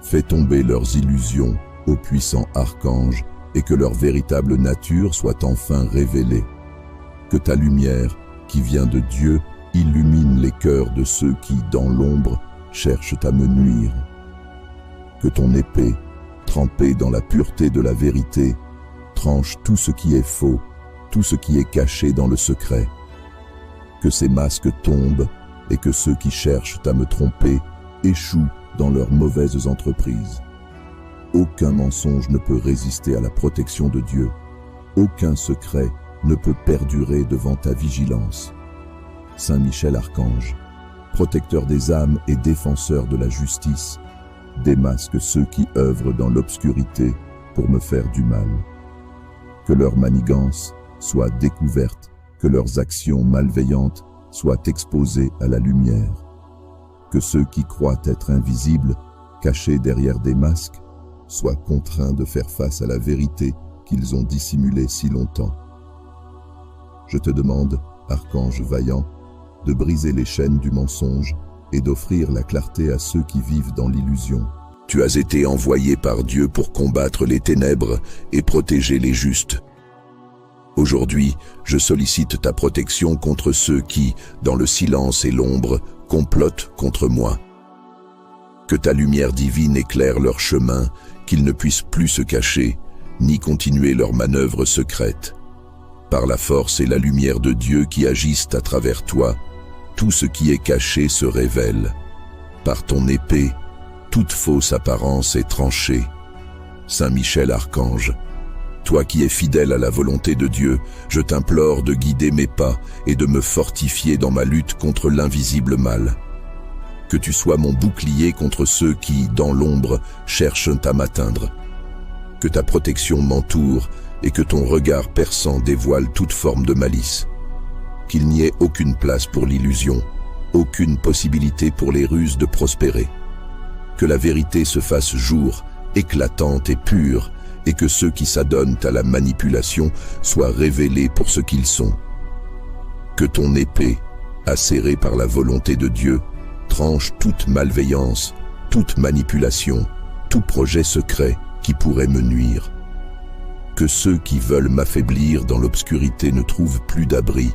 Fais tomber leurs illusions, ô puissant archange, et que leur véritable nature soit enfin révélée. Que ta lumière, qui vient de Dieu, illumine les cœurs de ceux qui, dans l'ombre, cherchent à me nuire. Que ton épée, trempée dans la pureté de la vérité, tranche tout ce qui est faux, tout ce qui est caché dans le secret. Que ces masques tombent et que ceux qui cherchent à me tromper échouent dans leurs mauvaises entreprises. Aucun mensonge ne peut résister à la protection de Dieu. Aucun secret ne peut perdurer devant ta vigilance. Saint Michel Archange, protecteur des âmes et défenseur de la justice, démasque ceux qui œuvrent dans l'obscurité pour me faire du mal. Que leur manigance soit découverte, que leurs actions malveillantes soient exposées à la lumière. Que ceux qui croient être invisibles, cachés derrière des masques, soient contraints de faire face à la vérité qu'ils ont dissimulée si longtemps. Je te demande, archange vaillant, de briser les chaînes du mensonge et d'offrir la clarté à ceux qui vivent dans l'illusion. Tu as été envoyé par Dieu pour combattre les ténèbres et protéger les justes. Aujourd'hui, je sollicite ta protection contre ceux qui, dans le silence et l'ombre, complotent contre moi. Que ta lumière divine éclaire leur chemin, qu'ils ne puissent plus se cacher, ni continuer leurs manœuvres secrètes. Par la force et la lumière de Dieu qui agissent à travers toi, tout ce qui est caché se révèle. Par ton épée, toute fausse apparence est tranchée. Saint Michel Archange, toi qui es fidèle à la volonté de Dieu, je t'implore de guider mes pas et de me fortifier dans ma lutte contre l'invisible mal. Que tu sois mon bouclier contre ceux qui, dans l'ombre, cherchent à m'atteindre. Que ta protection m'entoure et que ton regard perçant dévoile toute forme de malice. Qu'il n'y ait aucune place pour l'illusion, aucune possibilité pour les ruses de prospérer. Que la vérité se fasse jour, éclatante et pure, et que ceux qui s'adonnent à la manipulation soient révélés pour ce qu'ils sont. Que ton épée, acérée par la volonté de Dieu, tranche toute malveillance, toute manipulation, tout projet secret qui pourrait me nuire. Que ceux qui veulent m'affaiblir dans l'obscurité ne trouvent plus d'abri,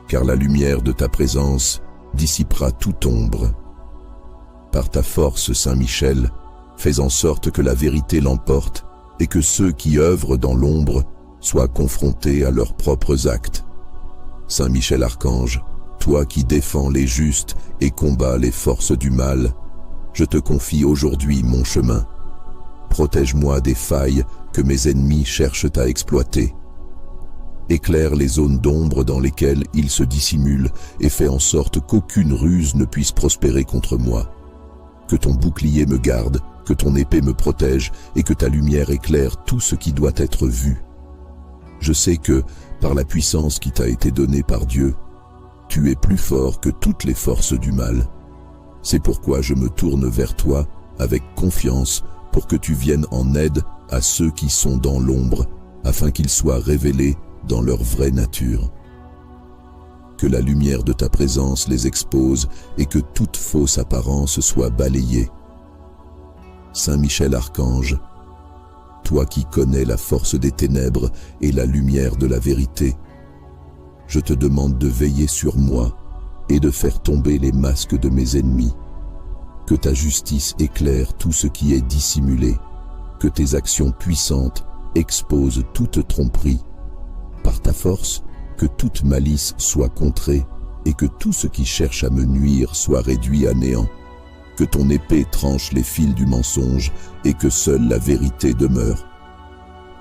car la lumière de ta présence dissipera toute ombre. Par ta force, Saint Michel, fais en sorte que la vérité l'emporte et que ceux qui œuvrent dans l'ombre soient confrontés à leurs propres actes. Saint Michel Archange, toi qui défends les justes et combats les forces du mal, je te confie aujourd'hui mon chemin. Protège-moi des failles que mes ennemis cherchent à exploiter. Éclaire les zones d'ombre dans lesquelles ils se dissimulent et fais en sorte qu'aucune ruse ne puisse prospérer contre moi. Que ton bouclier me garde, que ton épée me protège et que ta lumière éclaire tout ce qui doit être vu. Je sais que, par la puissance qui t'a été donnée par Dieu, tu es plus fort que toutes les forces du mal. C'est pourquoi je me tourne vers toi avec confiance pour que tu viennes en aide à ceux qui sont dans l'ombre, afin qu'ils soient révélés dans leur vraie nature. Que la lumière de ta présence les expose et que toute fausse apparence soit balayée. Saint Michel Archange, toi qui connais la force des ténèbres et la lumière de la vérité, je te demande de veiller sur moi et de faire tomber les masques de mes ennemis. Que ta justice éclaire tout ce qui est dissimulé, que tes actions puissantes exposent toute tromperie. Par ta force, que toute malice soit contrée et que tout ce qui cherche à me nuire soit réduit à néant. Que ton épée tranche les fils du mensonge et que seule la vérité demeure.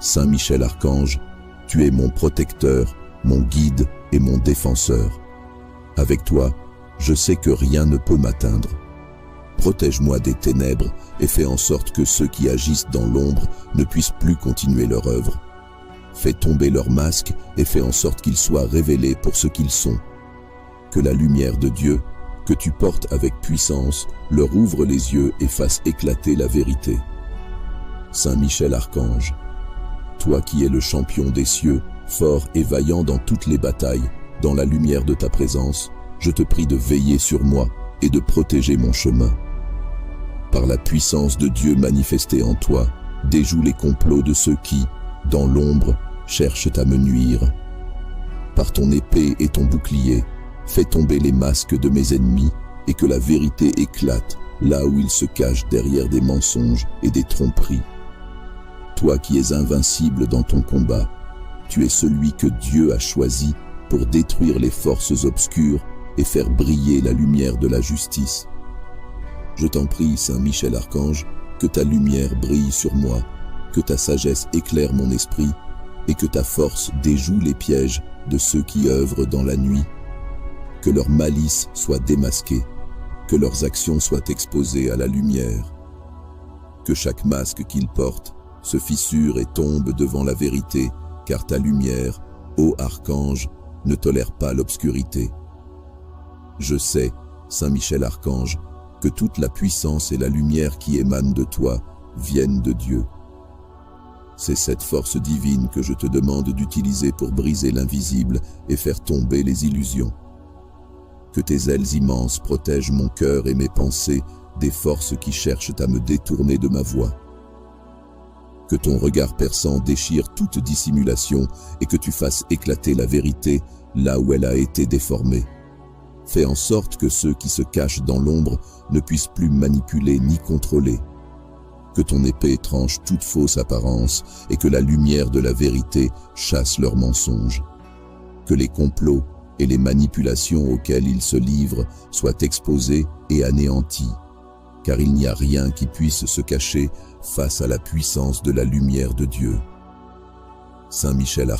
Saint Michel Archange, tu es mon protecteur, mon guide et mon défenseur. Avec toi, je sais que rien ne peut m'atteindre. Protège-moi des ténèbres et fais en sorte que ceux qui agissent dans l'ombre ne puissent plus continuer leur œuvre. Fais tomber leurs masques et fais en sorte qu'ils soient révélés pour ce qu'ils sont. Que la lumière de Dieu, que tu portes avec puissance, leur ouvre les yeux et fasse éclater la vérité. Saint Michel Archange, toi qui es le champion des cieux, fort et vaillant dans toutes les batailles, dans la lumière de ta présence, je te prie de veiller sur moi et de protéger mon chemin. Par la puissance de Dieu manifestée en toi, déjoue les complots de ceux qui, dans l'ombre, cherchent à me nuire. Par ton épée et ton bouclier, fais tomber les masques de mes ennemis et que la vérité éclate là où ils se cachent derrière des mensonges et des tromperies. Toi qui es invincible dans ton combat, tu es celui que Dieu a choisi pour détruire les forces obscures et faire briller la lumière de la justice. Je t'en prie, Saint Michel Archange, que ta lumière brille sur moi, que ta sagesse éclaire mon esprit et que ta force déjoue les pièges de ceux qui œuvrent dans la nuit. Que leur malice soit démasquée, que leurs actions soient exposées à la lumière. Que chaque masque qu'ils portent se fissure et tombe devant la vérité, car ta lumière, ô Archange, ne tolère pas l'obscurité. Je sais, Saint Michel Archange, que toute la puissance et la lumière qui émanent de toi viennent de Dieu. C'est cette force divine que je te demande d'utiliser pour briser l'invisible et faire tomber les illusions. Que tes ailes immenses protègent mon cœur et mes pensées des forces qui cherchent à me détourner de ma voie. Que ton regard perçant déchire toute dissimulation et que tu fasses éclater la vérité là où elle a été déformée. Fais en sorte que ceux qui se cachent dans l'ombre ne puissent plus manipuler ni contrôler. Que ton épée tranche toute fausse apparence et que la lumière de la vérité chasse leurs mensonges. Que les complots et les manipulations auxquelles ils se livrent soient exposés et anéantis, car il n'y a rien qui puisse se cacher face à la puissance de la lumière de Dieu. Saint Michel